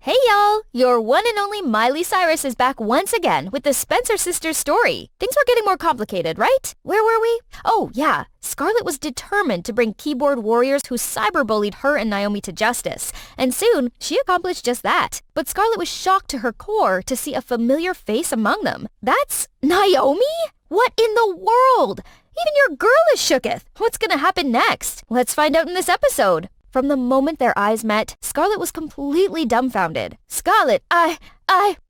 Hey y'all! Your one and only Miley Cyrus is back once again with the Spencer sisters story. Things were getting more complicated, right? Where were we? Oh, yeah. Scarlett was determined to bring keyboard warriors who cyberbullied her and Naomi to justice. And soon, she accomplished just that. But Scarlett was shocked to her core to see a familiar face among them. That's Naomi? What in the world? Even your girl is shooketh. What's gonna happen next? Let's find out in this episode. From the moment their eyes met, Scarlett was completely dumbfounded. Scarlett,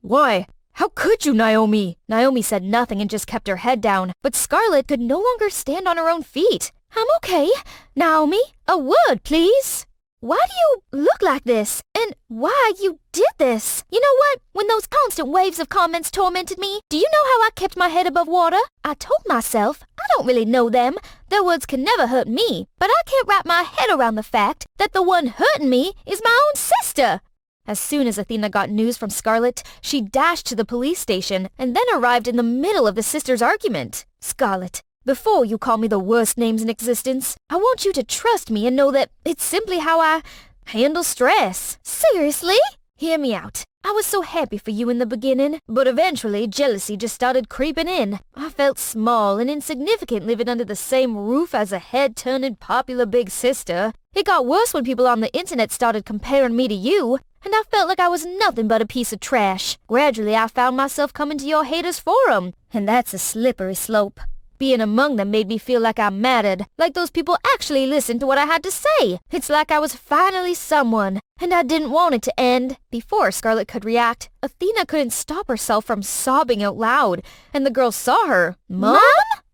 Why? How could you, Naomi? Naomi said nothing and just kept her head down, but Scarlett could no longer stand on her own feet. I'm okay. Naomi, a word, please. Why do you look like this? And why you did this? You know what? When those constant waves of comments tormented me, do you know how I kept my head above water? I told myself, I don't really know them. Their words can never hurt me. But I can't wrap my head around the fact that the one hurting me is my own sister. As soon as Athena got news from Scarlett, she dashed to the police station and then arrived in the middle of the sisters' argument. Scarlett, before you call me the worst names in existence, I want you to trust me and know that it's simply how I handle stress. Seriously? Hear me out. I was so happy for you in the beginning, but eventually jealousy just started creeping in. I felt small and insignificant living under the same roof as a head-turning popular big sister. It got worse when people on the internet started comparing me to you, and I felt like I was nothing but a piece of trash. Gradually, I found myself coming to your haters' forum, and that's a slippery slope. Being among them made me feel like I mattered, like those people actually listened to what I had to say. It's like I was finally someone, and I didn't want it to end. Before Scarlett could react, Athena couldn't stop herself from sobbing out loud, and the girls saw her. Mom?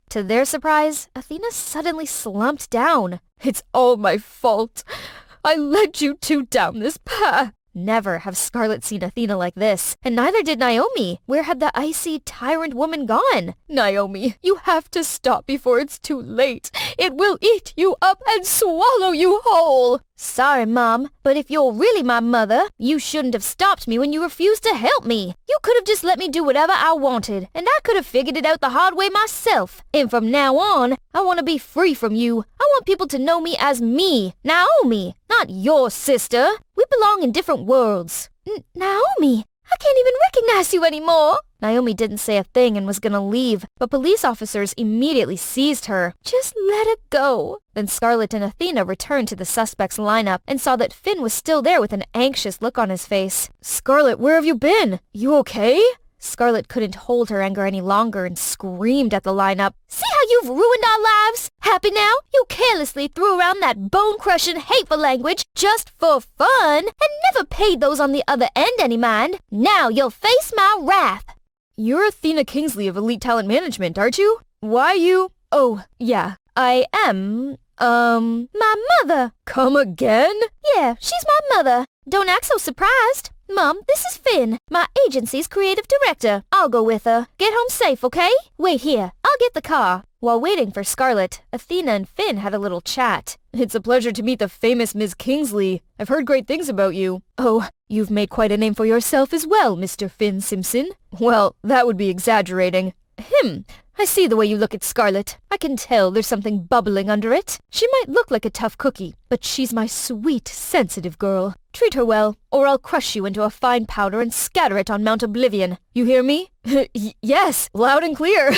To their surprise, Athena suddenly slumped down. It's all my fault. I led you two down this path. Never have Scarlett seen Athena like this, and neither did Naomi. Where had the icy tyrant woman gone? Naomi, you have to stop before it's too late. It will eat you up and swallow you whole. Sorry, Mom, but if you're really my mother, you shouldn't have stopped me when you refused to help me. You could have just let me do whatever I wanted, and I could have figured it out the hard way myself. And from now on, I want to be free from you. I want people to know me as me, Naomi, not your sister. We belong in different worlds. Naomi, I can't even recognize you anymore. Naomi didn't say a thing and was gonna leave, but police officers immediately seized her. Just let it go. Then Scarlett and Athena returned to the suspects' lineup and saw that Finn was still there with an anxious look on his face. Scarlett, where have you been? You okay? Scarlett couldn't hold her anger any longer and screamed at the lineup. See how you've ruined our lives? Happy now? You carelessly threw around that bone-crushing, hateful language just for fun and never paid those on the other end any mind. Now you'll face my wrath. You're Athena Kingsley of Elite Talent Management, aren't you? Why you? Oh, yeah, I am, my mother. Come again? Yeah, she's my mother. Don't act so surprised. Mom, this is Finn, my agency's creative director. I'll go with her. Get home safe, okay? Wait here. I'll get the car. While waiting for Scarlett, Athena and Finn had a little chat. It's a pleasure to meet the famous Ms. Kingsley. I've heard great things about you. Oh, you've made quite a name for yourself as well, Mr. Finn Simpson. Well, that would be exaggerating. I see the way you look at Scarlett. I can tell there's something bubbling under it. She might look like a tough cookie, but she's my sweet, sensitive girl. Treat her well, or I'll crush you into a fine powder and scatter it on Mount Oblivion. You hear me? Yes, loud and clear.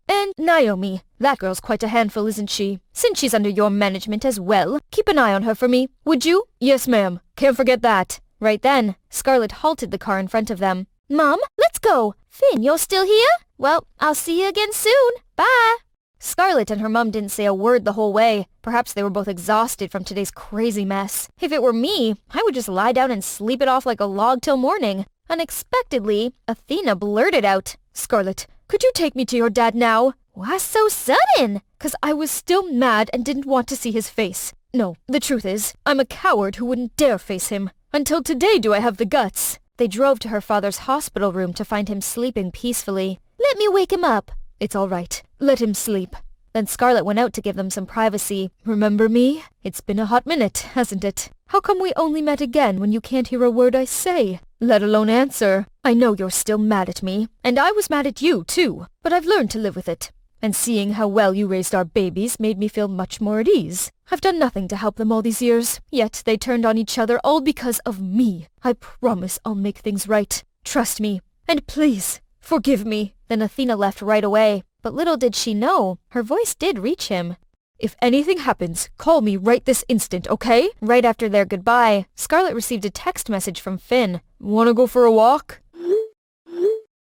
And Naomi, that girl's quite a handful, isn't she? Since she's under your management as well, keep an eye on her for me, would you? Yes, ma'am. Can't forget that. Right then, Scarlett halted the car in front of them. Mom, let's go. Finn, you're still here? Well, I'll see you again soon. Bye. Scarlett and her mom didn't say a word the whole way. Perhaps they were both exhausted from today's crazy mess. If it were me, I would just lie down and sleep it off like a log till morning. Unexpectedly, Athena blurted out, Scarlett, could you take me to your dad now? Why so sudden? 'Cause I was still mad and didn't want to see his face. No, the truth is, I'm a coward who wouldn't dare face him. Until today do I have the guts. They drove to her father's hospital room to find him sleeping peacefully. Let me wake him up. It's all right. Let him sleep. Then Scarlett went out to give them some privacy. Remember me? It's been a hot minute, hasn't it? How come we only met again when you can't hear a word I say? Let alone answer. I know you're still mad at me, and I was mad at you, too. But I've learned to live with it. And seeing how well you raised our babies made me feel much more at ease. I've done nothing to help them all these years, yet they turned on each other all because of me. I promise I'll make things right. Trust me. And please, forgive me." Then Athena left right away. But little did she know, her voice did reach him. "If anything happens, call me right this instant, okay?" Right after their goodbye, Scarlett received a text message from Finn. "Wanna go for a walk?"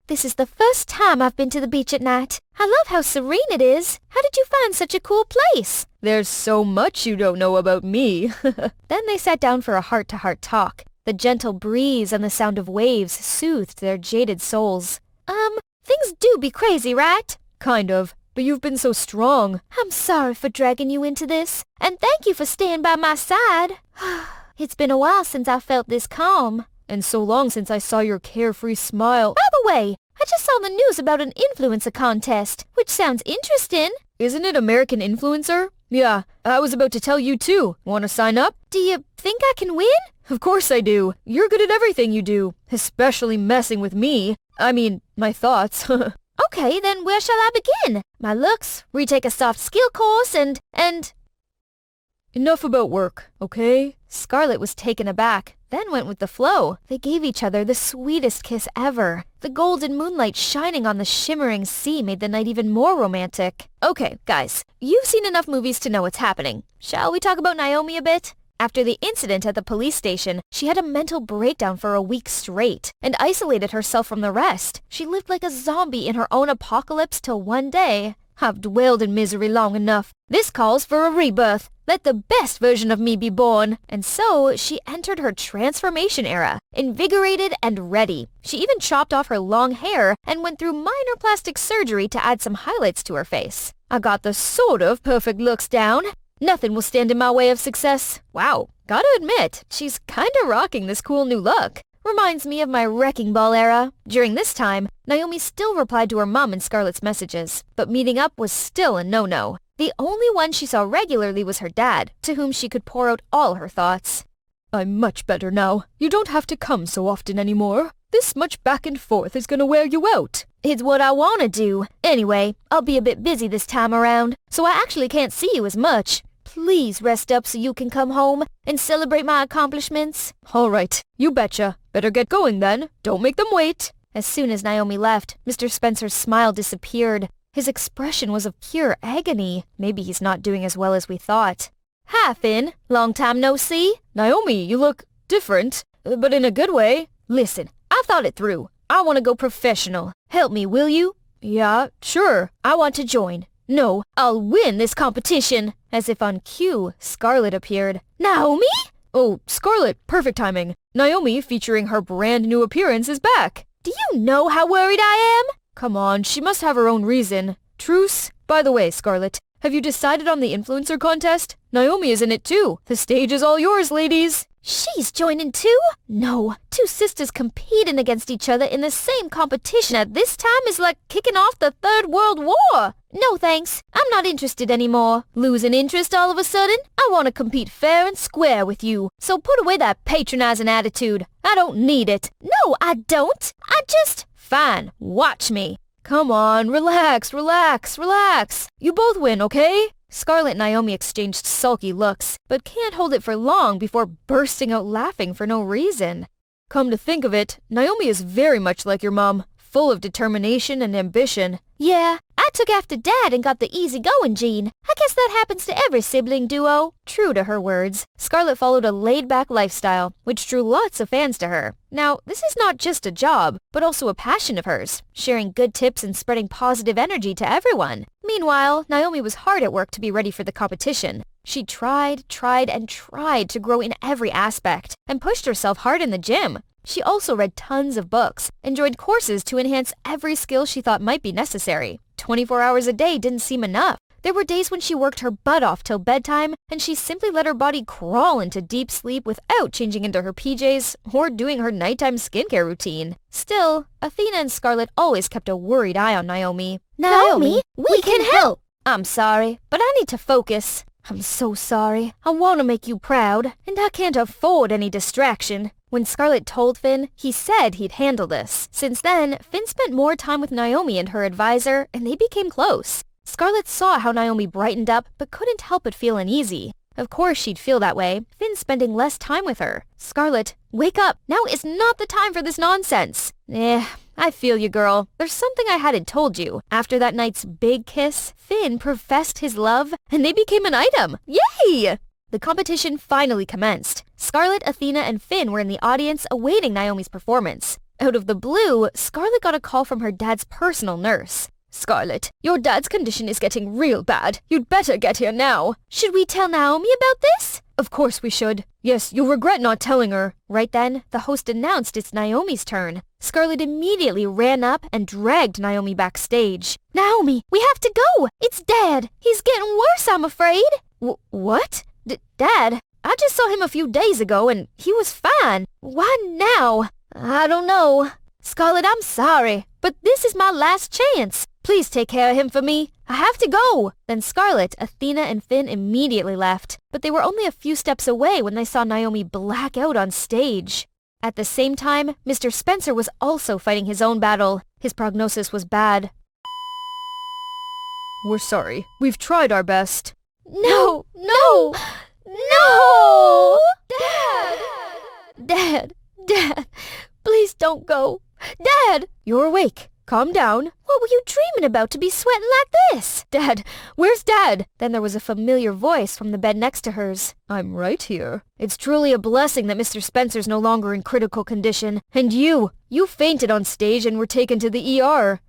"This is the first time I've been to the beach at night. I love how serene it is. How did you find such a cool place?" "There's so much you don't know about me." Then they sat down for a heart-to-heart talk. The gentle breeze and the sound of waves soothed their jaded souls. Things do be crazy, right?" "Kind of. But you've been so strong." "I'm sorry for dragging you into this. And thank you for staying by my side. It's been a while since I felt this calm. And so long since I saw your carefree smile." "By the way, I just saw the news about an influencer contest, which sounds interesting." "Isn't it American Influencer?" "Yeah, I was about to tell you too. Want to sign up?" "Do you think I can win?" "Of course I do. You're good at everything you do, especially messing with me. I mean, my thoughts." "Okay, then where shall I begin? My looks, retake a soft skill course, and... "Enough about work, okay?" Scarlett was taken aback, then went with the flow. They gave each other the sweetest kiss ever. The golden moonlight shining on the shimmering sea made the night even more romantic. "Okay, guys, you've seen enough movies to know what's happening. Shall we talk about Naomi a bit?" After the incident at the police station, she had a mental breakdown for a week straight and isolated herself from the rest. She lived like a zombie in her own apocalypse till one day. "I've dwelled in misery long enough. This calls for a rebirth. Let the best version of me be born." And so she entered her transformation era, invigorated and ready. She even chopped off her long hair and went through minor plastic surgery to add some highlights to her face. "I got the sort of perfect looks down. Nothing will stand in my way of success." Wow, gotta admit, she's kinda rocking this cool new look. Reminds me of my Wrecking Ball era. During this time, Naomi still replied to her mom and Scarlett's messages, but meeting up was still a no-no. The only one she saw regularly was her dad, to whom she could pour out all her thoughts. "I'm much better now. You don't have to come so often anymore. This much back and forth is gonna wear you out." "It's what I wanna do. Anyway, I'll be a bit busy this time around, so I actually can't see you as much. Please rest up so you can come home and celebrate my accomplishments." "All right, you betcha. Better get going then. Don't make them wait." As soon as Naomi left, Mr. Spencer's smile disappeared. His expression was of pure agony. Maybe he's not doing as well as we thought. "Hi, Finn. Long time no see." "Naomi, you look different, but in a good way." "Listen, I've thought it through. I want to go professional. Help me, will you?" "Yeah, sure." "I want to join. No, I'll win this competition." As if on cue, Scarlett appeared. "Naomi?" "Oh, Scarlett, perfect timing. Naomi, featuring her brand new appearance, is back." "Do you know how worried I am?" "Come on, she must have her own reason." "Truce? By the way, Scarlett, have you decided on the influencer contest? Naomi is in it too. The stage is all yours, ladies." "She's joining too?" "No, two sisters competing against each other in the same competition at this time is like kicking off the Third World War. No thanks, I'm not interested anymore. Losing interest all of a sudden? I want to compete fair and square with you, so put away that patronizing attitude. I don't need it." "No, I don't. I just..." "Fine, watch me." "Come on, relax. You both win, okay?" Scarlett and Naomi exchanged sulky looks, but can't hold it for long before bursting out laughing for no reason. "Come to think of it, Naomi is very much like your mom, full of determination and ambition." "Yeah, I took after Dad and got the easygoing gene. I guess that happens to every sibling duo." True to her words, Scarlett followed a laid-back lifestyle, which drew lots of fans to her. Now, this is not just a job, but also a passion of hers, sharing good tips and spreading positive energy to everyone. Meanwhile, Naomi was hard at work to be ready for the competition. She tried to grow in every aspect, and pushed herself hard in the gym. She also read tons of books, and joined courses to enhance every skill she thought might be necessary. 24 hours a day didn't seem enough. There were days when she worked her butt off till bedtime, and she simply let her body crawl into deep sleep without changing into her PJs or doing her nighttime skincare routine. Still, Athena and Scarlett always kept a worried eye on Naomi. Naomi, we can help! "I'm sorry, but I need to focus." "I'm so sorry. I want to make you proud, and I can't afford any distraction." When Scarlett told Finn, he said he'd handle this. Since then, Finn spent more time with Naomi and her advisor, and they became close. Scarlett saw how Naomi brightened up but couldn't help but feel uneasy. Of course she'd feel that way. Finn's spending less time with her. Scarlett, wake up. Now is not the time for this nonsense. I feel you, girl. There's something I hadn't told you. After that night's big kiss, Finn professed his love, and they became an item. Yay! The competition finally commenced. Scarlett, Athena, and Finn were in the audience awaiting Naomi's performance. Out of the blue, Scarlett got a call from her dad's personal nurse. Scarlett, your dad's condition is getting real bad. You'd better get here now. Should we tell Naomi about this? Of course we should. Yes, you'll regret not telling her. Right then, the host announced it's Naomi's turn. Scarlett immediately ran up and dragged Naomi backstage. Naomi, we have to go. It's Dad. He's getting worse, I'm afraid. What? Dad? I just saw him a few days ago and he was fine. Why now? I don't know. Scarlett, I'm sorry, but this is my last chance. Please take care of him for me. I have to go. Then Scarlett, Athena, and Finn immediately left, but they were only a few steps away when they saw Naomi black out on stage. At the same time, Mr. Spencer was also fighting his own battle. His prognosis was bad. We're sorry. We've tried our best. No! Dad! Please don't go. Dad! You're awake. Calm down. What were you dreaming about to be sweating like this? Dad! Where's Dad? Then there was a familiar voice from the bed next to hers. I'm right here. It's truly a blessing that Mr. Spencer's no longer in critical condition. And you fainted on stage and were taken to the ER.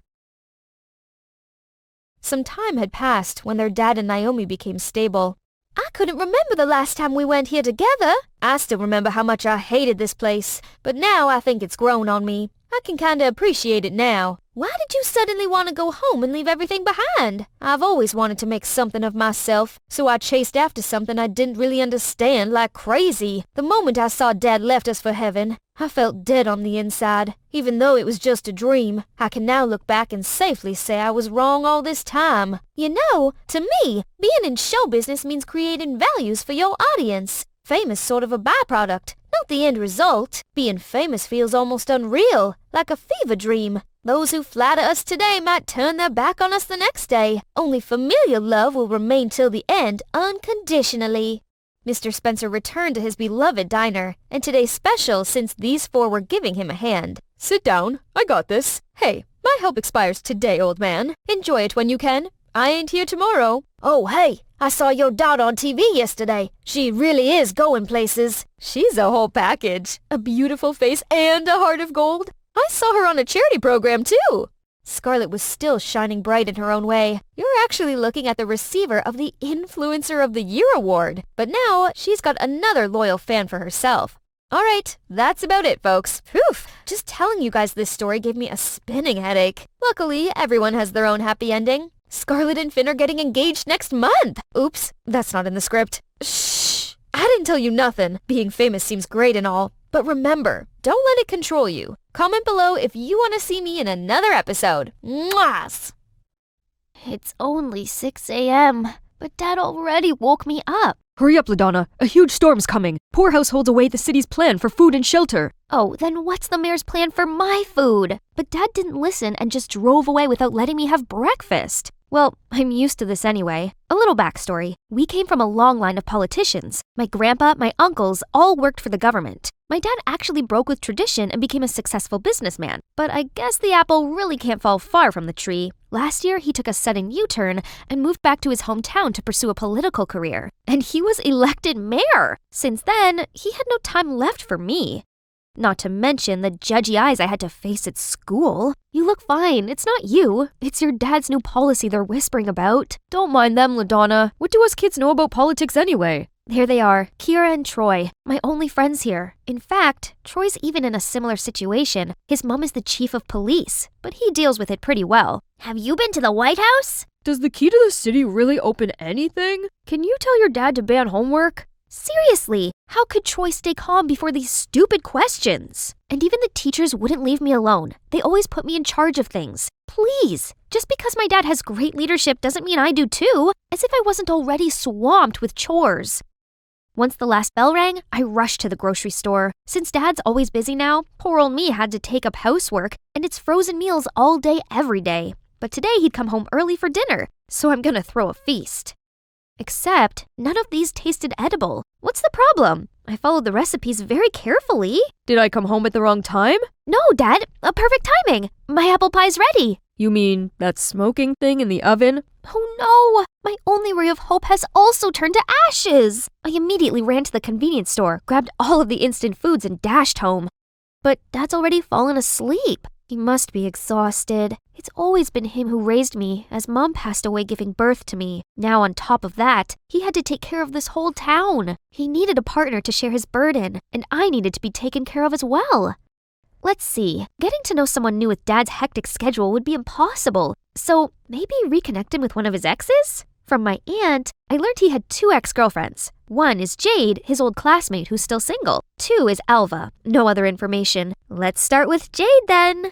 Some time had passed when their dad and Naomi became stable. I couldn't remember the last time we went here together. I still remember how much I hated this place, but now I think it's grown on me. I can kinda appreciate it now. Why did you suddenly want to go home and leave everything behind? I've always wanted to make something of myself, so I chased after something I didn't really understand like crazy. The moment I saw Dad left us for heaven, I felt dead on the inside. Even though it was just a dream, I can now look back and safely say I was wrong all this time. You know, to me, being in show business means creating values for your audience. Fame is sort of a byproduct, not the end result. Being famous feels almost unreal, like a fever dream. Those who flatter us today might turn their back on us the next day. Only familial love will remain till the end unconditionally. Mr. Spencer returned to his beloved diner, and today's special since these four were giving him a hand. Sit down. I got this. Hey, my help expires today, old man. Enjoy it when you can. I ain't here tomorrow. Oh, hey, I saw your daughter on TV yesterday. She really is going places. She's a whole package. A beautiful face and a heart of gold. I saw her on a charity program, too. Scarlett was still shining bright in her own way. You're actually looking at the receiver of the Influencer of the Year award. But now, she's got another loyal fan for herself. Alright, that's about it, folks. Phew, just telling you guys this story gave me a spinning headache. Luckily, everyone has their own happy ending. Scarlett and Finn are getting engaged next month. Oops, that's not in the script. Shh, I didn't tell you nothing. Being famous seems great and all. But remember, don't let it control you. Comment below if you want to see me in another episode. Mwahs! It's only 6 a.m., but Dad already woke me up. Hurry up, LaDonna. A huge storm's coming. Poor households await the city's plan for food and shelter. Oh, then what's the mayor's plan for my food? But Dad didn't listen and just drove away without letting me have breakfast. Well, I'm used to this anyway. A little backstory. We came from a long line of politicians. My grandpa, my uncles, all worked for the government. My dad actually broke with tradition and became a successful businessman. But I guess the apple really can't fall far from the tree. Last year, he took a sudden U-turn and moved back to his hometown to pursue a political career. And he was elected mayor. Since then, he had no time left for me. Not to mention the judgy eyes I had to face at school. You look fine. It's not you. It's your dad's new policy they're whispering about. Don't mind them, LaDonna. What do us kids know about politics anyway? Here they are, Kira and Troy, my only friends here. In fact, Troy's even in a similar situation. His mom is the chief of police, but he deals with it pretty well. Have you been to the White House? Does the key to the city really open anything? Can you tell your dad to ban homework? Seriously, how could Troy stay calm before these stupid questions? And even the teachers wouldn't leave me alone. They always put me in charge of things. Please, just because my dad has great leadership doesn't mean I do too, as if I wasn't already swamped with chores. Once the last bell rang, I rushed to the grocery store. Since Dad's always busy now, poor old me had to take up housework, and it's frozen meals all day, every day. But today he'd come home early for dinner, so I'm gonna throw a feast. Except, none of these tasted edible. What's the problem? I followed the recipes very carefully. Did I come home at the wrong time? No, Dad, a perfect timing. My apple pie's ready. You mean that smoking thing in the oven? Oh no! My only ray of hope has also turned to ashes! I immediately ran to the convenience store, grabbed all of the instant foods, and dashed home. But Dad's already fallen asleep. He must be exhausted. It's always been him who raised me, as Mom passed away giving birth to me. Now on top of that, he had to take care of this whole town. He needed a partner to share his burden, and I needed to be taken care of as well. Let's see, getting to know someone new with Dad's hectic schedule would be impossible. So maybe reconnect him with one of his exes? From my aunt, I learned he had 2 ex-girlfriends. One is Jade, his old classmate who's still single. 2 is Alva. No other information. Let's start with Jade then.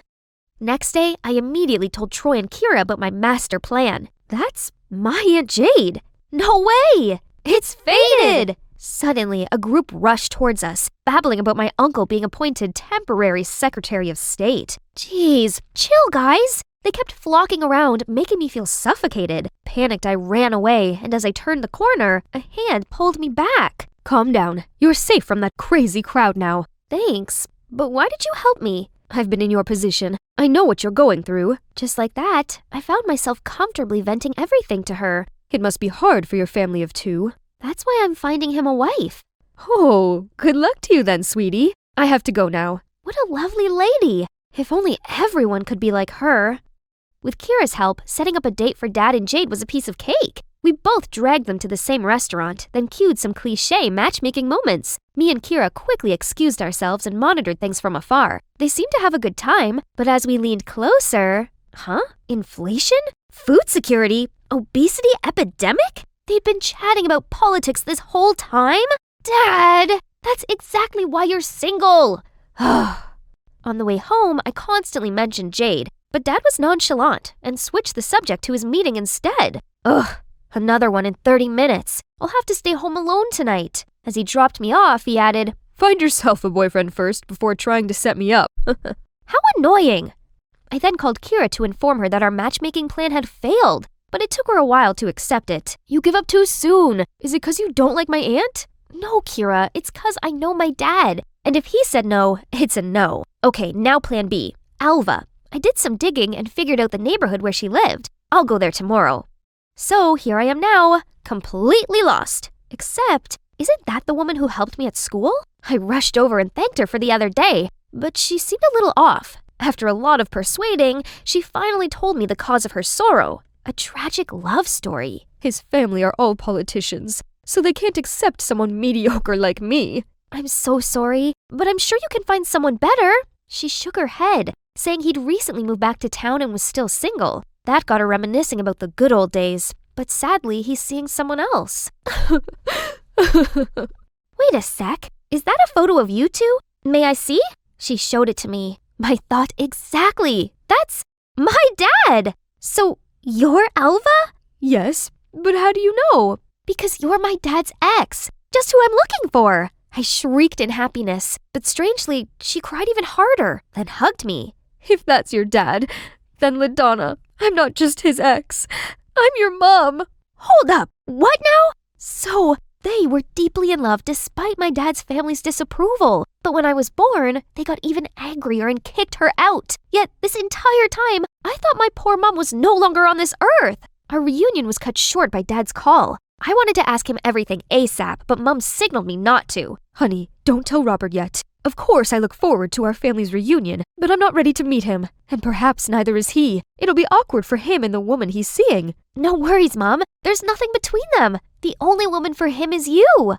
Next day, I immediately told Troy and Kira about my master plan. That's my Aunt Jade. No way! It's fated! Suddenly, a group rushed towards us, babbling about my uncle being appointed temporary Secretary of State. Jeez, chill guys! They kept flocking around, making me feel suffocated. Panicked, I ran away, and as I turned the corner, a hand pulled me back. Calm down. You're safe from that crazy crowd now. Thanks, but why did you help me? I've been in your position. I know what you're going through. Just like that, I found myself comfortably venting everything to her. It must be hard for your family of 2. That's why I'm finding him a wife. Oh, good luck to you then, sweetie. I have to go now. What a lovely lady. If only everyone could be like her. With Kira's help, setting up a date for Dad and Jade was a piece of cake. We both dragged them to the same restaurant, then cued some cliché matchmaking moments. Me and Kira quickly excused ourselves and monitored things from afar. They seemed to have a good time, but as we leaned closer... Huh? Inflation? Food security? Obesity epidemic? They'd been chatting about politics this whole time? Dad! That's exactly why you're single! On the way home, I constantly mentioned Jade, but Dad was nonchalant and switched the subject to his meeting instead. Ugh, another one in 30 minutes. I'll have to stay home alone tonight. As he dropped me off, he added, Find yourself a boyfriend first before trying to set me up. How annoying! I then called Kira to inform her that our matchmaking plan had failed, but it took her a while to accept it. You give up too soon. Is it 'cause you don't like my aunt? No, Kira, it's 'cause I know my dad. And if he said no, it's a no. Okay, now plan B. Alva. I did some digging and figured out the neighborhood where she lived. I'll go there tomorrow. So here I am now, completely lost. Except, isn't that the woman who helped me at school? I rushed over and thanked her for the other day, but she seemed a little off. After a lot of persuading, she finally told me the cause of her sorrow. A tragic love story. His family are all politicians, so they can't accept someone mediocre like me. I'm so sorry, but I'm sure you can find someone better. She shook her head, saying he'd recently moved back to town and was still single. That got her reminiscing about the good old days, but sadly, he's seeing someone else. Wait a sec, is that a photo of you two? May I see? She showed it to me. My thought exactly. That's my dad! So, you're Alva? Yes, but how do you know? Because you're my dad's ex, just who I'm looking for. I shrieked in happiness, but strangely, she cried even harder, then hugged me. If that's your dad, then LaDonna, I'm not just his ex. I'm your mom. Hold up, what now? So, they were deeply in love despite my dad's family's disapproval. But when I was born, they got even angrier and kicked her out. Yet, this entire time, I thought my poor mom was no longer on this earth. Our reunion was cut short by Dad's call. I wanted to ask him everything ASAP, but Mom signaled me not to. Honey, don't tell Robert yet. Of course I look forward to our family's reunion, but I'm not ready to meet him. And perhaps neither is he. It'll be awkward for him and the woman he's seeing. No worries, Mom. There's nothing between them. The only woman for him is you.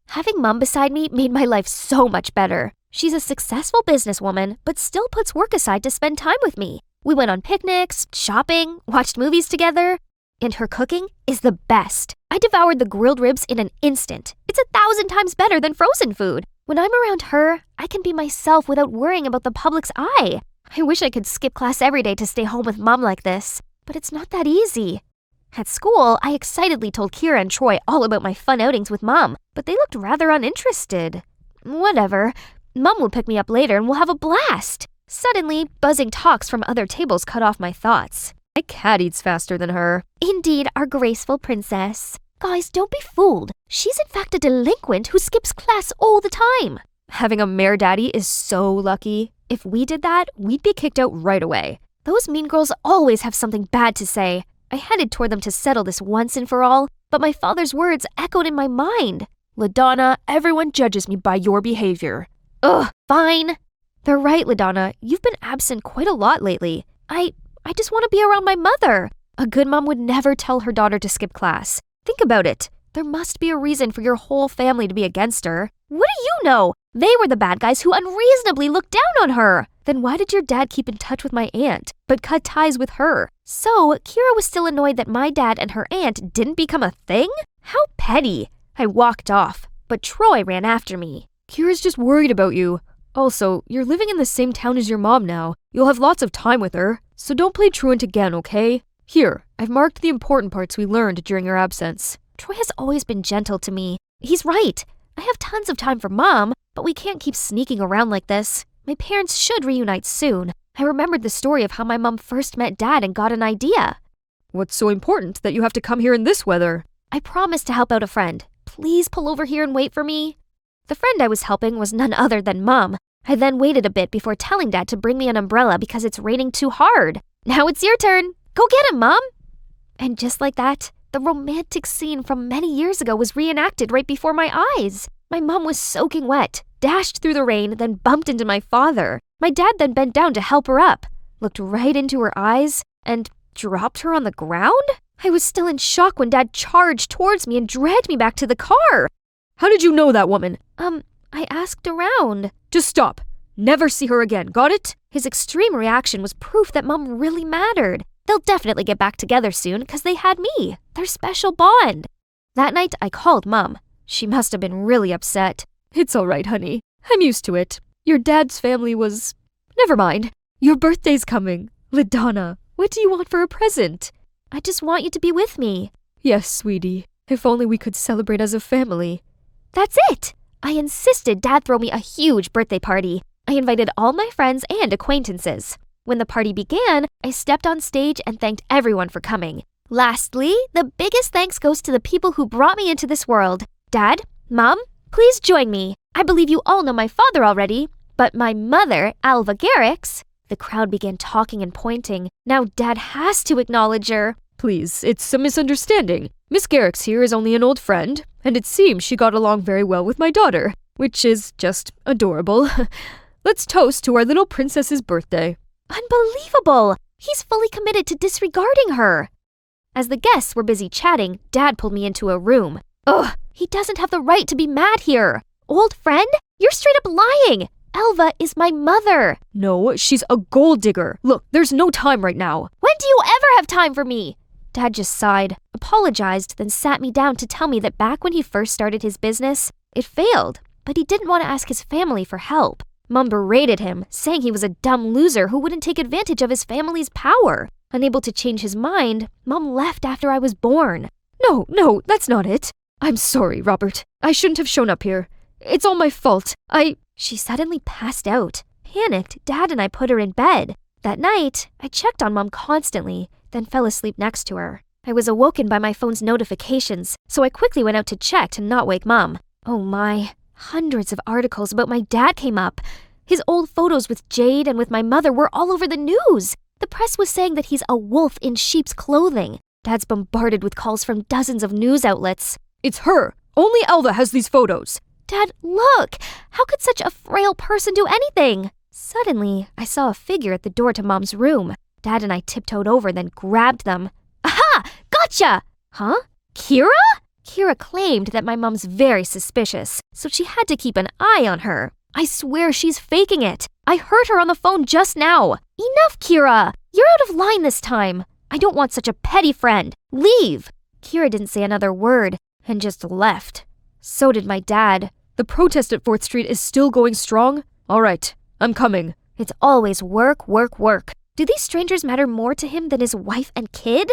Having Mom beside me made my life so much better. She's a successful businesswoman, but still puts work aside to spend time with me. We went on picnics, shopping, watched movies together. And her cooking is the best. I devoured the grilled ribs in an instant. It's 1,000 times better than frozen food. When I'm around her, I can be myself without worrying about the public's eye. I wish I could skip class every day to stay home with Mom like this, but it's not that easy. At school, I excitedly told Kira and Troy all about my fun outings with Mom, but they looked rather uninterested. Whatever. Mom will pick me up later and we'll have a blast. Suddenly, buzzing talks from other tables cut off my thoughts. My cat eats faster than her. Indeed, our graceful princess. Guys, don't be fooled. She's in fact a delinquent who skips class all the time. Having a mare daddy is so lucky. If we did that, we'd be kicked out right away. Those mean girls always have something bad to say. I headed toward them to settle this once and for all, but my father's words echoed in my mind. LaDonna, everyone judges me by your behavior. Ugh, fine. They're right, LaDonna. You've been absent quite a lot lately. I just want to be around my mother. A good mom would never tell her daughter to skip class. Think about it. There must be a reason for your whole family to be against her. What do you know? They were the bad guys who unreasonably looked down on her. Then why did your dad keep in touch with my aunt, but cut ties with her? So, Kira was still annoyed that my dad and her aunt didn't become a thing? How petty. I walked off, but Troy ran after me. Kira's just worried about you. Also, you're living in the same town as your mom now. You'll have lots of time with her, so don't play truant again, okay? Here, I've marked the important parts we learned during your absence. Troy has always been gentle to me. He's right. I have tons of time for Mom, but we can't keep sneaking around like this. My parents should reunite soon. I remembered the story of how my mom first met Dad and got an idea. What's so important that you have to come here in this weather? I promised to help out a friend. Please pull over here and wait for me. The friend I was helping was none other than Mom. I then waited a bit before telling Dad to bring me an umbrella because it's raining too hard. Now it's your turn. Go get him, Mom. And just like that, the romantic scene from many years ago was reenacted right before my eyes. My mom was soaking wet, dashed through the rain, then bumped into my father. My dad then bent down to help her up, looked right into her eyes, and dropped her on the ground? I was still in shock when Dad charged towards me and dragged me back to the car. How did you know that woman? I asked around. Just stop. Never see her again, got it? His extreme reaction was proof that Mom really mattered. They'll definitely get back together soon because they had me, their special bond. That night, I called Mom. She must have been really upset. It's all right, honey. I'm used to it. Your dad's family was... Never mind. Your birthday's coming. LaDonna, what do you want for a present? I just want you to be with me. Yes, sweetie. If only we could celebrate as a family. That's it! I insisted Dad throw me a huge birthday party. I invited all my friends and acquaintances. When the party began, I stepped on stage and thanked everyone for coming. Lastly, the biggest thanks goes to the people who brought me into this world. Dad, Mom, please join me. I believe you all know my father already, but my mother, Alva Garrix... The crowd began talking and pointing. Now Dad has to acknowledge her. Please, it's a misunderstanding. Miss Garrix here is only an old friend, and it seems she got along very well with my daughter, which is just adorable. Let's toast to our little princess's birthday. Unbelievable! He's fully committed to disregarding her. As the guests were busy chatting, Dad pulled me into a room. Ugh, he doesn't have the right to be mad here. Old friend? You're straight up lying! Alva is my mother. No, she's a gold digger. Look, there's no time right now. When do you ever have time for me? Dad just sighed, apologized, then sat me down to tell me that back when he first started his business, it failed, but he didn't want to ask his family for help. Mom berated him, saying he was a dumb loser who wouldn't take advantage of his family's power. Unable to change his mind, Mom left after I was born. No, that's not it. I'm sorry, Robert. I shouldn't have shown up here. It's all my fault. She suddenly passed out. Panicked, Dad and I put her in bed. That night, I checked on Mom constantly, then fell asleep next to her. I was awoken by my phone's notifications, so I quickly went out to check to not wake Mom. Oh my, hundreds of articles about my dad came up. His old photos with Jade and with my mother were all over the news. The press was saying that he's a wolf in sheep's clothing. Dad's bombarded with calls from dozens of news outlets. It's her. Only Alva has these photos. Dad, look! How could such a frail person do anything? Suddenly, I saw a figure at the door to Mom's room. Dad and I tiptoed over, then grabbed them. Aha! Gotcha! Huh? Kira? Kira claimed that my mom's very suspicious, so she had to keep an eye on her. I swear she's faking it. I heard her on the phone just now. Enough, Kira! You're out of line this time. I don't want such a petty friend. Leave! Kira didn't say another word and just left. So did my dad. The protest at 4th Street is still going strong? All right, I'm coming. It's always work, work, work. Do these strangers matter more to him than his wife and kid?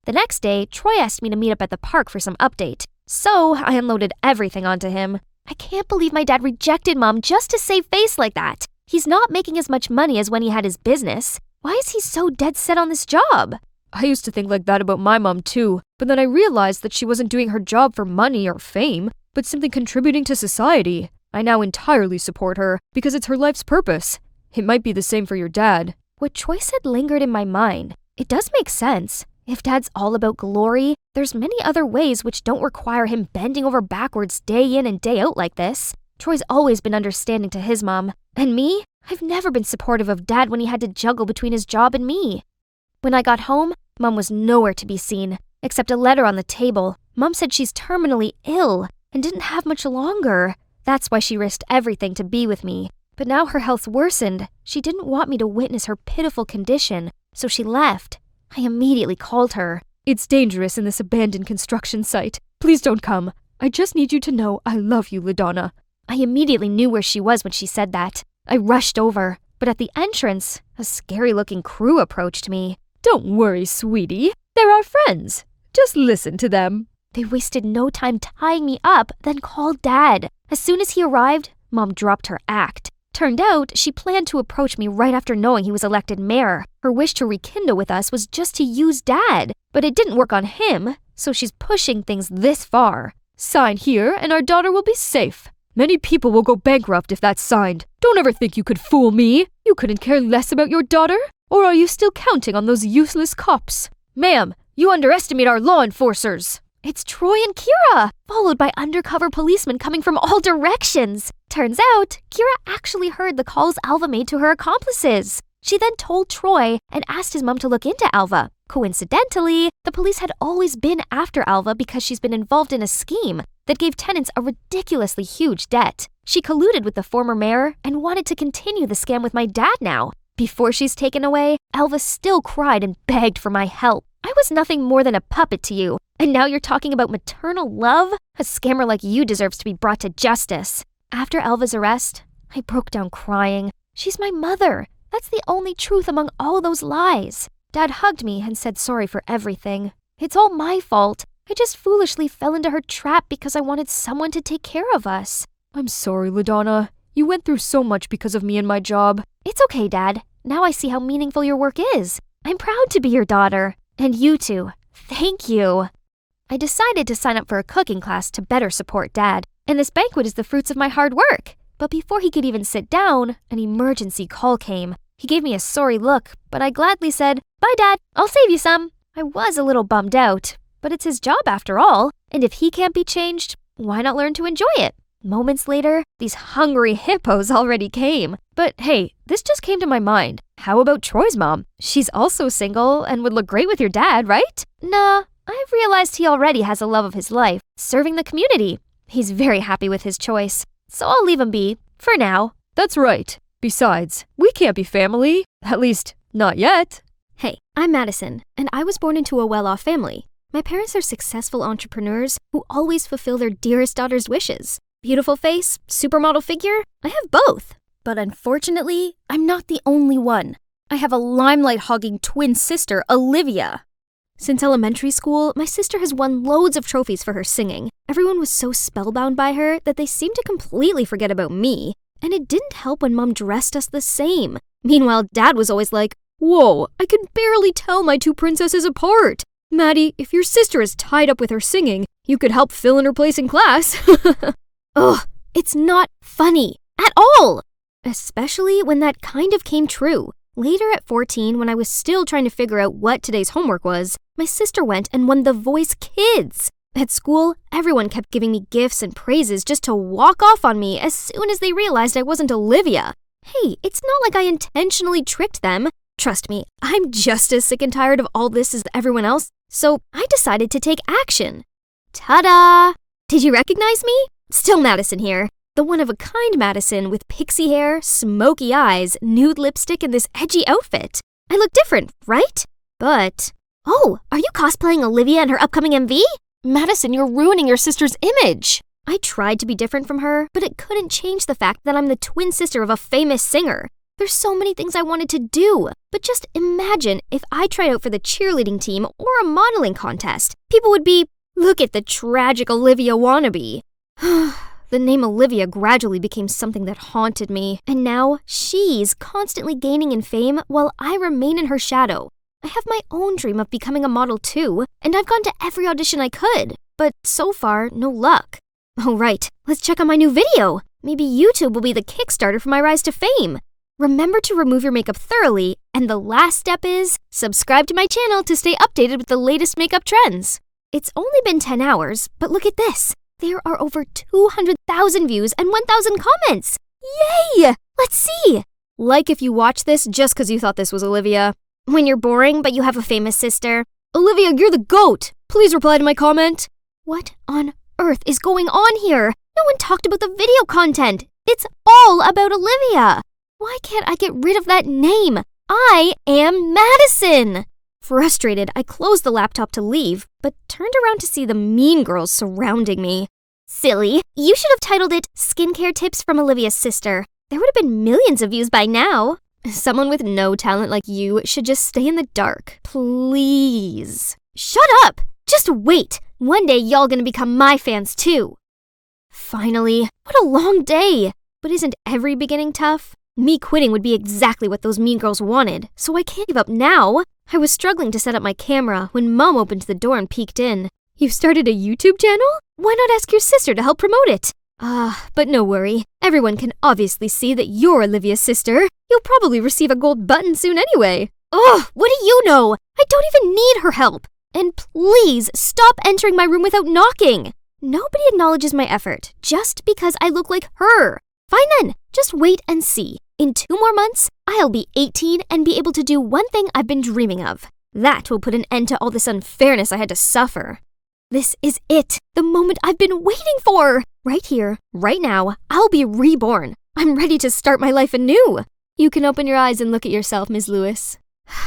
The next day, Troy asked me to meet up at the park for some update. So I unloaded everything onto him. I can't believe my dad rejected Mom just to save face like that. He's not making as much money as when he had his business. Why is he so dead set on this job? I used to think like that about my mom too, but then I realized that she wasn't doing her job for money or fame, but simply contributing to society. I now entirely support her because it's her life's purpose. It might be the same for your dad. What Troy said lingered in my mind. It does make sense. If Dad's all about glory, there's many other ways which don't require him bending over backwards day in and day out like this. Troy's always been understanding to his mom. And me? I've never been supportive of Dad when he had to juggle between his job and me. When I got home, Mom was nowhere to be seen, except a letter on the table. Mom said she's terminally ill and didn't have much longer. That's why she risked everything to be with me. But now her health's worsened. She didn't want me to witness her pitiful condition, so she left. I immediately called her. It's dangerous in this abandoned construction site. Please don't come. I just need you to know I love you, LaDonna. I immediately knew where she was when she said that. I rushed over, but at the entrance, a scary-looking crew approached me. Don't worry, sweetie. They're our friends. Just listen to them. They wasted no time tying me up, then called Dad. As soon as he arrived, Mom dropped her act. Turned out, she planned to approach me right after knowing he was elected mayor. Her wish to rekindle with us was just to use Dad, but it didn't work on him, so she's pushing things this far. Sign here, and our daughter will be safe. Many people will go bankrupt if that's signed. Don't ever think you could fool me. You couldn't care less about your daughter? Or are you still counting on those useless cops? Ma'am, you underestimate our law enforcers. It's Troy and Kira, followed by undercover policemen coming from all directions. Turns out, Kira actually heard the calls Alva made to her accomplices. She then told Troy and asked his mom to look into Alva. Coincidentally, the police had always been after Alva because she's been involved in a scheme that gave tenants a ridiculously huge debt. She colluded with the former mayor and wanted to continue the scam with my dad now. Before she's taken away, Alva still cried and begged for my help. I was nothing more than a puppet to you, and now you're talking about maternal love? A scammer like you deserves to be brought to justice. After Alva's arrest, I broke down crying. She's my mother. That's the only truth among all those lies. Dad hugged me and said sorry for everything. It's all my fault. I just foolishly fell into her trap because I wanted someone to take care of us. I'm sorry, LaDonna. You went through so much because of me and my job. It's okay, Dad. Now I see how meaningful your work is. I'm proud to be your daughter. And you too. Thank you. I decided to sign up for a cooking class to better support Dad, and this banquet is the fruits of my hard work. But before he could even sit down, an emergency call came. He gave me a sorry look, but I gladly said, "Bye, Dad. I'll save you some." I was a little bummed out, but it's his job after all, and if he can't be changed, why not learn to enjoy it? Moments later, these hungry hippos already came. But hey, this just came to my mind. How about Troy's mom? She's also single and would look great with your dad, right? Nah, I've realized he already has a love of his life, serving the community. He's very happy with his choice, so I'll leave him be, for now. That's right. Besides, we can't be family. At least, not yet. Hey, I'm Madison, and I was born into a well-off family. My parents are successful entrepreneurs who always fulfill their dearest daughter's wishes. Beautiful face, supermodel figure, I have both. But unfortunately, I'm not the only one. I have a limelight-hogging twin sister, Olivia. Since elementary school, my sister has won loads of trophies for her singing. Everyone was so spellbound by her that they seemed to completely forget about me. And it didn't help when Mom dressed us the same. Meanwhile, Dad was always like, "Whoa, I can barely tell my two princesses apart. Maddie, if your sister is tied up with her singing, you could help fill in her place in class." Ugh, it's not funny at all. Especially when that kind of came true. Later at 14, when I was still trying to figure out what today's homework was, my sister went and won The Voice Kids. At school, everyone kept giving me gifts and praises just to walk off on me as soon as they realized I wasn't Olivia. Hey, it's not like I intentionally tricked them. Trust me, I'm just as sick and tired of all this as everyone else, so I decided to take action. Ta-da! Did you recognize me? Still Madison here. The one-of-a-kind Madison with pixie hair, smoky eyes, nude lipstick, and this edgy outfit. I look different, right? But... Oh, are you cosplaying Olivia in her upcoming MV? Madison, you're ruining your sister's image. I tried to be different from her, but it couldn't change the fact that I'm the twin sister of a famous singer. There's so many things I wanted to do, but just imagine if I tried out for the cheerleading team or a modeling contest. People would be, "Look at the tragic Olivia wannabe." The name Olivia gradually became something that haunted me, and now she's constantly gaining in fame while I remain in her shadow. I have my own dream of becoming a model too, and I've gone to every audition I could. But so far, no luck. Oh right, let's check on my new video. Maybe YouTube will be the Kickstarter for my rise to fame. Remember to remove your makeup thoroughly, and the last step is subscribe to my channel to stay updated with the latest makeup trends. It's only been 10 hours, but look at this. There are over 200,000 views and 1,000 comments. Yay! Let's see. Like if you watch this just because you thought this was Olivia. When you're boring but you have a famous sister. Olivia, you're the GOAT. Please reply to my comment. What on earth is going on here? No one talked about the video content. It's all about Olivia. Why can't I get rid of that name? I am Madison. Frustrated, I closed the laptop to leave, but turned around to see the mean girls surrounding me. Silly, you should have titled it Skincare Tips from Olivia's Sister. There would have been millions of views by now. Someone with no talent like you should just stay in the dark. Please. Shut up! Just wait. One day y'all gonna become my fans too. Finally, what a long day. But isn't every beginning tough? Me quitting would be exactly what those mean girls wanted, so I can't give up now. I was struggling to set up my camera when Mom opened the door and peeked in. You've started a YouTube channel? Why not ask your sister to help promote it? But no worry. Everyone can obviously see that you're Olivia's sister. You'll probably receive a gold button soon anyway. Ugh, what do you know? I don't even need her help. And please stop entering my room without knocking. Nobody acknowledges my effort just because I look like her. Fine then, just wait and see. In 2 more months, I'll be 18 and be able to do one thing I've been dreaming of. That will put an end to all this unfairness I had to suffer. This is it, the moment I've been waiting for. Right here, right now, I'll be reborn. I'm ready to start my life anew. You can open your eyes and look at yourself, Ms. Lewis.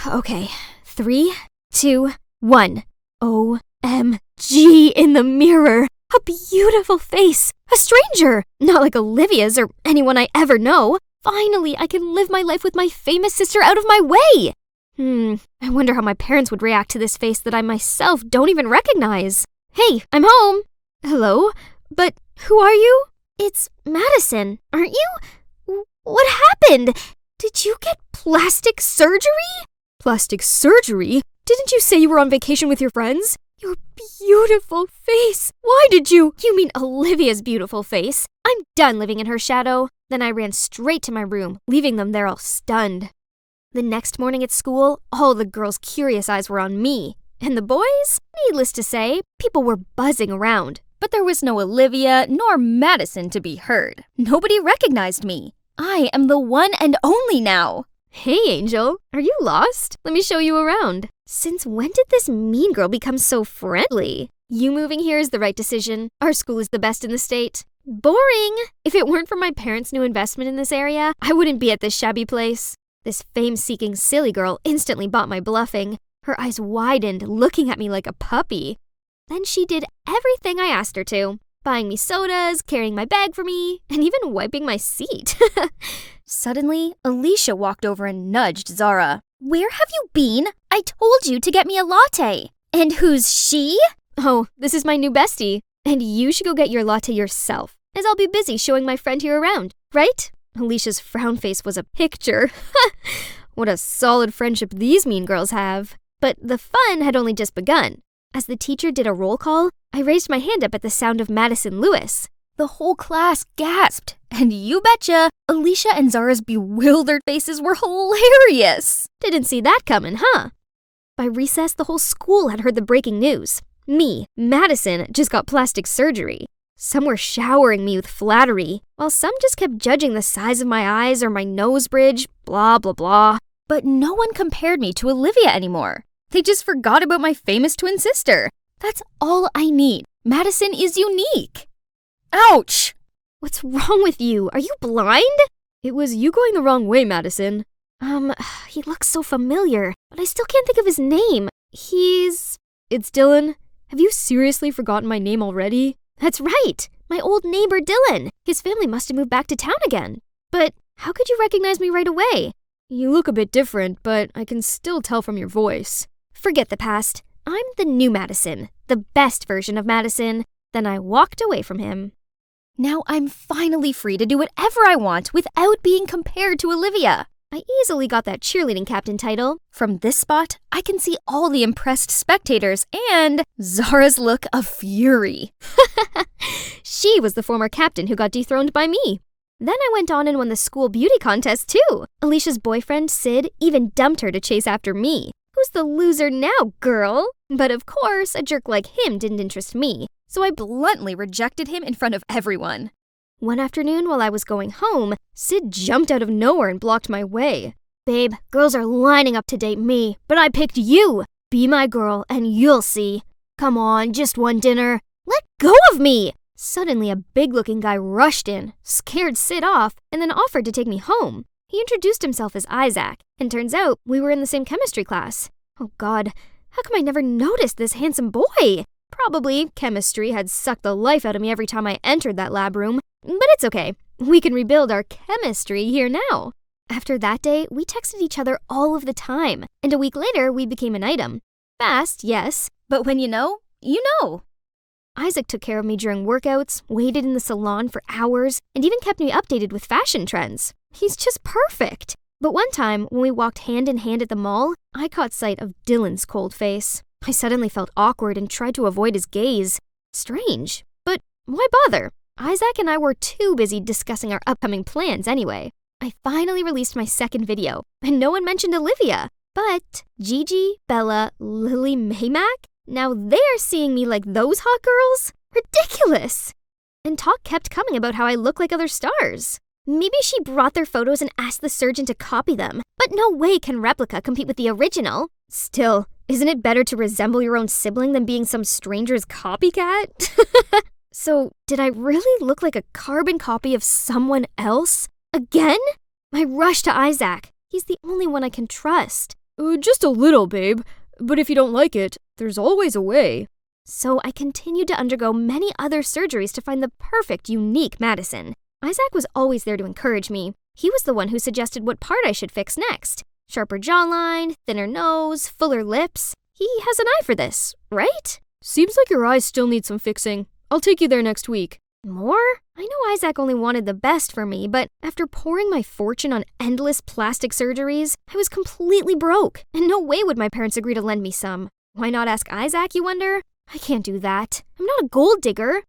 Okay, 3, 2, 1. OMG in the mirror. A beautiful face. A stranger. Not like Olivia's or anyone I ever know. Finally, I can live my life with my famous sister out of my way. I wonder how my parents would react to this face that I myself don't even recognize. Hey, I'm home. Hello? But who are you? It's Madison, aren't you? What happened? Did you get plastic surgery? Plastic surgery? Didn't you say you were on vacation with your friends? Your beautiful face. Why did you? You mean Olivia's beautiful face. I'm done living in her shadow. Then I ran straight to my room, leaving them there all stunned. The next morning at school, all the girls' curious eyes were on me. And the boys? Needless to say, people were buzzing around. But there was no Olivia nor Madison to be heard. Nobody recognized me. I am the one and only now. Hey, Angel. Are you lost? Let me show you around. Since when did this mean girl become so friendly? You moving here is the right decision. Our school is the best in the state. Boring! If it weren't for my parents' new investment in this area, I wouldn't be at this shabby place. This fame-seeking silly girl instantly bought my bluffing. Her eyes widened, looking at me like a puppy. Then she did everything I asked her to. Buying me sodas, carrying my bag for me, and even wiping my seat. Suddenly, Alicia walked over and nudged Zara. Where have you been? I told you to get me a latte. And who's she? Oh, this is my new bestie. And you should go get your latte yourself, as I'll be busy showing my friend here around, right? Alicia's frown face was a picture. What a solid friendship these mean girls have. But the fun had only just begun. As the teacher did a roll call, I raised my hand up at the sound of Madison Lewis. The whole class gasped. And you betcha, Alicia and Zara's bewildered faces were hilarious. Didn't see that coming, huh? By recess, the whole school had heard the breaking news. Me, Madison, just got plastic surgery. Some were showering me with flattery, while some just kept judging the size of my eyes or my nose bridge, blah, blah, blah. But no one compared me to Olivia anymore. They just forgot about my famous twin sister. That's all I need. Madison is unique. Ouch! What's wrong with you? Are you blind? It was you going the wrong way, Madison. He looks so familiar, but I still can't think of his name. It's Dylan. Have you seriously forgotten my name already? That's right! My old neighbor Dylan. His family must have moved back to town again. But how could you recognize me right away? You look a bit different, but I can still tell from your voice. Forget the past. I'm the new Madison. The best version of Madison. Then I walked away from him. Now I'm finally free to do whatever I want without being compared to Olivia. I easily got that cheerleading captain title. From this spot, I can see all the impressed spectators and Zara's look of fury. She was the former captain who got dethroned by me. Then I went on and won the school beauty contest too. Alicia's boyfriend, Sid, even dumped her to chase after me. Who's the loser now, girl? But of course, a jerk like him didn't interest me, so I bluntly rejected him in front of everyone. One afternoon while I was going home, Sid jumped out of nowhere and blocked my way. Babe, girls are lining up to date me, but I picked you. Be my girl and you'll see. Come on, just one dinner. Let go of me! Suddenly, a big-looking guy rushed in, scared Sid off, and then offered to take me home. He introduced himself as Isaac, and turns out we were in the same chemistry class. Oh God, how come I never noticed this handsome boy? Probably chemistry had sucked the life out of me every time I entered that lab room, but it's okay. We can rebuild our chemistry here now. After that day, we texted each other all of the time, and a week later, we became an item. Fast, yes, but when you know, you know. Isaac took care of me during workouts, waited in the salon for hours, and even kept me updated with fashion trends. He's just perfect. But one time, when we walked hand in hand at the mall, I caught sight of Dylan's cold face. I suddenly felt awkward and tried to avoid his gaze. Strange. But why bother? Isaac and I were too busy discussing our upcoming plans anyway. I finally released my second video, and no one mentioned Olivia. But Gigi, Bella, Lily Maymac? Now they're seeing me like those hot girls? Ridiculous! And talk kept coming about how I look like other stars. Maybe she brought their photos and asked the surgeon to copy them, but no way can Replica compete with the original. Still, isn't it better to resemble your own sibling than being some stranger's copycat? So, did I really look like a carbon copy of someone else? Again? I rushed to Isaac. He's the only one I can trust. Just a little, babe. But if you don't like it, there's always a way. So I continued to undergo many other surgeries to find the perfect, unique Madison. Isaac was always there to encourage me. He was the one who suggested what part I should fix next. Sharper jawline, thinner nose, fuller lips. He has an eye for this, right? Seems like your eyes still need some fixing. I'll take you there next week. More? I know Isaac only wanted the best for me, but after pouring my fortune on endless plastic surgeries, I was completely broke, and no way would my parents agree to lend me some. Why not ask Isaac, you wonder? I can't do that. I'm not a gold digger.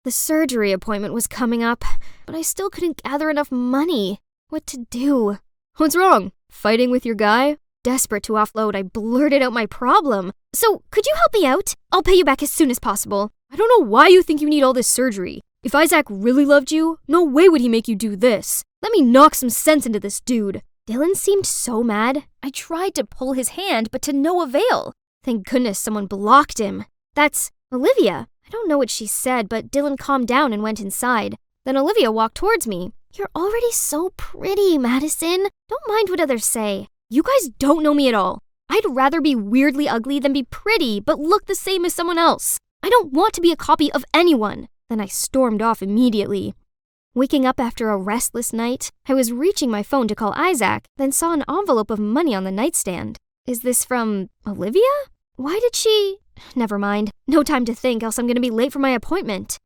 The surgery appointment was coming up, but I still couldn't gather enough money. What to do? What's wrong? Fighting with your guy? Desperate to offload, I blurted out my problem. So, could you help me out? I'll pay you back as soon as possible. I don't know why you think you need all this surgery. If Isaac really loved you, no way would he make you do this. Let me knock some sense into this dude. Dylan seemed so mad. I tried to pull his hand, but to no avail. Thank goodness someone blocked him. That's Olivia. I don't know what she said, but Dylan calmed down and went inside. Then Olivia walked towards me. You're already so pretty, Madison. Don't mind what others say. You guys don't know me at all. I'd rather be weirdly ugly than be pretty, but look the same as someone else. I don't want to be a copy of anyone. Then I stormed off immediately. Waking up after a restless night, I was reaching my phone to call Isaac, then saw an envelope of money on the nightstand. Is this from Olivia? Why did she... Never mind. No time to think, else I'm gonna be late for my appointment.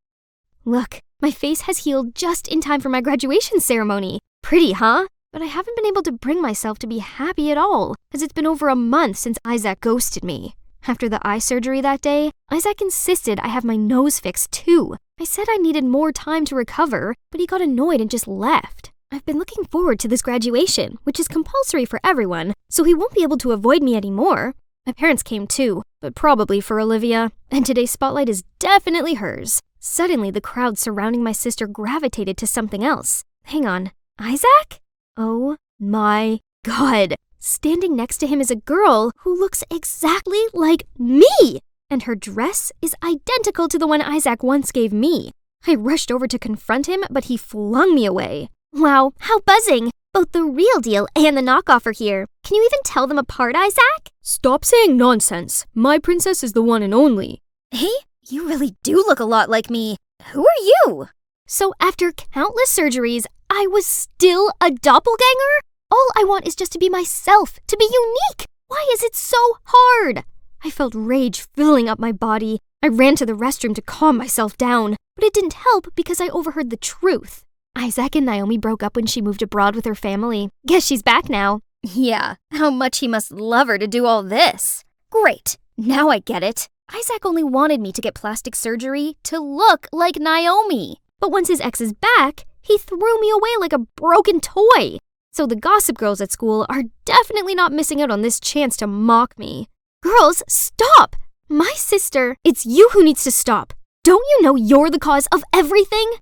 Look, my face has healed just in time for my graduation ceremony. Pretty, huh? But I haven't been able to bring myself to be happy at all, as it's been over a month since Isaac ghosted me. After the eye surgery that day, Isaac insisted I have my nose fixed too. I said I needed more time to recover, but he got annoyed and just left. I've been looking forward to this graduation, which is compulsory for everyone, so he won't be able to avoid me anymore. My parents came too, but probably for Olivia, and today's spotlight is definitely hers. Suddenly, the crowd surrounding my sister gravitated to something else. Hang on, Isaac? Oh my God. Standing next to him is a girl who looks exactly like me! And her dress is identical to the one Isaac once gave me. I rushed over to confront him, but he flung me away. Wow, how buzzing! Both the real deal and the knockoff are here. Can you even tell them apart, Isaac? Stop saying nonsense. My princess is the one and only. Hey, you really do look a lot like me. Who are you? So after countless surgeries, I was still a doppelganger? All I want is just to be myself, to be unique. Why is it so hard? I felt rage filling up my body. I ran to the restroom to calm myself down, but it didn't help because I overheard the truth. Isaac and Naomi broke up when she moved abroad with her family. Guess she's back now. Yeah, how much he must love her to do all this. Great, now I get it. Isaac only wanted me to get plastic surgery to look like Naomi. But once his ex is back, he threw me away like a broken toy. So the gossip girls at school are definitely not missing out on this chance to mock me. Girls, stop! My sister, it's you who needs to stop. Don't you know you're the cause of everything?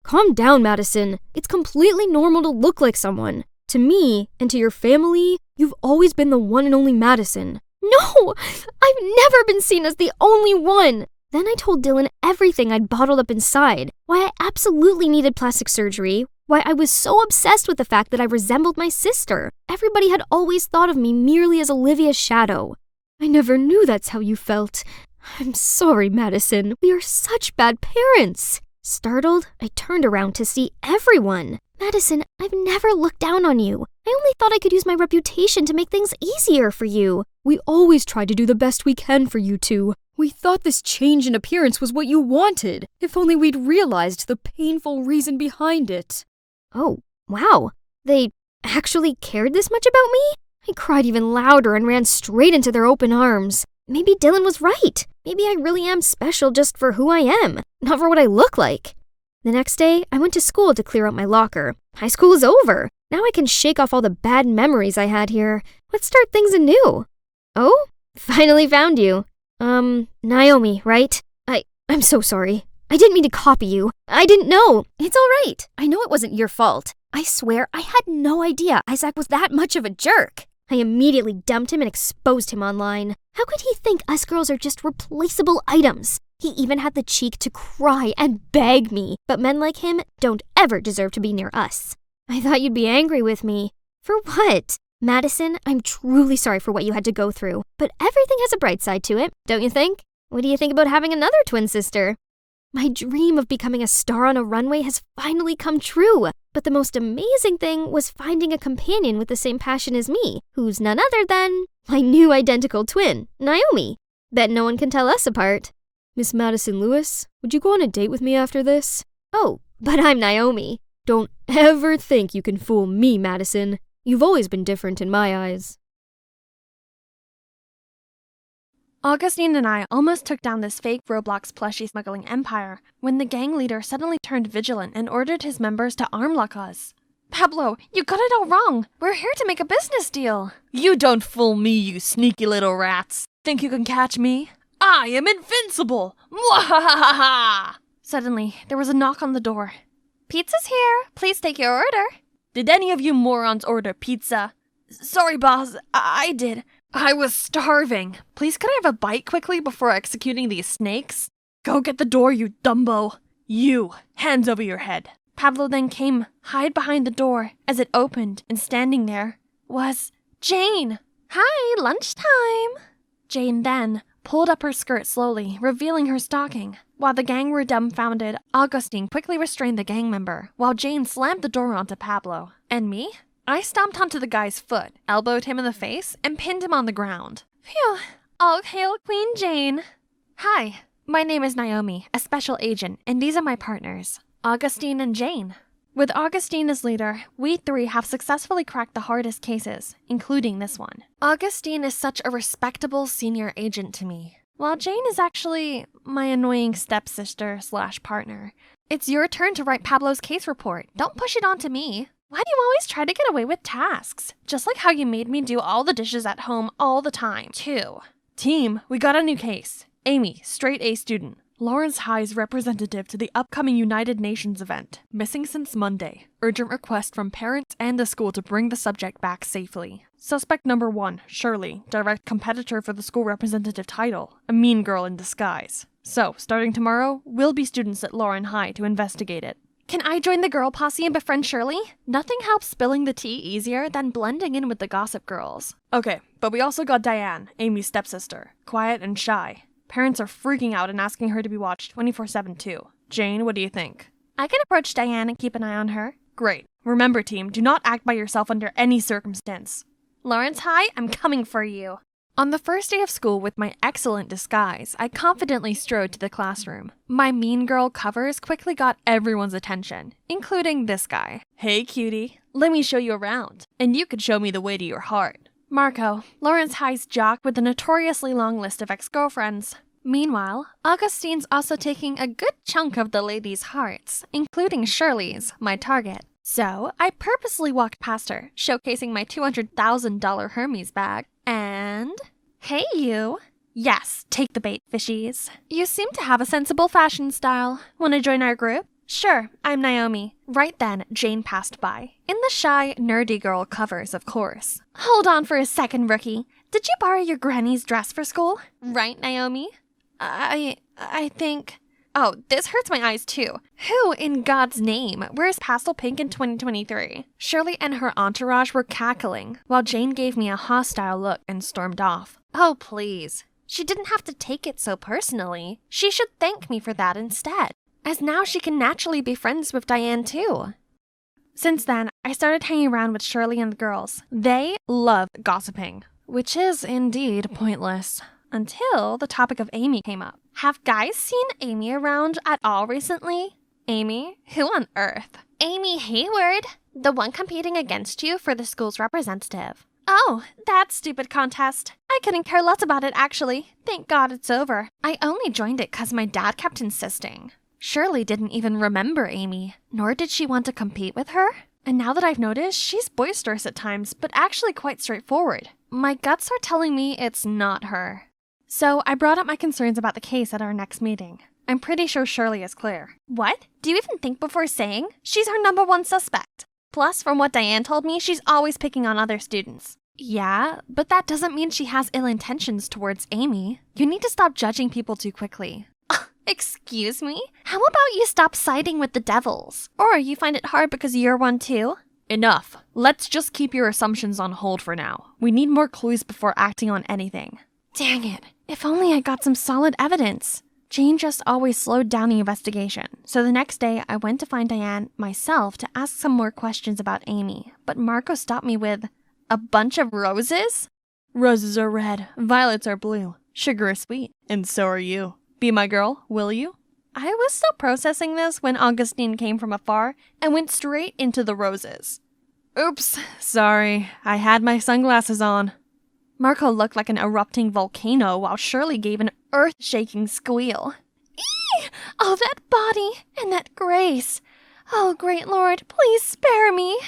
Calm down, Madison. It's completely normal to look like someone. To me, and to your family, you've always been the one and only Madison. No! I've never been seen as the only one! Then I told Dylan everything I'd bottled up inside, why I absolutely needed plastic surgery, why I was so obsessed with the fact that I resembled my sister. Everybody had always thought of me merely as Olivia's shadow. I never knew that's how you felt. I'm sorry, Madison. We are such bad parents. Startled, I turned around to see everyone. Madison, I've never looked down on you. I only thought I could use my reputation to make things easier for you. We always try to do the best we can for you two. We thought this change in appearance was what you wanted. If only we'd realized the painful reason behind it. Oh, wow. They actually cared this much about me? I cried even louder and ran straight into their open arms. Maybe Dylan was right. Maybe I really am special just for who I am, not for what I look like. The next day, I went to school to clear out my locker. High school is over. Now I can shake off all the bad memories I had here. Let's start things anew. Oh, finally found you. Naomi, right? I'm so sorry. I didn't mean to copy you. I didn't know. It's all right. I know it wasn't your fault. I swear I had no idea Isaac was that much of a jerk. I immediately dumped him and exposed him online. How could he think us girls are just replaceable items? He even had the cheek to cry and beg me. But men like him don't ever deserve to be near us. I thought you'd be angry with me. For what? Madison, I'm truly sorry for what you had to go through. But everything has a bright side to it, don't you think? What do you think about having another twin sister? My dream of becoming a star on a runway has finally come true. But the most amazing thing was finding a companion with the same passion as me, who's none other than my new identical twin, Naomi. Bet no one can tell us apart. Miss Madison Lewis, would you go on a date with me after this? Oh, but I'm Naomi. Don't ever think you can fool me, Madison. You've always been different in my eyes. Augustine and I almost took down this fake Roblox plushie smuggling empire when the gang leader suddenly turned vigilant and ordered his members to armlock us. Pablo, you got it all wrong. We're here to make a business deal. You don't fool me, you sneaky little rats. Think you can catch me? I am invincible! Mwahaha! Suddenly, there was a knock on the door. Pizza's here. Please take your order. Did any of you morons order pizza? Sorry, boss. I did. I was starving. Please could I have a bite quickly before executing these snakes? Go get the door, you dumbo. You, hands over your head. Pablo then came, hide behind the door, as it opened, and standing there was Jane. Hi, lunchtime. Jane then pulled up her skirt slowly, revealing her stocking. While the gang were dumbfounded, Augustine quickly restrained the gang member, while Jane slammed the door onto Pablo. And me? I stomped onto the guy's foot, elbowed him in the face, and pinned him on the ground. Phew, all hail Queen Jane. Hi, my name is Naomi, a special agent, and these are my partners, Augustine and Jane. With Augustine as leader, we three have successfully cracked the hardest cases, including this one. Augustine is such a respectable senior agent to me, while Jane is actually my annoying stepsister/partner. It's your turn to write Pablo's case report. Don't push it onto me. Why do you always try to get away with tasks? Just like how you made me do all the dishes at home all the time, too. Team, we got a new case. Amy, straight A student. Lawrence High's representative to the upcoming United Nations event. Missing since Monday. Urgent request from parents and the school to bring the subject back safely. Suspect number 1, Shirley, direct competitor for the school representative title. A mean girl in disguise. So, starting tomorrow, we'll be students at Lauren High to investigate it. Can I join the girl posse and befriend Shirley? Nothing helps spilling the tea easier than blending in with the gossip girls. Okay, but we also got Diane, Amy's stepsister. Quiet and shy. Parents are freaking out and asking her to be watched 24/7 too. Jane, what do you think? I can approach Diane and keep an eye on her. Great. Remember, team, do not act by yourself under any circumstance. Lawrence High, I'm coming for you. On the first day of school with my excellent disguise, I confidently strode to the classroom. My Mean Girl covers quickly got everyone's attention, including this guy. Hey cutie, let me show you around, and you could show me the way to your heart. Marco, Lawrence High's jock with a notoriously long list of ex-girlfriends. Meanwhile, Augustine's also taking a good chunk of the ladies' hearts, including Shirley's, my target. So, I purposely walked past her, showcasing my $200,000 Hermes bag, and... Hey, you. Yes, take the bait, fishies. You seem to have a sensible fashion style. Want to join our group? Sure, I'm Naomi. Right then, Jane passed by. In the shy, nerdy girl covers, of course. Hold on for a second, rookie. Did you borrow your granny's dress for school? Right, Naomi? I think... Oh, this hurts my eyes too. Who, in God's name, wears pastel pink in 2023? Shirley and her entourage were cackling, while Jane gave me a hostile look and stormed off. Oh, please. She didn't have to take it so personally. She should thank me for that instead, as now she can naturally be friends with Diane too. Since then, I started hanging around with Shirley and the girls. They love gossiping, which is indeed pointless. Until the topic of Amy came up. Have guys seen Amy around at all recently? Amy? Who on earth? Amy Hayward, the one competing against you for the school's representative. Oh, that stupid contest. I couldn't care less about it, actually. Thank God it's over. I only joined it because my dad kept insisting. Shirley didn't even remember Amy, nor did she want to compete with her. And now that I've noticed, she's boisterous at times, but actually quite straightforward. My guts are telling me it's not her. So I brought up my concerns about the case at our next meeting. I'm pretty sure Shirley is clear. What? Do you even think before saying? She's our #1 suspect. Plus, from what Diane told me, she's always picking on other students. Yeah, but that doesn't mean she has ill intentions towards Amy. You need to stop judging people too quickly. Excuse me? How about you stop siding with the devils? Or you find it hard because you're one too? Enough. Let's just keep your assumptions on hold for now. We need more clues before acting on anything. Dang it. If only I got some solid evidence. Jane just always slowed down the investigation, so the next day I went to find Diane myself to ask some more questions about Amy, but Marco stopped me with, a bunch of roses? Roses are red, violets are blue, sugar is sweet, and so are you. Be my girl, will you? I was still processing this when Augustine came from afar and went straight into the roses. Oops, sorry, I had my sunglasses on. Marco looked like an erupting volcano while Shirley gave an earth-shaking squeal. Eee! Oh, that body and that grace. Oh, great Lord, please spare me.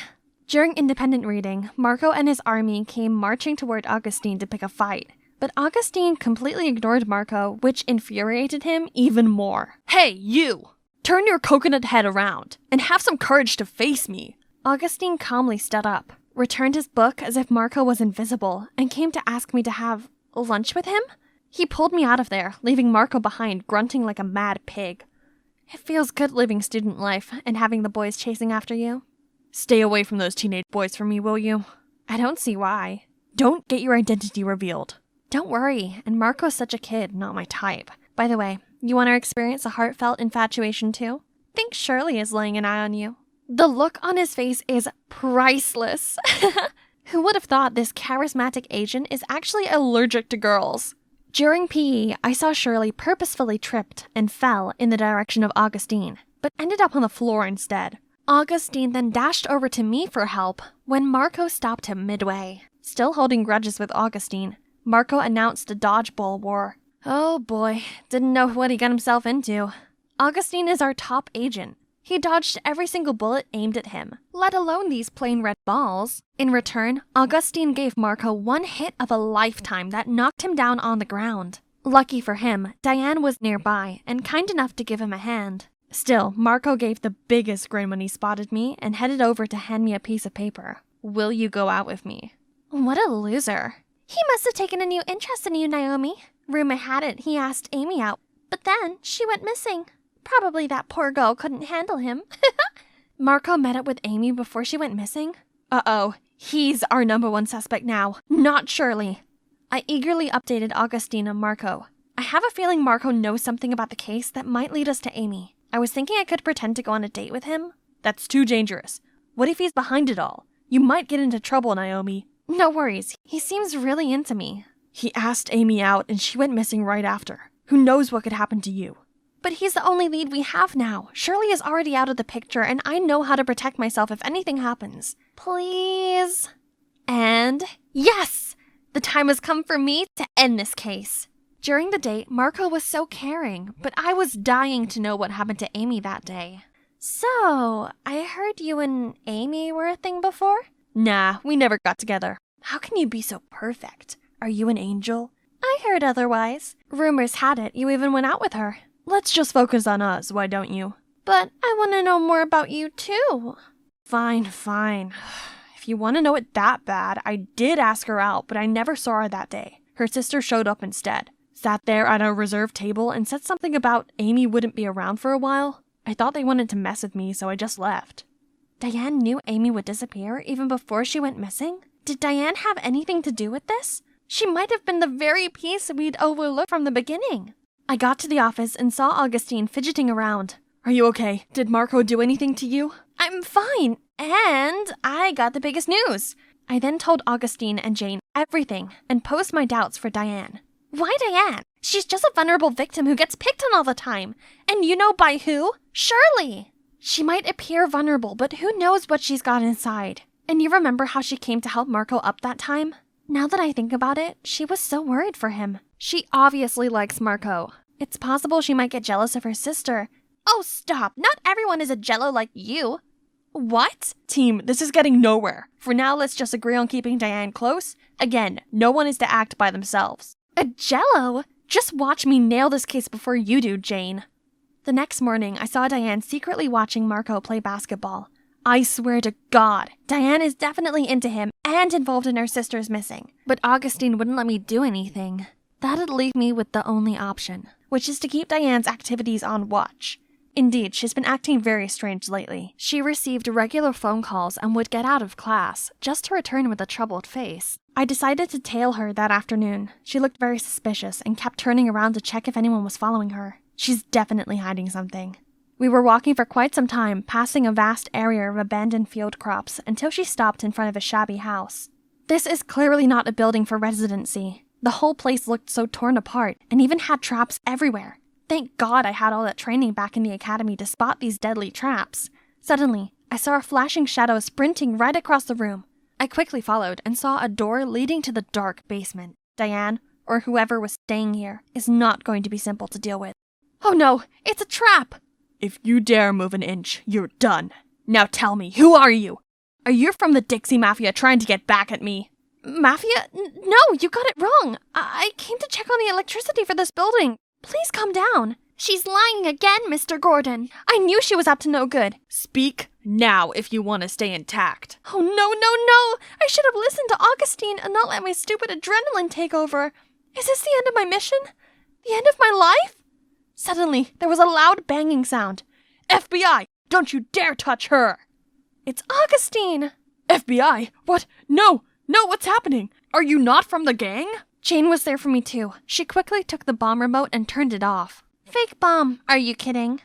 During independent reading, Marco and his army came marching toward Augustine to pick a fight. But Augustine completely ignored Marco, which infuriated him even more. Hey, you! Turn your coconut head around and have some courage to face me. Augustine calmly stood up, returned his book as if Marco was invisible, and came to ask me to have lunch with him? He pulled me out of there, leaving Marco behind, grunting like a mad pig. It feels good living student life and having the boys chasing after you. Stay away from those teenage boys for me, will you? I don't see why. Don't get your identity revealed. Don't worry, and Marco's such a kid, not my type. By the way, you want to experience a heartfelt infatuation too? Think Shirley is laying an eye on you. The look on his face is priceless. Who would have thought this charismatic agent is actually allergic to girls? During PE, I saw Shirley purposefully tripped and fell in the direction of Augustine, but ended up on the floor instead. Augustine then dashed over to me for help when Marco stopped him midway. Still holding grudges with Augustine, Marco announced a dodgeball war. Oh boy, didn't know what he got himself into. Augustine is our top agent. He dodged every single bullet aimed at him, let alone these plain red balls. In return, Augustine gave Marco one hit of a lifetime that knocked him down on the ground. Lucky for him, Diane was nearby and kind enough to give him a hand. Still, Marco gave the biggest grin when he spotted me and headed over to hand me a piece of paper. Will you go out with me? What a loser. He must have taken a new interest in you, Naomi. Rumor had it he asked Amy out, but then she went missing. Probably that poor girl couldn't handle him. Marco met up with Amy before she went missing? Uh-oh, he's our #1 suspect now, not Shirley. I eagerly updated Augustine and Marco. I have a feeling Marco knows something about the case that might lead us to Amy. I was thinking I could pretend to go on a date with him. That's too dangerous. What if he's behind it all? You might get into trouble, Naomi. No worries, he seems really into me. He asked Amy out and she went missing right after. Who knows what could happen to you? But he's the only lead we have now. Shirley is already out of the picture, and I know how to protect myself if anything happens. Please. And yes! The time has come for me to end this case. During the date, Marco was so caring, but I was dying to know what happened to Amy that day. So, I heard you and Amy were a thing before? Nah, we never got together. How can you be so perfect? Are you an angel? I heard otherwise. Rumors had it you even went out with her. Let's just focus on us, why don't you? But I want to know more about you too. Fine. If you want to know it that bad, I did ask her out, but I never saw her that day. Her sister showed up instead. Sat there at a reserved table and said something about Amy wouldn't be around for a while. I thought they wanted to mess with me, so I just left. Diane knew Amy would disappear even before she went missing? Did Diane have anything to do with this? She might have been the very piece we'd overlooked from the beginning. I got to the office and saw Augustine fidgeting around. Are you okay? Did Marco do anything to you? I'm fine, and I got the biggest news. I then told Augustine and Jane everything and posed my doubts for Diane. Why Diane? She's just a vulnerable victim who gets picked on all the time. And you know by who? Shirley! She might appear vulnerable, but who knows what she's got inside. And you remember how she came to help Marco up that time? Now that I think about it, she was so worried for him. She obviously likes Marco. It's possible she might get jealous of her sister. Oh, stop! Not everyone is a jello like you. What? Team, this is getting nowhere. For now, let's just agree on keeping Diane close. Again, no one is to act by themselves. A jello? Just watch me nail this case before you do, Jane. The next morning, I saw Diane secretly watching Marco play basketball. I swear to God, Diane is definitely into him and involved in her sister's missing. But Augustine wouldn't let me do anything. That'd leave me with the only option, which is to keep Diane's activities on watch. Indeed, she's been acting very strange lately. She received regular phone calls and would get out of class, just to return with a troubled face. I decided to tail her that afternoon. She looked very suspicious and kept turning around to check if anyone was following her. She's definitely hiding something. We were walking for quite some time, passing a vast area of abandoned field crops, until she stopped in front of a shabby house. This is clearly not a building for residency. The whole place looked so torn apart, and even had traps everywhere. Thank God I had all that training back in the academy to spot these deadly traps. Suddenly, I saw a flashing shadow sprinting right across the room. I quickly followed and saw a door leading to the dark basement. Diane, or whoever was staying here, is not going to be simple to deal with. Oh no, it's a trap! If you dare move an inch, you're done. Now tell me, who are you? Are you from the Dixie Mafia trying to get back at me? Mafia? No, you got it wrong. I came to check on the electricity for this building. Please calm down. She's lying again, Mr. Gordon. I knew she was up to no good. Speak now if you want to stay intact. Oh, no. I should have listened to Augustine and not let my stupid adrenaline take over. Is this the end of my mission? The end of my life? Suddenly, there was a loud banging sound. FBI! Don't you dare touch her! It's Augustine! FBI? What? No, what's happening? Are you not from the gang? Jane was there for me too. She quickly took the bomb remote and turned it off. Fake bomb, are you kidding?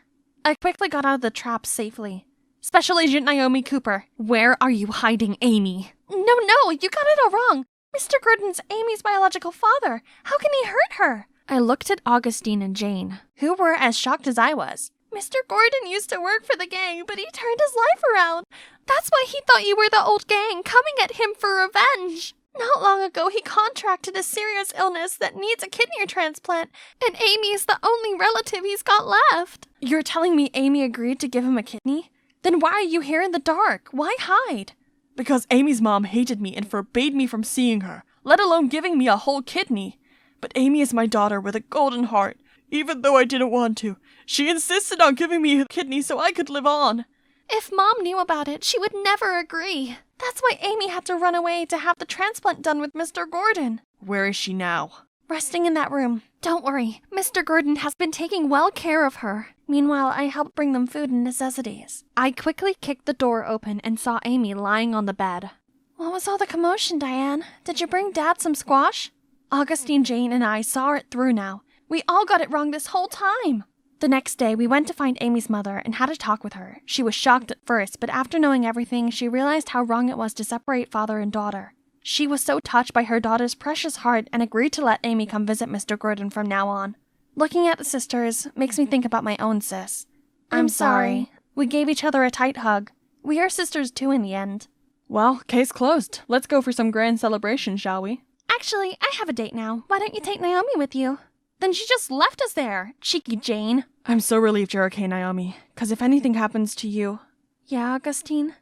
I quickly got out of the trap safely. Special Agent Naomi Cooper, where are you hiding Amy? No, you got it all wrong. Mr. Gordon's Amy's biological father. How can he hurt her? I looked at Augustine and Jane, who were as shocked as I was. Mr. Gordon used to work for the gang, but he turned his life around. That's why he thought you were the old gang coming at him for revenge. Not long ago, he contracted a serious illness that needs a kidney transplant, and Amy is the only relative he's got left. You're telling me Amy agreed to give him a kidney? Then why are you here in the dark? Why hide? Because Amy's mom hated me and forbade me from seeing her, let alone giving me a whole kidney. But Amy is my daughter with a golden heart. Even though I didn't want to, she insisted on giving me a kidney so I could live on. If Mom knew about it, she would never agree. That's why Amy had to run away to have the transplant done with Mr. Gordon. Where is she now? Resting in that room. Don't worry, Mr. Gordon has been taking well care of her. Meanwhile, I helped bring them food and necessities. I quickly kicked the door open and saw Amy lying on the bed. What was all the commotion, Diane? Did you bring Dad some squash? Augustine, Jane, and I saw it through now. We all got it wrong this whole time. The next day, we went to find Amy's mother and had a talk with her. She was shocked at first, but after knowing everything, she realized how wrong it was to separate father and daughter. She was so touched by her daughter's precious heart and agreed to let Amy come visit Mr. Gordon from now on. Looking at the sisters makes me think about my own sis. I'm sorry. We gave each other a tight hug. We are sisters too in the end. Well, case closed. Let's go for some grand celebration, shall we? Actually, I have a date now. Why don't you take Naomi with you? Then she just left us there, cheeky Jane. I'm so relieved you're okay, Naomi. 'Cause if anything happens to you... Yeah, Augustine?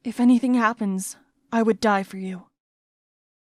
If anything happens, I would die for you.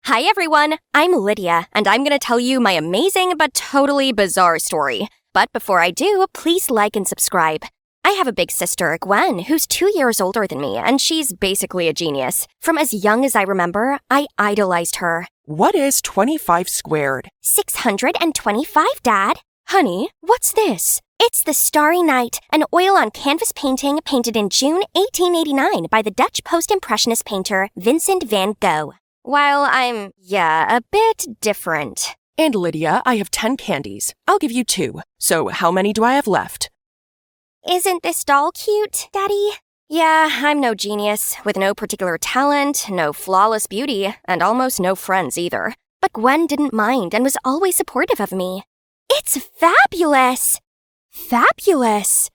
Hi everyone, I'm Lydia, and I'm gonna tell you my amazing but totally bizarre story. But before I do, please like and subscribe. I have a big sister, Gwen, who's 2 years older than me, and she's basically a genius. From as young as I remember, I idolized her. What is 25 squared? 625, Dad. Honey, what's this? It's The Starry Night, an oil-on-canvas painting painted in June 1889 by the Dutch post-impressionist painter Vincent van Gogh. While I'm, a bit different. And Lydia, I have 10 candies. I'll give you 2. So how many do I have left? Isn't this doll cute, Daddy? Yeah, I'm no genius, with no particular talent, no flawless beauty, and almost no friends either. But Gwen didn't mind and was always supportive of me. It's fabulous! Fabulous!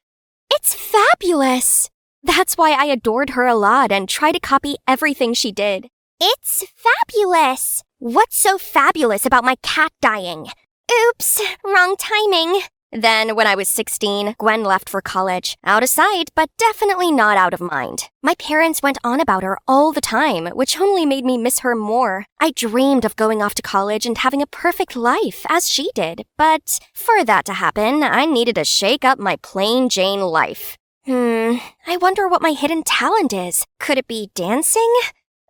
It's fabulous! That's why I adored her a lot and tried to copy everything she did. It's fabulous! What's so fabulous about my cat dying? Oops, wrong timing. Then, when I was 16, Gwen left for college. Out of sight, but definitely not out of mind. My parents went on about her all the time, which only made me miss her more. I dreamed of going off to college and having a perfect life, as she did. But for that to happen, I needed to shake up my plain Jane life. I wonder what my hidden talent is. Could it be dancing?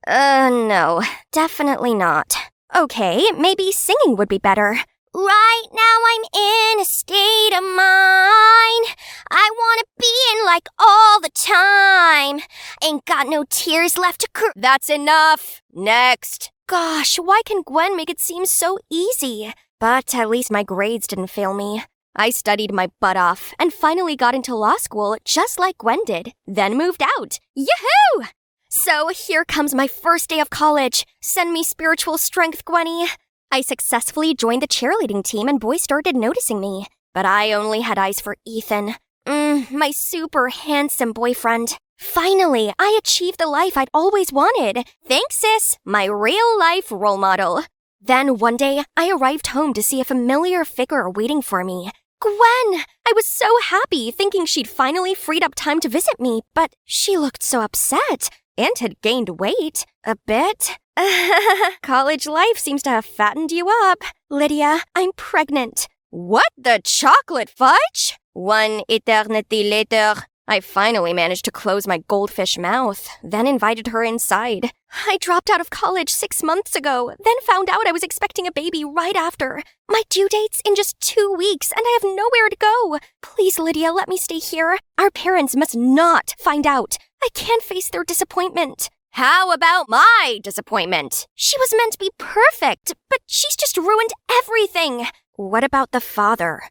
No, definitely not. Okay, maybe singing would be better. Right now I'm in a state of mind I wanna be in like all the time. Ain't got no tears left to cry. That's enough. Next. Gosh, why can Gwen make it seem so easy? But at least my grades didn't fail me. I studied my butt off and finally got into law school just like Gwen did, then moved out. Yahoo! So here comes my first day of college. Send me spiritual strength, Gwenny. I successfully joined the cheerleading team and boys started noticing me. But I only had eyes for Ethan. My super handsome boyfriend. Finally, I achieved the life I'd always wanted. Thanks, sis, my real-life role model. Then one day, I arrived home to see a familiar figure waiting for me. Gwen! I was so happy, thinking she'd finally freed up time to visit me, but she looked so upset and had gained weight. A bit. College life seems to have fattened you up. Lydia, I'm pregnant. What the chocolate fudge? One eternity later, I finally managed to close my goldfish mouth, then invited her inside. I dropped out of college 6 months ago, then found out I was expecting a baby right after. My due date's in just 2 weeks, and I have nowhere to go. Please, Lydia, let me stay here. Our parents must not find out. I can't face their disappointment. How about my disappointment? She was meant to be perfect, but she's just ruined everything. What about the father?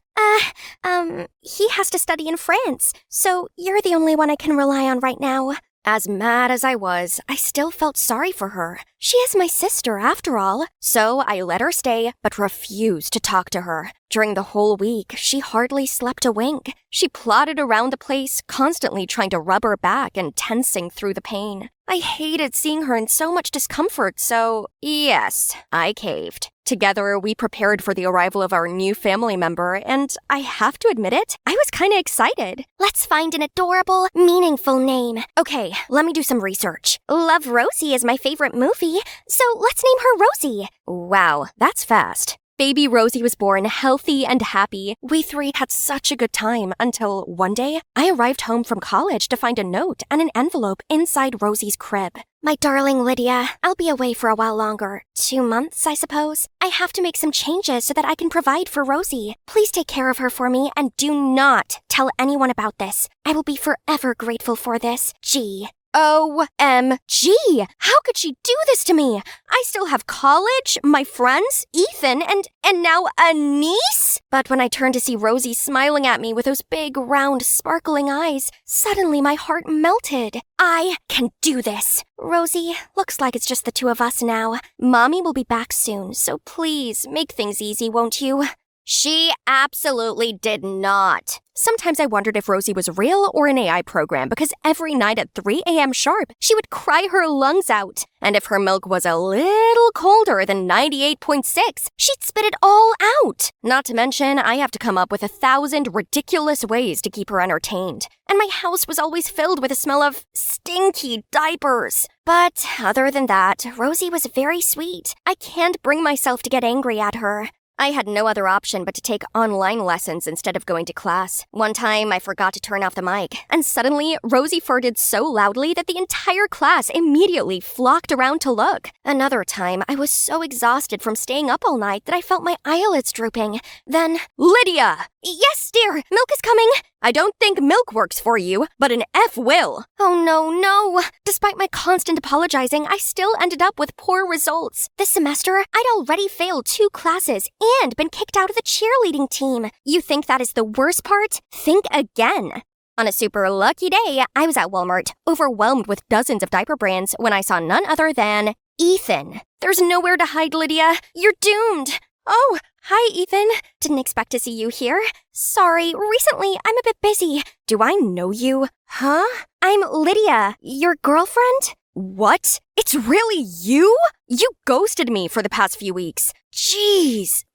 He has to study in France, so you're the only one I can rely on right now. As mad as I was, I still felt sorry for her. She is my sister, after all. So I let her stay, but refused to talk to her. During the whole week, she hardly slept a wink. She plodded around the place, constantly trying to rub her back and tensing through the pain. I hated seeing her in so much discomfort, so yes, I caved. Together, we prepared for the arrival of our new family member, and I have to admit it, I was kinda excited. Let's find an adorable, meaningful name. Okay, let me do some research. Love Rosie is my favorite movie, so let's name her Rosie. Wow, that's fast. Baby Rosie was born healthy and happy. We 3 had such a good time until one day, I arrived home from college to find a note and an envelope inside Rosie's crib. My darling Lydia, I'll be away for a while longer. 2 months, I suppose. I have to make some changes so that I can provide for Rosie. Please take care of her for me and do not tell anyone about this. I will be forever grateful for this. G. OMG! How could she do this to me? I still have college, my friends, Ethan, and now a niece? But when I turned to see Rosie smiling at me with those big, round, sparkling eyes, suddenly my heart melted. I can do this. Rosie, looks like it's just the two of us now. Mommy will be back soon, so please make things easy, won't you? She absolutely did not. Sometimes I wondered if Rosie was real or an AI program because every night at 3 a.m. sharp, she would cry her lungs out. And if her milk was a little colder than 98.6, she'd spit it all out. Not to mention, I have to come up with 1,000 ridiculous ways to keep her entertained. And my house was always filled with the smell of stinky diapers. But other than that, Rosie was very sweet. I can't bring myself to get angry at her. I had no other option but to take online lessons instead of going to class. One time, I forgot to turn off the mic, and suddenly, Rosie farted so loudly that the entire class immediately flocked around to look. Another time, I was so exhausted from staying up all night that I felt my eyelids drooping. Then, Lydia! Yes, dear, milk is coming! I don't think milk works for you, but an F will. Oh no. Despite my constant apologizing, I still ended up with poor results. This semester, I'd already failed 2 classes and been kicked out of the cheerleading team. You think that is the worst part? Think again. On a super lucky day, I was at Walmart, overwhelmed with dozens of diaper brands when I saw none other than Ethan. There's nowhere to hide, Lydia. You're doomed. Oh, hi, Ethan. Didn't expect to see you here. Sorry, recently I'm a bit busy. Do I know you? Huh? I'm Lydia, your girlfriend? What? It's really you? You ghosted me for the past few weeks. Jeez.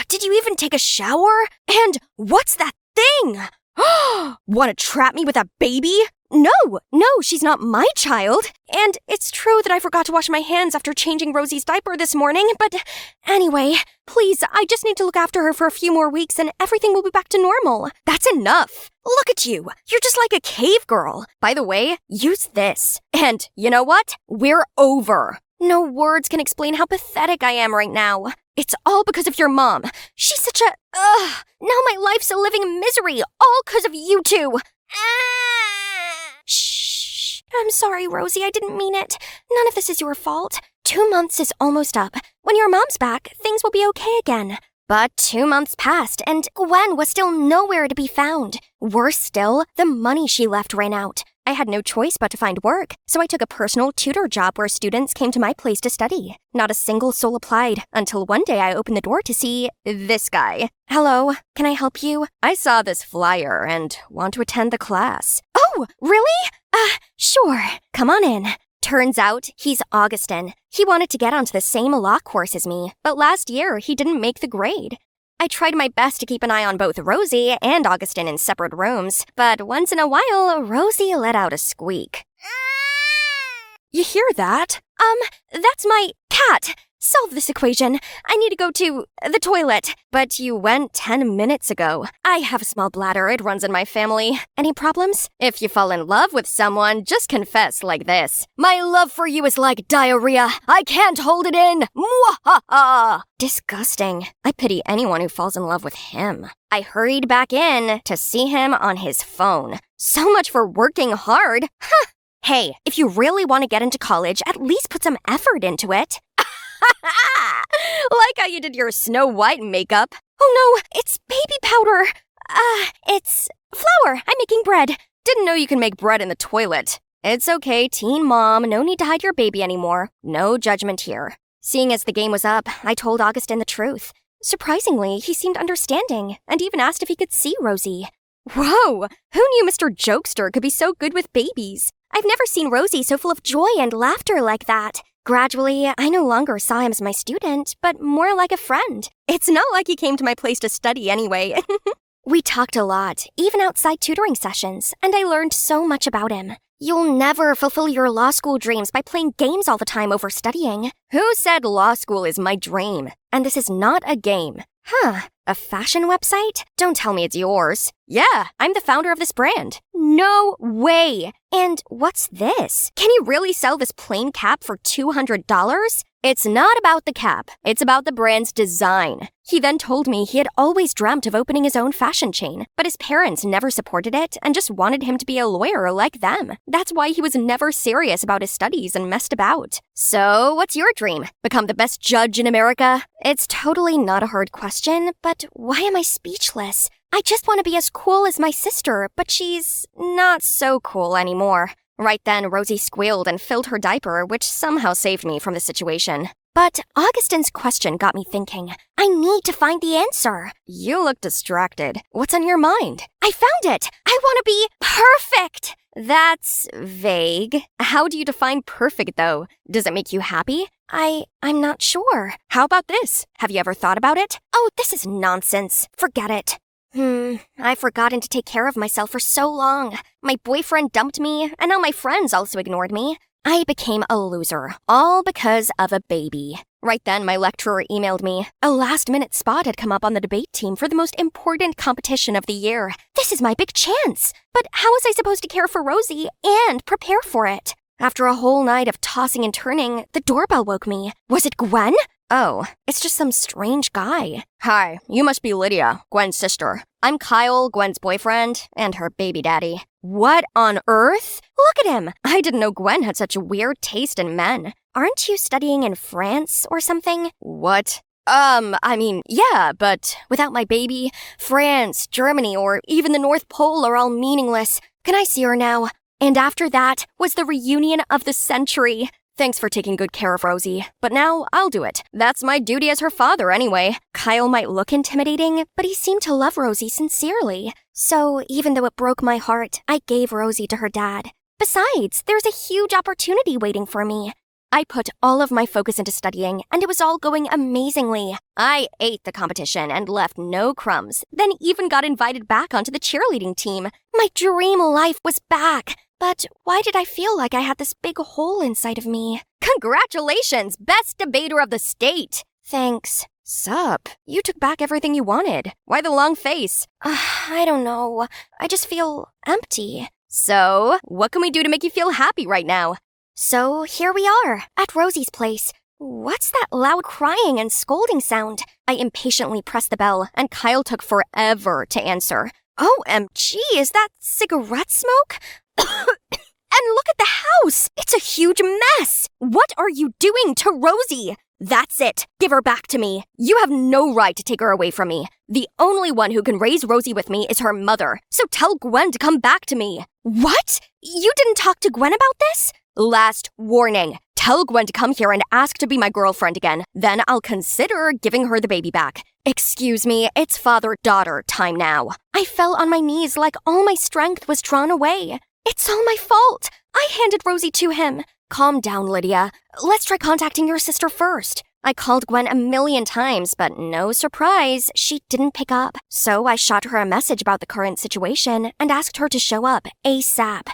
Did you even take a shower? And what's that thing? Want to trap me with a baby? No, she's not my child. And it's true that I forgot to wash my hands after changing Rosie's diaper this morning, but anyway, please, I just need to look after her for a few more weeks and everything will be back to normal. That's enough. Look at you. You're just like a cave girl. By the way, use this. And you know what? We're over. No words can explain how pathetic I am right now. It's all because of your mom. She's such a... Now my life's a living misery, all because of you two. Shh. I'm sorry, Rosie, I didn't mean it. None of this is your fault. 2 months is almost up. When your mom's back, things will be okay again. But 2 months passed, and Gwen was still nowhere to be found. Worse still, the money she left ran out. I had no choice but to find work, so I took a personal tutor job where students came to my place to study. Not a single soul applied, until one day I opened the door to see this guy. Hello, can I help you? I saw this flyer and want to attend the class. Oh, really? Sure. Come on in. Turns out, he's Augustin. He wanted to get onto the same law course as me, but last year he didn't make the grade. I tried my best to keep an eye on both Rosie and Augustin in separate rooms, but once in a while, Rosie let out a squeak. You hear that? That's my cat. Solve this equation. I need to go to the toilet. But you went 10 minutes ago. I have a small bladder. It runs in my family. Any problems? If you fall in love with someone, just confess like this. My love for you is like diarrhea. I can't hold it in. Mwahaha! Disgusting. I pity anyone who falls in love with him. I hurried back in to see him on his phone. So much for working hard. Huh. Hey, if you really want to get into college, at least put some effort into it. Like how you did your Snow White makeup. Oh no, it's baby powder. It's flour. I'm making bread. Didn't know you can make bread in the toilet. It's okay, teen mom. No need to hide your baby anymore. No judgment here. Seeing as the game was up, I told Augustin the truth. Surprisingly, he seemed understanding and even asked if he could see Rosie. Whoa! Who knew Mr. Jokester could be so good with babies? I've never seen Rosie so full of joy and laughter like that. Gradually, I no longer saw him as my student, but more like a friend. It's not like he came to my place to study anyway. We talked a lot, even outside tutoring sessions, and I learned so much about him. You'll never fulfill your law school dreams by playing games all the time over studying. Who said law school is my dream? And this is not a game. Huh, a fashion website? Don't tell me it's yours. Yeah, I'm the founder of this brand. No way. And what's this? Can you really sell this plain cap for $200? It's not about the cap. It's about the brand's design. He then told me he had always dreamt of opening his own fashion chain, but his parents never supported it and just wanted him to be a lawyer like them. That's why he was never serious about his studies and messed about. So, what's your dream? Become the best judge in America? It's totally not a hard question, but why am I speechless? I just want to be as cool as my sister, but she's not so cool anymore. Right then, Rosie squealed and filled her diaper, which somehow saved me from the situation. But Augustine's question got me thinking. I need to find the answer. You look distracted. What's on your mind? I found it! I want to be perfect! That's vague. How do you define perfect, though? Does it make you happy? I'm not sure. How about this? Have you ever thought about it? Oh, this is nonsense. Forget it. I've forgotten to take care of myself for so long. My boyfriend dumped me, and now my friends also ignored me. I became a loser, all because of a baby. Right then, my lecturer emailed me. A last-minute spot had come up on the debate team for the most important competition of the year. This is my big chance. But how was I supposed to care for Rosie and prepare for it? After a whole night of tossing and turning, the doorbell woke me. Was it Gwen? Oh, it's just some strange guy. Hi, you must be Lydia, Gwen's sister. I'm Kyle, Gwen's boyfriend, and her baby daddy. What on earth? Look at him! I didn't know Gwen had such a weird taste in men. Aren't you studying in France or something? What? Yeah, but without my baby, France, Germany, or even the North Pole are all meaningless. Can I see her now? And after that was the reunion of the century. Thanks for taking good care of Rosie, but now I'll do it. That's my duty as her father anyway. Kyle might look intimidating, but he seemed to love Rosie sincerely. So even though it broke my heart, I gave Rosie to her dad. Besides, there's a huge opportunity waiting for me. I put all of my focus into studying, and it was all going amazingly. I ate the competition and left no crumbs, then even got invited back onto the cheerleading team. My dream life was back. But why did I feel like I had this big hole inside of me? Congratulations, best debater of the state! Thanks. Sup? You took back everything you wanted. Why the long face? I don't know. I just feel empty. So, what can we do to make you feel happy right now? So, here we are, at Rosie's place. What's that loud crying and scolding sound? I impatiently pressed the bell, and Kyle took forever to answer. OMG, is that cigarette smoke? And look at the house! It's a huge mess! What are you doing to Rosie? That's it. Give her back to me. You have no right to take her away from me. The only one who can raise Rosie with me is her mother. So tell Gwen to come back to me. What? You didn't talk to Gwen about this? Last warning. Tell Gwen to come here and ask to be my girlfriend again. Then I'll consider giving her the baby back. Excuse me, it's father-daughter time now. I fell on my knees like all my strength was drawn away. It's all my fault. I handed Rosie to him. Calm down, Lydia. Let's try contacting your sister first. I called Gwen a million times, but no surprise, she didn't pick up. So I shot her a message about the current situation and asked her to show up ASAP.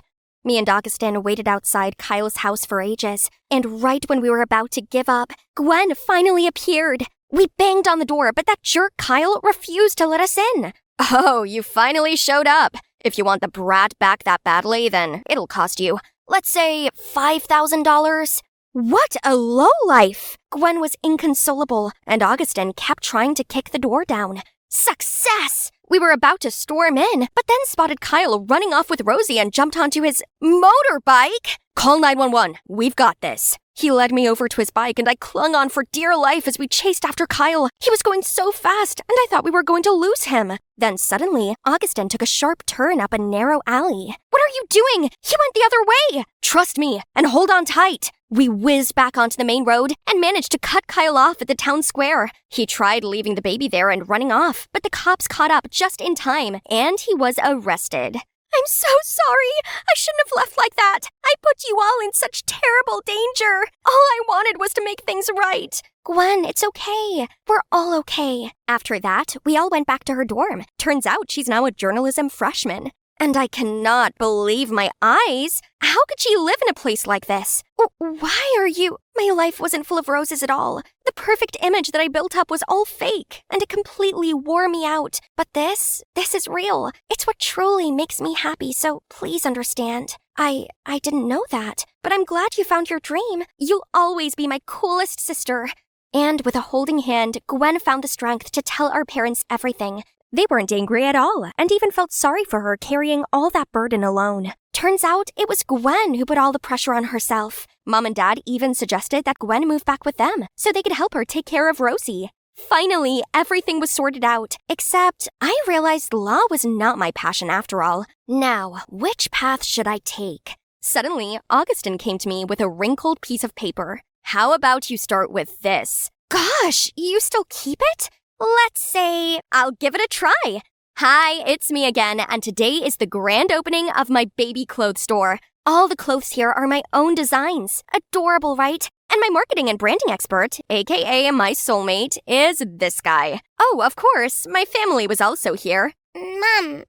Me and Augustine waited outside Kyle's house for ages, and right when we were about to give up, Gwen finally appeared. We banged on the door, but that jerk Kyle refused to let us in. Oh, you finally showed up. If you want the brat back that badly, then it'll cost you, let's say, $5,000. What a lowlife! Gwen was inconsolable, and Augustine kept trying to kick the door down. Success! We were about to storm in, but then spotted Kyle running off with Rosie and jumped onto his motorbike. Call 911. We've got this. He led me over to his bike, and I clung on for dear life as we chased after Kyle. He was going so fast, and I thought we were going to lose him. Then suddenly, Augustine took a sharp turn up a narrow alley. What are you doing? He went the other way. Trust me, and hold on tight. We whizzed back onto the main road and managed to cut Kyle off at the town square. He tried leaving the baby there and running off, but the cops caught up just in time, and he was arrested. I'm so sorry. I shouldn't have left like that. I put you all in such terrible danger. All I wanted was to make things right. Gwen, it's okay. We're all okay. After that, we all went back to her dorm. Turns out she's now a journalism freshman. And I cannot believe my eyes. How could she live in a place like this? Why are you... My life wasn't full of roses at all. The perfect image that I built up was all fake, and it completely wore me out. But this is real. It's what truly makes me happy, so please understand. I didn't know that, but I'm glad you found your dream. You'll always be my coolest sister. And with a holding hand, Gwen found the strength to tell our parents everything. They weren't angry at all, and even felt sorry for her carrying all that burden alone. Turns out it was Gwen who put all the pressure on herself. Mom and Dad even suggested that Gwen move back with them, so they could help her take care of Rosie. Finally, everything was sorted out, except I realized law was not my passion after all. Now, which path should I take? Suddenly, Augustin came to me with a wrinkled piece of paper. How about you start with this? Gosh, you still keep it? Let's say I'll give it a try. Hi, it's me again, and today is the grand opening of my baby clothes store. All the clothes here are my own designs. Adorable, right? And my marketing and branding expert, aka my soulmate, is this guy. Oh, of course, my family was also here. Mom.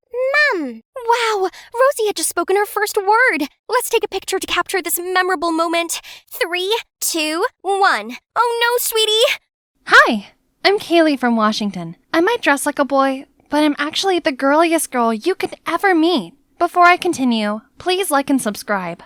Wow, Rosie had just spoken her first word. Let's take a picture to capture this memorable moment. 3, 2, 1. Oh no, sweetie. Hi, I'm Kaylee from Washington. I might dress like a boy, but I'm actually the girliest girl you could ever meet. Before I continue, please like and subscribe.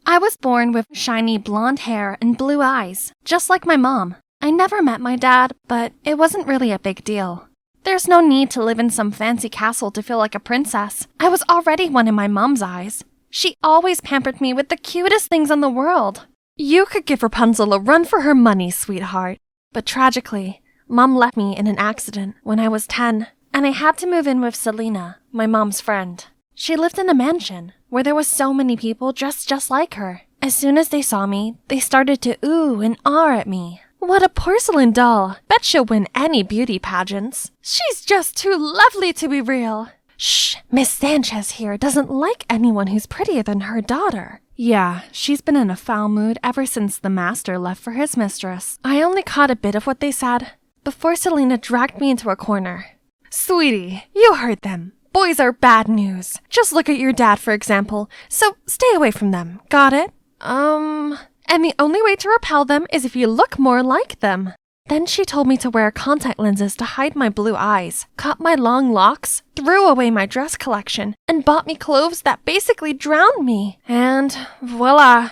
I was born with shiny blonde hair and blue eyes, just like my mom. I never met my dad, but it wasn't really a big deal. There's no need to live in some fancy castle to feel like a princess. I was already one in my mom's eyes. She always pampered me with the cutest things in the world. You could give Rapunzel a run for her money, sweetheart. But tragically, Mom left me in an accident when I was 10, and I had to move in with Selena, my mom's friend. She lived in a mansion where there were so many people dressed just like her. As soon as they saw me, they started to ooh and ah at me. What a porcelain doll. Bet she'll win any beauty pageants. She's just too lovely to be real. Shh, Miss Sanchez here doesn't like anyone who's prettier than her daughter. Yeah, she's been in a foul mood ever since the master left for his mistress. I only caught a bit of what they said before Selena dragged me into a corner. Sweetie, you heard them. Boys are bad news. Just look at your dad, for example. So stay away from them. Got it? And the only way to repel them is if you look more like them. Then she told me to wear contact lenses to hide my blue eyes, cut my long locks, threw away my dress collection, and bought me clothes that basically drowned me. And voila,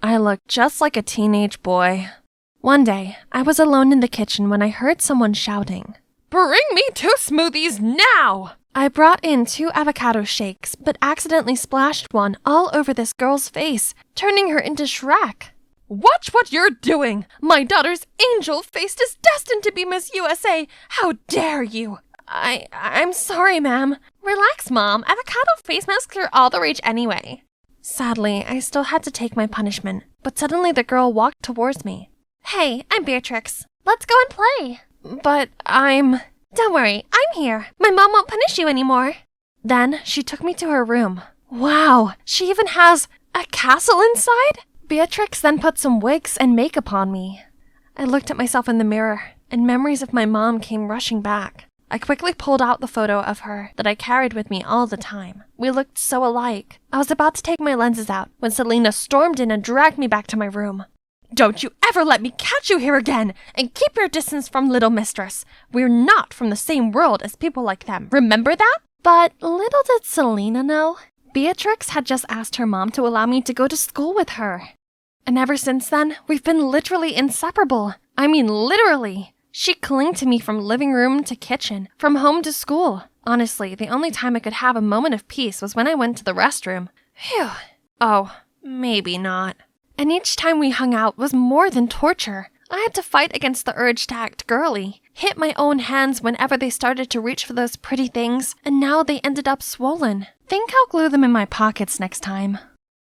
I looked just like a teenage boy. One day, I was alone in the kitchen when I heard someone shouting, "Bring me 2 smoothies now!" I brought in 2 avocado shakes, but accidentally splashed one all over this girl's face, turning her into Shrek. Watch what you're doing! My daughter's angel face is destined to be Miss USA! How dare you! I'm sorry, ma'am. Relax, Mom. Avocado face masks are all the rage anyway. Sadly, I still had to take my punishment, but suddenly the girl walked towards me. Hey, I'm Beatrix. Let's go and play. But Don't worry, I'm here. My mom won't punish you anymore. Then she took me to her room. Wow, she even has a castle inside? Beatrix then put some wigs and makeup on me. I looked at myself in the mirror, and memories of my mom came rushing back. I quickly pulled out the photo of her that I carried with me all the time. We looked so alike. I was about to take my lenses out when Selena stormed in and dragged me back to my room. Don't you ever let me catch you here again, and keep your distance from Little Mistress. We're not from the same world as people like them. Remember that? But little did Selena know, Beatrix had just asked her mom to allow me to go to school with her. And ever since then, we've been literally inseparable. I mean, literally. She clung to me from living room to kitchen, from home to school. Honestly, the only time I could have a moment of peace was when I went to the restroom. Phew. Oh, maybe not. And each time we hung out was more than torture. I had to fight against the urge to act girly, hit my own hands whenever they started to reach for those pretty things, and now they ended up swollen. Think I'll glue them in my pockets next time.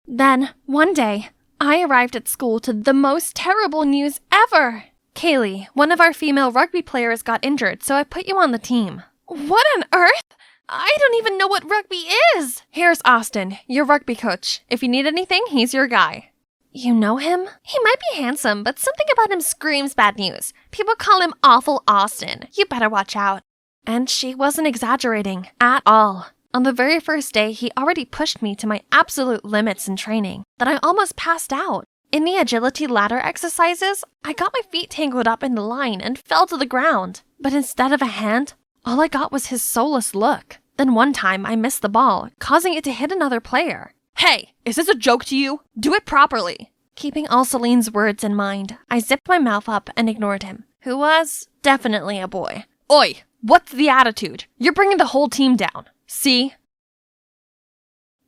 Then, one day, I arrived at school to the most terrible news ever. Kaylee, one of our female rugby players, got injured, so I put you on the team. What on earth? I don't even know what rugby is. Here's Austin, your rugby coach. If you need anything, he's your guy. You know him? He might be handsome, but something about him screams bad news. People call him Awful Austin. You better watch out. And she wasn't exaggerating at all. On the very first day, he already pushed me to my absolute limits in training, that I almost passed out. In the agility ladder exercises, I got my feet tangled up in the line and fell to the ground. But instead of a hand, all I got was his soulless look. Then one time, I missed the ball, causing it to hit another player. Hey, is this a joke to you? Do it properly. Keeping all Celine's words in mind, I zipped my mouth up and ignored him, who was definitely a boy. Oi, what's the attitude? You're bringing the whole team down. See?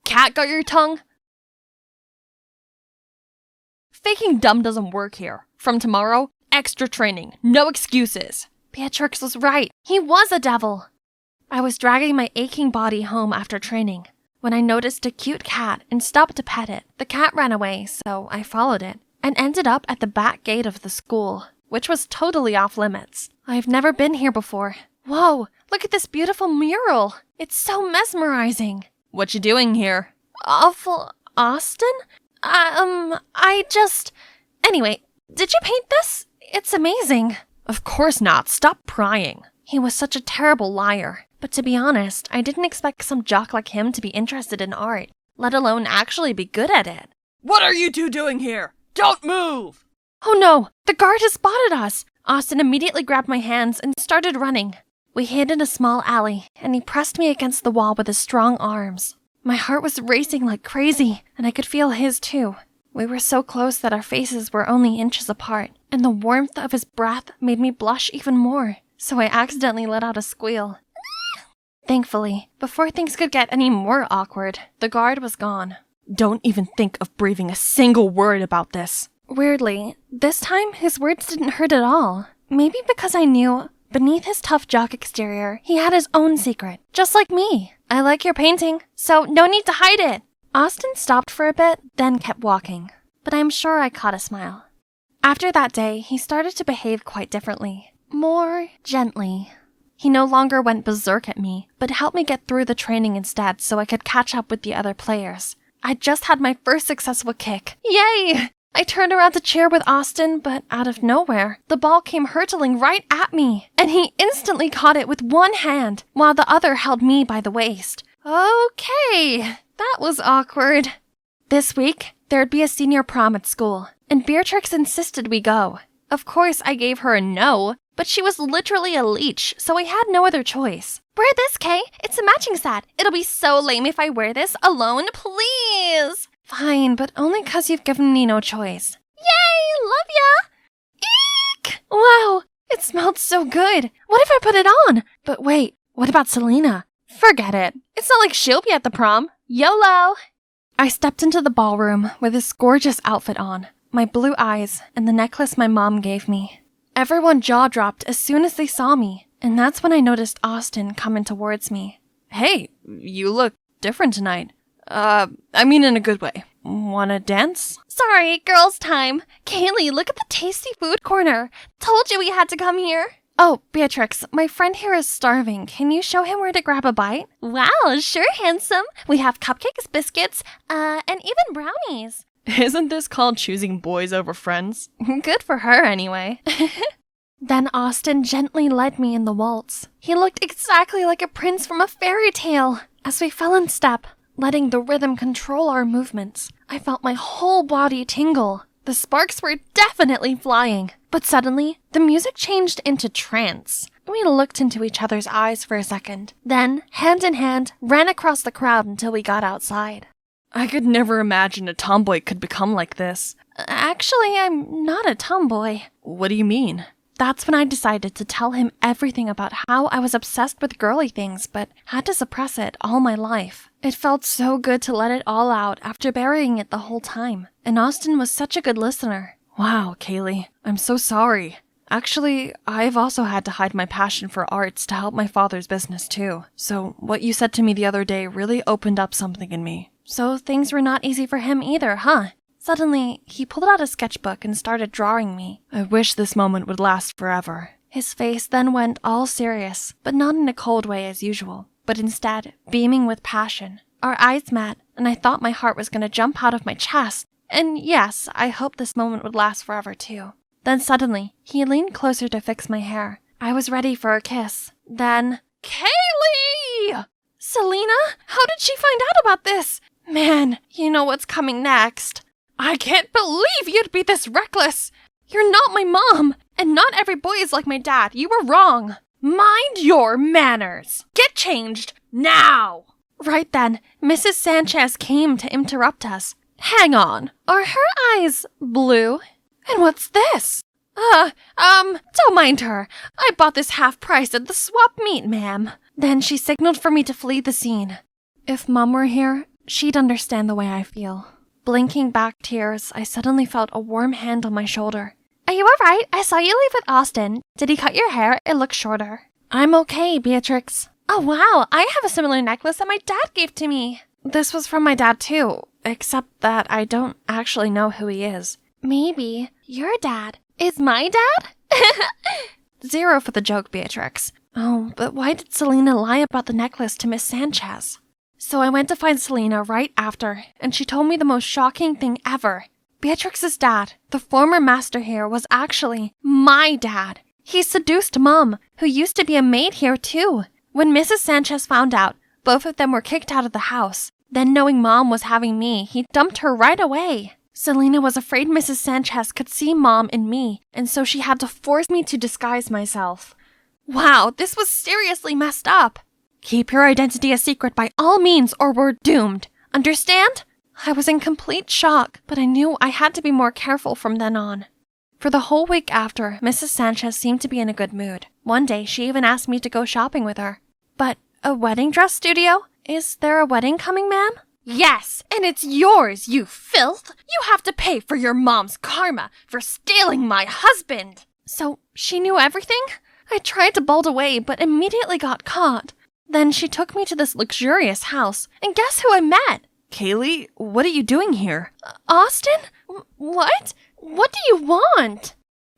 Cat got your tongue? Faking dumb doesn't work here. From tomorrow, extra training, no excuses. Beatrix was right. He was a devil. I was dragging my aching body home after training when I noticed a cute cat and stopped to pet it. The cat ran away, so I followed it and ended up at the back gate of the school, which was totally off limits. I've never been here before. Whoa, look at this beautiful mural. It's so mesmerizing. What you doing here? Awful Austin? Anyway, did you paint this? It's amazing. Of course not. Stop prying. He was such a terrible liar. But to be honest, I didn't expect some jock like him to be interested in art, let alone actually be good at it. What are you two doing here? Don't move! Oh no, the guard has spotted us. Austin immediately grabbed my hands and started running. We hid in a small alley, and he pressed me against the wall with his strong arms. My heart was racing like crazy, and I could feel his too. We were so close that our faces were only inches apart, and the warmth of his breath made me blush even more, so I accidentally let out a squeal. Thankfully, before things could get any more awkward, the guard was gone. Don't even think of breathing a single word about this. Weirdly, this time his words didn't hurt at all. Maybe because I knew beneath his tough jock exterior, he had his own secret, just like me. I like your painting, so no need to hide it. Austin stopped for a bit, then kept walking, but I'm sure I caught a smile. After that day, he started to behave quite differently, more gently. He no longer went berserk at me, but helped me get through the training instead so I could catch up with the other players. I just had my first successful kick. Yay! I turned around to cheer with Austin, but out of nowhere, the ball came hurtling right at me, and he instantly caught it with one hand, while the other held me by the waist. Okay, that was awkward. This week, there'd be a senior prom at school, and Beatrix insisted we go. Of course, I gave her a no, but she was literally a leech, so I had no other choice. Wear this, Kay. It's a matching set. It'll be so lame if I wear this alone, please. Fine, but only 'cause you've given me no choice. Yay! Love ya! Eek! Wow, it smelled so good. What if I put it on? But wait, what about Selena? Forget it. It's not like she'll be at the prom. YOLO! I stepped into the ballroom with this gorgeous outfit on, my blue eyes, and the necklace my mom gave me. Everyone jaw-dropped as soon as they saw me, and that's when I noticed Austin coming towards me. Hey, you look different tonight. I mean in a good way. Wanna dance? Sorry, girls' time. Kaylee, look at the tasty food corner. Told you we had to come here. Oh, Beatrix, my friend here is starving. Can you show him where to grab a bite? Wow, sure, handsome. We have cupcakes, biscuits, and even brownies. Isn't this called choosing boys over friends? Good for her, anyway. Then Austin gently led me in the waltz. He looked exactly like a prince from a fairy tale. As we fell in step, letting the rhythm control our movements, I felt my whole body tingle. The sparks were definitely flying. But suddenly, the music changed into trance. We looked into each other's eyes for a second, then, hand in hand, ran across the crowd until we got outside. I could never imagine a tomboy could become like this. Actually, I'm not a tomboy. What do you mean? That's when I decided to tell him everything about how I was obsessed with girly things, but had to suppress it all my life. It felt so good to let it all out after burying it the whole time. And Austin was such a good listener. Wow, Kaylee, I'm so sorry. Actually, I've also had to hide my passion for arts to help my father's business too. So what you said to me the other day really opened up something in me. So things were not easy for him either, huh? Suddenly, he pulled out a sketchbook and started drawing me. I wish this moment would last forever. His face then went all serious, but not in a cold way as usual, but instead beaming with passion. Our eyes met, and I thought my heart was going to jump out of my chest. And yes, I hoped this moment would last forever too. Then suddenly, he leaned closer to fix my hair. I was ready for a kiss. Then, Kaylee! Selena? How did she find out about this? Man, you know what's coming next. I can't believe you'd be this reckless. You're not my mom, and not every boy is like my dad. You were wrong. Mind your manners. Get changed now. Right then, Mrs. Sanchez came to interrupt us. Hang on. Are her eyes blue? And what's this? Don't mind her. I bought this half price at the swap meet, ma'am. Then she signaled for me to flee the scene. If Mom were here, she'd understand the way I feel. Blinking back tears, I suddenly felt a warm hand on my shoulder. Are you alright? I saw you leave with Austin. Did he cut your hair? It looks shorter. I'm okay, Beatrix. Oh wow, I have a similar necklace that my dad gave to me. This was from my dad too, except that I don't actually know who he is. Maybe your dad is my dad? 0 for the joke, Beatrix. Oh, but why did Selena lie about the necklace to Miss Sanchez? So I went to find Selena right after, and she told me the most shocking thing ever. Beatrix's dad, the former master here, was actually my dad. He seduced Mom, who used to be a maid here too. When Mrs. Sanchez found out, both of them were kicked out of the house. Then knowing Mom was having me, he dumped her right away. Selena was afraid Mrs. Sanchez could see Mom in me, and so she had to force me to disguise myself. Wow, this was seriously messed up. Keep your identity a secret by all means or we're doomed. Understand? I was in complete shock, but I knew I had to be more careful from then on. For the whole week after, Mrs. Sanchez seemed to be in a good mood. One day, she even asked me to go shopping with her. But a wedding dress studio? Is there a wedding coming, ma'am? Yes, and it's yours, you filth! You have to pay for your mom's karma for stealing my husband! So, she knew everything? I tried to bolt away, but immediately got caught. Then she took me to this luxurious house, and guess who I met? Kaylee, what are you doing here? Austin? What? What do you want?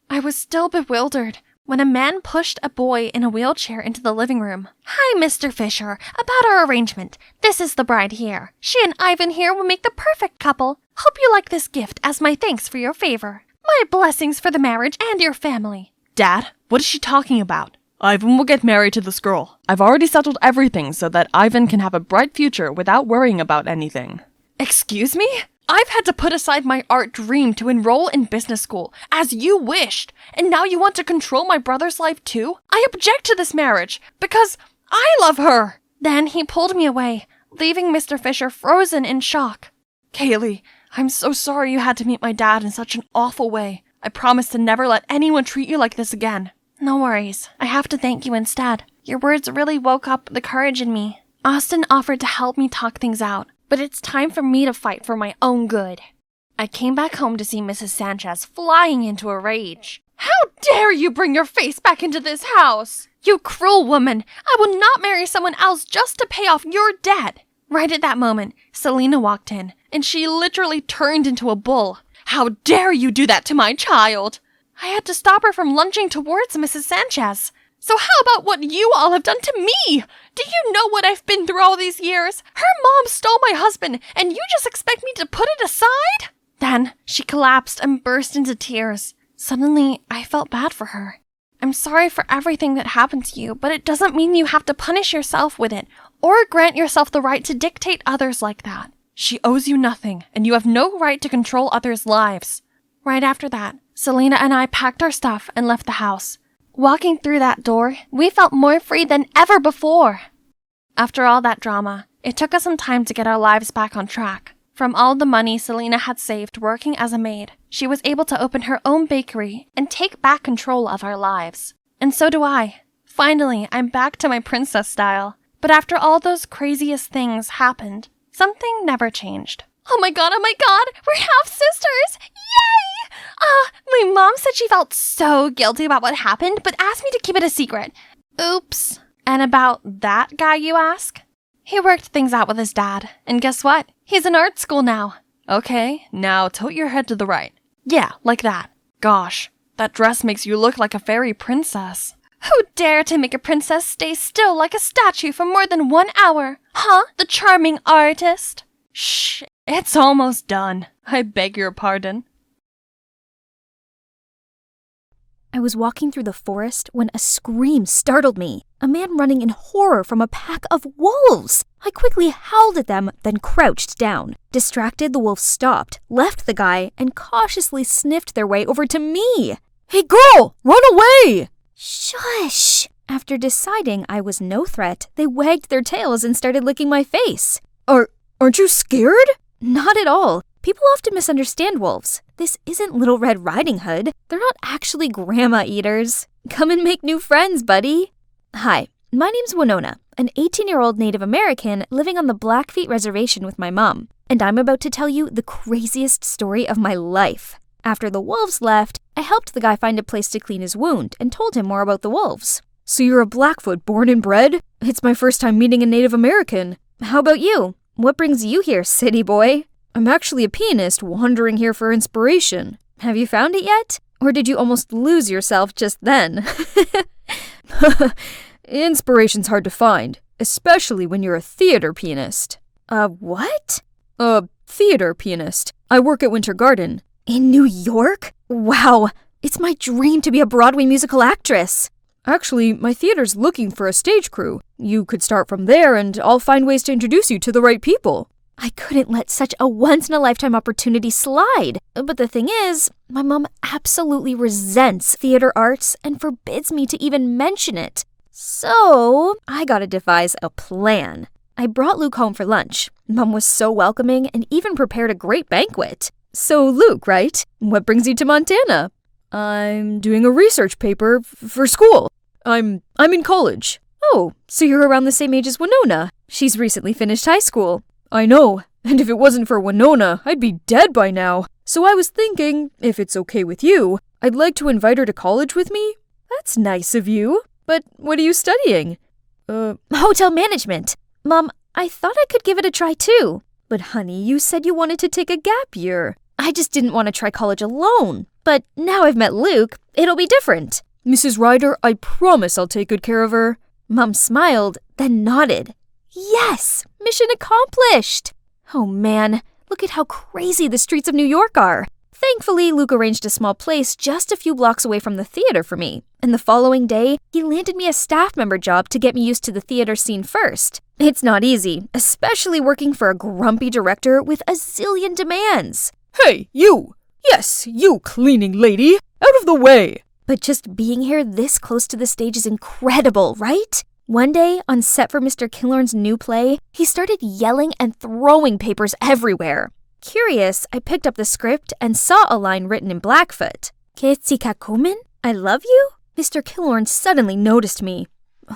I was still bewildered when a man pushed a boy in a wheelchair into the living room. Hi, Mr. Fisher. About our arrangement. This is the bride here. She and Ivan here will make the perfect couple. Hope you like this gift as my thanks for your favor. My blessings for the marriage and your family. Dad, what is she talking about? Ivan will get married to this girl. I've already settled everything so that Ivan can have a bright future without worrying about anything. Excuse me? I've had to put aside my art dream to enroll in business school, as you wished, and now you want to control my brother's life too? I object to this marriage, because I love her! Then he pulled me away, leaving Mr. Fisher frozen in shock. Kaylee, I'm so sorry you had to meet my dad in such an awful way. I promise to never let anyone treat you like this again. No worries. I have to thank you instead. Your words really woke up the courage in me. Austin offered to help me talk things out, but it's time for me to fight for my own good. I came back home to see Mrs. Sanchez flying into a rage. How dare you bring your face back into this house? You cruel woman! I will not marry someone else just to pay off your debt! Right at that moment, Selena walked in, and she literally turned into a bull. How dare you do that to my child? I had to stop her from lunging towards Mrs. Sanchez. So how about what you all have done to me? Do you know what I've been through all these years? Her mom stole my husband, and you just expect me to put it aside? Then she collapsed and burst into tears. Suddenly, I felt bad for her. I'm sorry for everything that happened to you, but it doesn't mean you have to punish yourself with it, or grant yourself the right to dictate others like that. She owes you nothing, and you have no right to control others' lives. Right after that, Selena and I packed our stuff and left the house. Walking through that door, we felt more free than ever before. After all that drama, it took us some time to get our lives back on track. From all the money Selena had saved working as a maid, she was able to open her own bakery and take back control of our lives. And so do I. Finally, I'm back to my princess style. But after all those craziest things happened, something never changed. Oh my god, we're half-sisters! Yay! My mom said she felt so guilty about what happened, but asked me to keep it a secret. Oops. And about that guy, you ask? He worked things out with his dad, and guess what? He's in art school now. Okay, now tilt your head to the right. Yeah, like that. Gosh, that dress makes you look like a fairy princess. Who dare to make a princess stay still like a statue for more than 1 hour? Huh? The charming artist? Shh, it's almost done. I beg your pardon. I was walking through the forest when a scream startled me. A man running in horror from a pack of wolves. I quickly howled at them, then crouched down. Distracted, the wolves stopped, left the guy, and cautiously sniffed their way over to me. Hey girl, run away! Shush! After deciding I was no threat, they wagged their tails and started licking my face. Aren't you scared? Not at all. People often misunderstand wolves. This isn't Little Red Riding Hood. They're not actually grandma eaters. Come and make new friends, buddy. Hi, my name's Winona, an 18-year-old Native American living on the Blackfeet Reservation with my mom. And I'm about to tell you the craziest story of my life. After the wolves left, I helped the guy find a place to clean his wound and told him more about the wolves. So you're a Blackfoot born and bred? It's my first time meeting a Native American. How about you? What brings you here, city boy? I'm actually a pianist wandering here for inspiration. Have you found it yet? Or did you almost lose yourself just then? Inspiration's hard to find, especially when you're a theater pianist. What? A theater pianist. I work at Winter Garden. In New York? Wow, it's my dream to be a Broadway musical actress. Actually, my theater's looking for a stage crew. You could start from there and I'll find ways to introduce you to the right people. I couldn't let such a once-in-a-lifetime opportunity slide. But the thing is, my mom absolutely resents theater arts and forbids me to even mention it. So, I gotta devise a plan. I brought Luke home for lunch. Mom was so welcoming and even prepared a great banquet. So, Luke, right? What brings you to Montana? I'm doing a research paper for school. I'm in college. Oh, so you're around the same age as Winona. She's recently finished high school. I know, and if it wasn't for Winona, I'd be dead by now. So I was thinking, if it's okay with you, I'd like to invite her to college with me. That's nice of you. But what are you studying? Hotel management. Mom, I thought I could give it a try too. But honey, you said you wanted to take a gap year. I just didn't want to try college alone. But now I've met Luke, it'll be different. Mrs. Ryder, I promise I'll take good care of her. Mom smiled, then nodded. Yes! Mission accomplished! Oh man, look at how crazy the streets of New York are. Thankfully, Luke arranged a small place just a few blocks away from the theater for me. And the following day, he landed me a staff member job to get me used to the theater scene first. It's not easy, especially working for a grumpy director with a zillion demands. Hey, you! Yes, you cleaning lady! Out of the way! But just being here this close to the stage is incredible, right? One day, on set for Mr. Killorn's new play, he started yelling and throwing papers everywhere. Curious, I picked up the script and saw a line written in Blackfoot. Ketzikakumen? I love you? Mr. Killorn suddenly noticed me.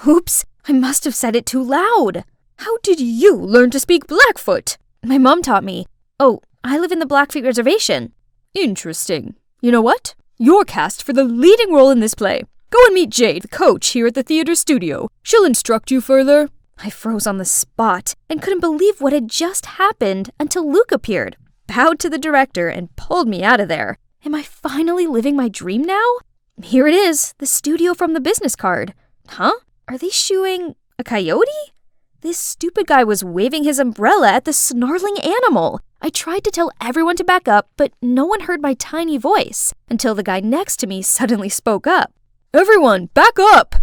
Oops, I must have said it too loud. How did you learn to speak Blackfoot? My mom taught me. Oh, I live in the Blackfeet Reservation. Interesting. You know what? You're cast for the leading role in this play. Go and meet Jade, the coach here at the theater studio. She'll instruct you further. I froze on the spot and couldn't believe what had just happened until Luke appeared, bowed to the director, and pulled me out of there. Am I finally living my dream now? Here it is, the studio from the business card. Huh? Are they shooing a coyote? This stupid guy was waving his umbrella at the snarling animal. I tried to tell everyone to back up, but no one heard my tiny voice until the guy next to me suddenly spoke up. Everyone, back up!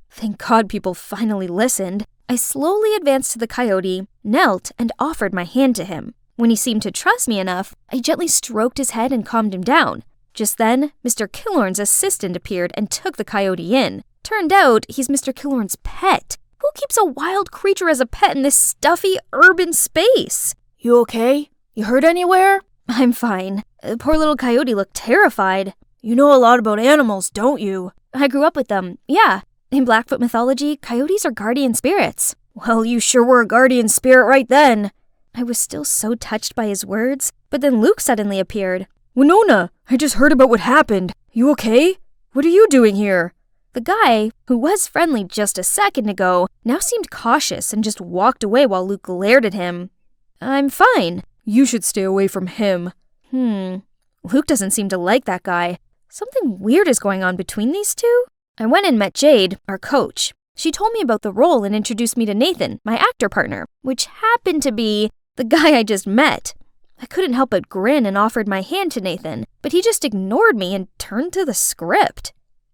Thank God people finally listened. I slowly advanced to the coyote, knelt, and offered my hand to him. When he seemed to trust me enough, I gently stroked his head and calmed him down. Just then, Mr. Killorn's assistant appeared and took the coyote in. Turned out, he's Mr. Killorn's pet. Who keeps a wild creature as a pet in this stuffy, urban space? You okay? You hurt anywhere? I'm fine. Poor little coyote looked terrified. You know a lot about animals, don't you? I grew up with them, yeah. In Blackfoot mythology, coyotes are guardian spirits. Well, you sure were a guardian spirit right then. I was still so touched by his words, but then Luke suddenly appeared. Winona, I just heard about what happened. You okay? What are you doing here? The guy, who was friendly just a second ago, now seemed cautious and just walked away while Luke glared at him. I'm fine. You should stay away from him. Luke doesn't seem to like that guy. Something weird is going on between these two. I went and met Jade, our coach. She told me about the role and introduced me to Nathan, my actor partner, which happened to be the guy I just met. I couldn't help but grin and offered my hand to Nathan, but he just ignored me and turned to the script.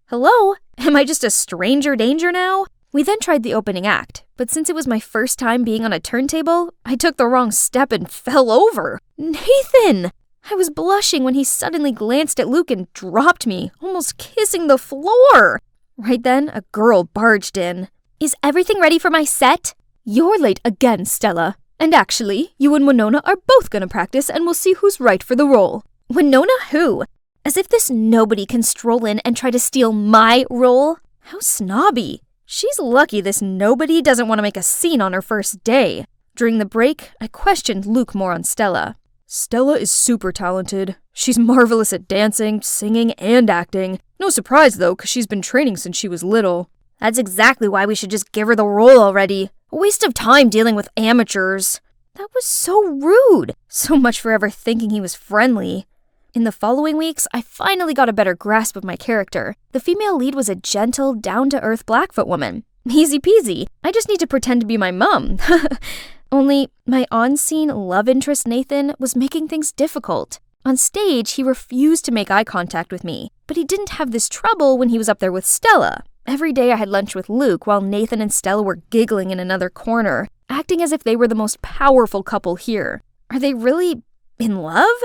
Hello? Am I just a stranger danger now? We then tried the opening act, but since it was my first time being on a turntable, I took the wrong step and fell over. Nathan! I was blushing when he suddenly glanced at Luke and dropped me, almost kissing the floor. Right then, a girl barged in. Is everything ready for my set? You're late again, Stella. And actually, you and Winona are both gonna practice and we'll see who's right for the role. Winona who? As if this nobody can stroll in and try to steal my role. How snobby. She's lucky this nobody doesn't want to make a scene on her first day. During the break, I questioned Luke more on Stella. Stella is super talented. She's marvelous at dancing, singing, and acting. No surprise though, because she's been training since she was little. That's exactly why we should just give her the role already. A waste of time dealing with amateurs. That was so rude. So much for ever thinking he was friendly. In the following weeks, I finally got a better grasp of my character. The female lead was a gentle, down-to-earth Blackfoot woman. Easy peasy. I just need to pretend to be my mum. Only, my on-scene love interest Nathan was making things difficult. On stage, he refused to make eye contact with me, but he didn't have this trouble when he was up there with Stella. Every day I had lunch with Luke while Nathan and Stella were giggling in another corner, acting as if they were the most powerful couple here. Are they really in love?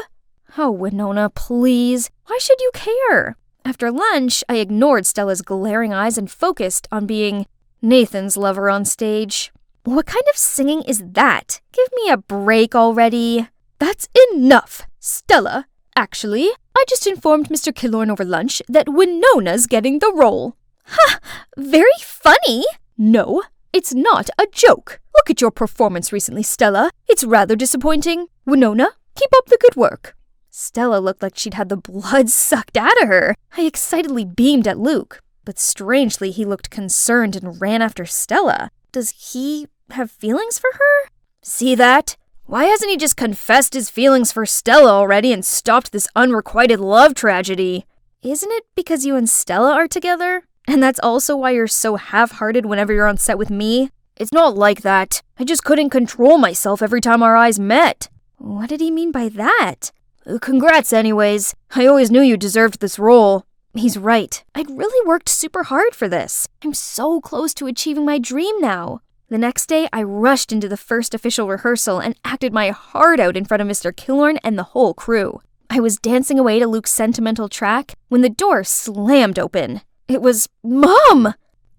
Oh, Winona, please. Why should you care? After lunch, I ignored Stella's glaring eyes and focused on being Nathan's lover on stage. What kind of singing is that? Give me a break already. That's enough, Stella. Actually, I just informed Mr. Killorn over lunch that Winona's getting the role. Ha! Very funny. No, it's not a joke. Look at your performance recently, Stella. It's rather disappointing. Winona, keep up the good work. Stella looked like she'd had the blood sucked out of her. I excitedly beamed at Luke, but strangely he looked concerned and ran after Stella. Does he have feelings for her? See that? Why hasn't he just confessed his feelings for Stella already and stopped this unrequited love tragedy? Isn't it because you and Stella are together? And that's also why you're so half-hearted whenever you're on set with me? It's not like that. I just couldn't control myself every time our eyes met. What did he mean by that? Congrats anyways. I always knew you deserved this role. He's right. I'd really worked super hard for this. I'm so close to achieving my dream now. The next day, I rushed into the first official rehearsal and acted my heart out in front of Mr. Killorn and the whole crew. I was dancing away to Luke's sentimental track when the door slammed open. It was Mom!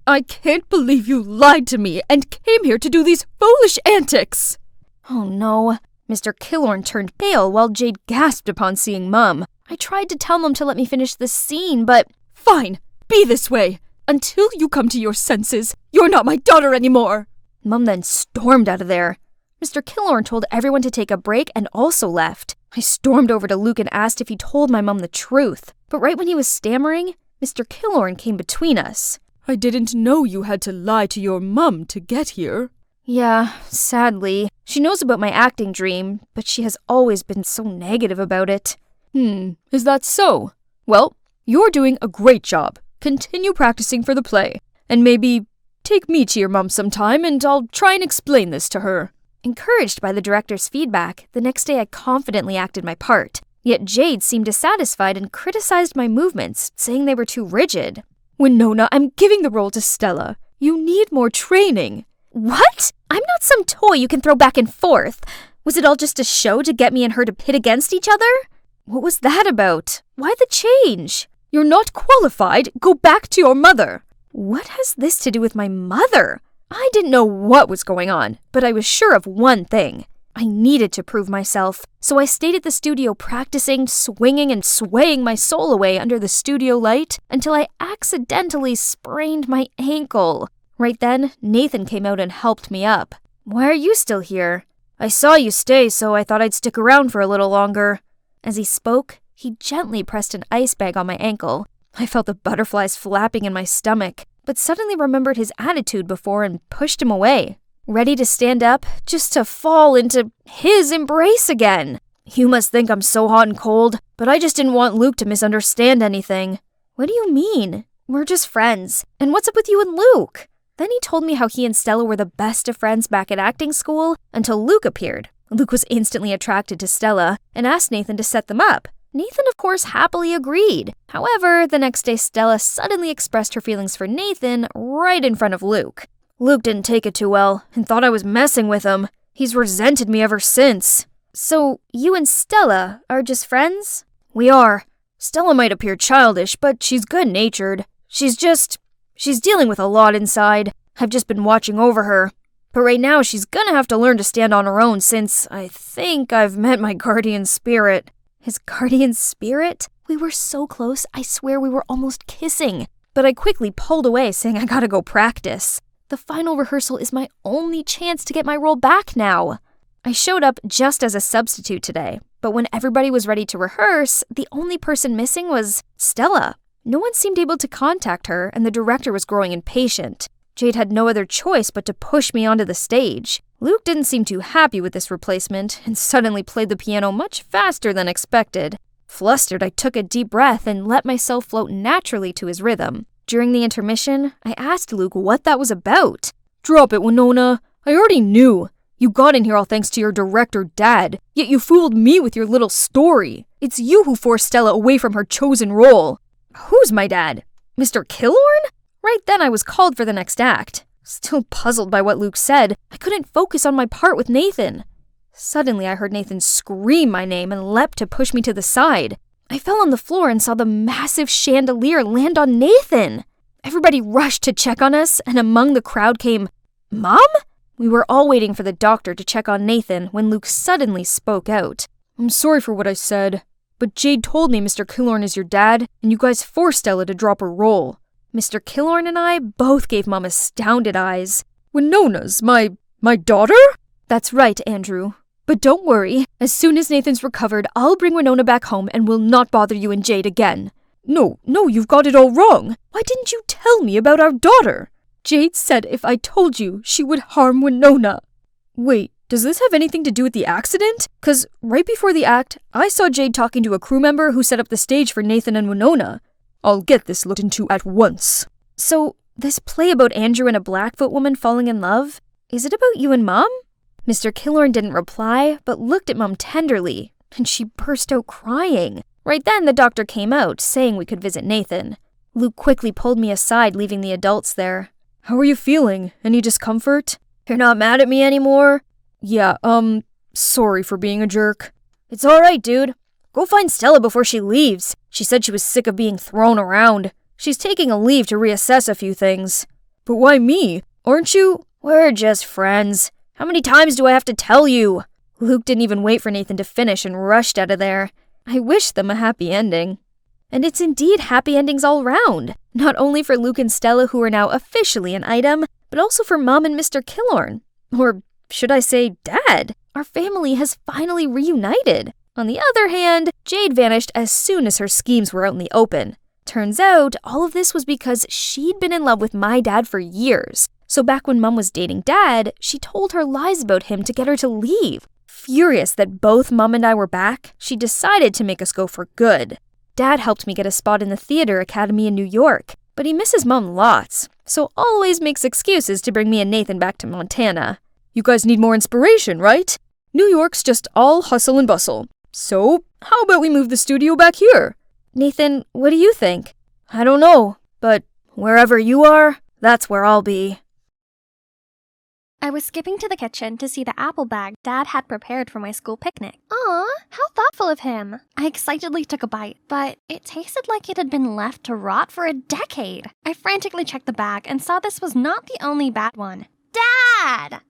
I can't believe you lied to me and came here to do these foolish antics! Oh no. Mr. Killorn turned pale while Jade gasped upon seeing Mum. I tried to tell Mum to let me finish the scene, but... Fine, be this way. Until you come to your senses, you're not my daughter anymore. Mum then stormed out of there. Mr. Killorn told everyone to take a break and also left. I stormed over to Luke and asked if he told my mum the truth. But right when he was stammering, Mr. Killorn came between us. I didn't know you had to lie to your mum to get here. Yeah, sadly. She knows about my acting dream, but she has always been so negative about it. Is that so? Well, you're doing a great job. Continue practicing for the play. And maybe take me to your mum sometime and I'll try and explain this to her. Encouraged by the director's feedback, the next day I confidently acted my part. Yet Jade seemed dissatisfied and criticized my movements, saying they were too rigid. Winona, I'm giving the role to Stella. You need more training. What? I'm not some toy you can throw back and forth. Was it all just a show to get me and her to pit against each other? What was that about? Why the change? You're not qualified. Go back to your mother. What has this to do with my mother? I didn't know what was going on, but I was sure of one thing. I needed to prove myself, so I stayed at the studio practicing, swinging and swaying my soul away under the studio light until I accidentally sprained my ankle. Right then, Nathan came out and helped me up. Why are you still here? I saw you stay, so I thought I'd stick around for a little longer. As he spoke, he gently pressed an ice bag on my ankle. I felt the butterflies flapping in my stomach, but suddenly remembered his attitude before and pushed him away. Ready to stand up, just to fall into his embrace again. You must think I'm so hot and cold, but I just didn't want Luke to misunderstand anything. What do you mean? We're just friends. And what's up with you and Luke? Then he told me how he and Stella were the best of friends back at acting school until Luke appeared. Luke was instantly attracted to Stella and asked Nathan to set them up. Nathan, of course, happily agreed. However, the next day Stella suddenly expressed her feelings for Nathan right in front of Luke. Luke didn't take it too well and thought I was messing with him. He's resented me ever since. So, you and Stella are just friends? We are. Stella might appear childish, but she's good-natured. She's dealing with a lot inside. I've just been watching over her. But right now, she's gonna have to learn to stand on her own since I think I've met my guardian spirit. His guardian spirit? We were so close, I swear we were almost kissing. But I quickly pulled away, saying I gotta go practice. The final rehearsal is my only chance to get my role back now. I showed up just as a substitute today, but when everybody was ready to rehearse, the only person missing was Stella. No one seemed able to contact her, and the director was growing impatient. Jade had no other choice but to push me onto the stage. Luke didn't seem too happy with this replacement and suddenly played the piano much faster than expected. Flustered, I took a deep breath and let myself float naturally to his rhythm. During the intermission, I asked Luke what that was about. Drop it, Winona. I already knew. You got in here all thanks to your director, Dad, yet you fooled me with your little story. It's you who forced Stella away from her chosen role. Who's my dad? Mr. Killorn? Right then I was called for the next act. Still puzzled by what Luke said, I couldn't focus on my part with Nathan. Suddenly I heard Nathan scream my name and leapt to push me to the side. I fell on the floor and saw the massive chandelier land on Nathan. Everybody rushed to check on us, and among the crowd came, Mom? We were all waiting for the doctor to check on Nathan when Luke suddenly spoke out. I'm sorry for what I said, but Jade told me Mr. Killorn is your dad, and you guys forced Stella to drop her role. Mr. Killorn and I both gave Mom astounded eyes. Winona's my daughter? That's right, Andrew. But don't worry, as soon as Nathan's recovered, I'll bring Winona back home and will not bother you and Jade again. No, you've got it all wrong. Why didn't you tell me about our daughter? Jade said if I told you, she would harm Winona. Wait, does this have anything to do with the accident? 'Cause right before the act, I saw Jade talking to a crew member who set up the stage for Nathan and Winona. I'll get this looked into at once. So, this play about Andrew and a Blackfoot woman falling in love, is it about you and Mom? Mr. Killorn didn't reply, but looked at Mom tenderly, and she burst out crying. Right then, the doctor came out, saying we could visit Nathan. Luke quickly pulled me aside, leaving the adults there. How are you feeling? Any discomfort? You're not mad at me anymore? Yeah, sorry for being a jerk. It's alright, dude. Go find Stella before she leaves. She said she was sick of being thrown around. She's taking a leave to reassess a few things. But why me? Aren't you? We're just friends. How many times do I have to tell you? Luke didn't even wait for Nathan to finish and rushed out of there. I wished them a happy ending. And it's indeed happy endings all round. Not only for Luke and Stella, who are now officially an item, but also for Mom and Mr. Killorn. Or should I say Dad? Our family has finally reunited. On the other hand, Jade vanished as soon as her schemes were out in the open. Turns out, all of this was because she'd been in love with my dad for years. So back when Mom was dating Dad, she told her lies about him to get her to leave. Furious that both Mom and I were back, she decided to make us go for good. Dad helped me get a spot in the theater academy in New York, but he misses Mom lots, so always makes excuses to bring me and Nathan back to Montana. You guys need more inspiration, right? New York's just all hustle and bustle. So, how about we move the studio back here? Nathan, what do you think? I don't know, but wherever you are, that's where I'll be. I was skipping to the kitchen to see the apple bag Dad had prepared for my school picnic. Aw, how thoughtful of him. I excitedly took a bite, but it tasted like it had been left to rot for a decade. I frantically checked the bag and saw this was not the only bad one. Dad!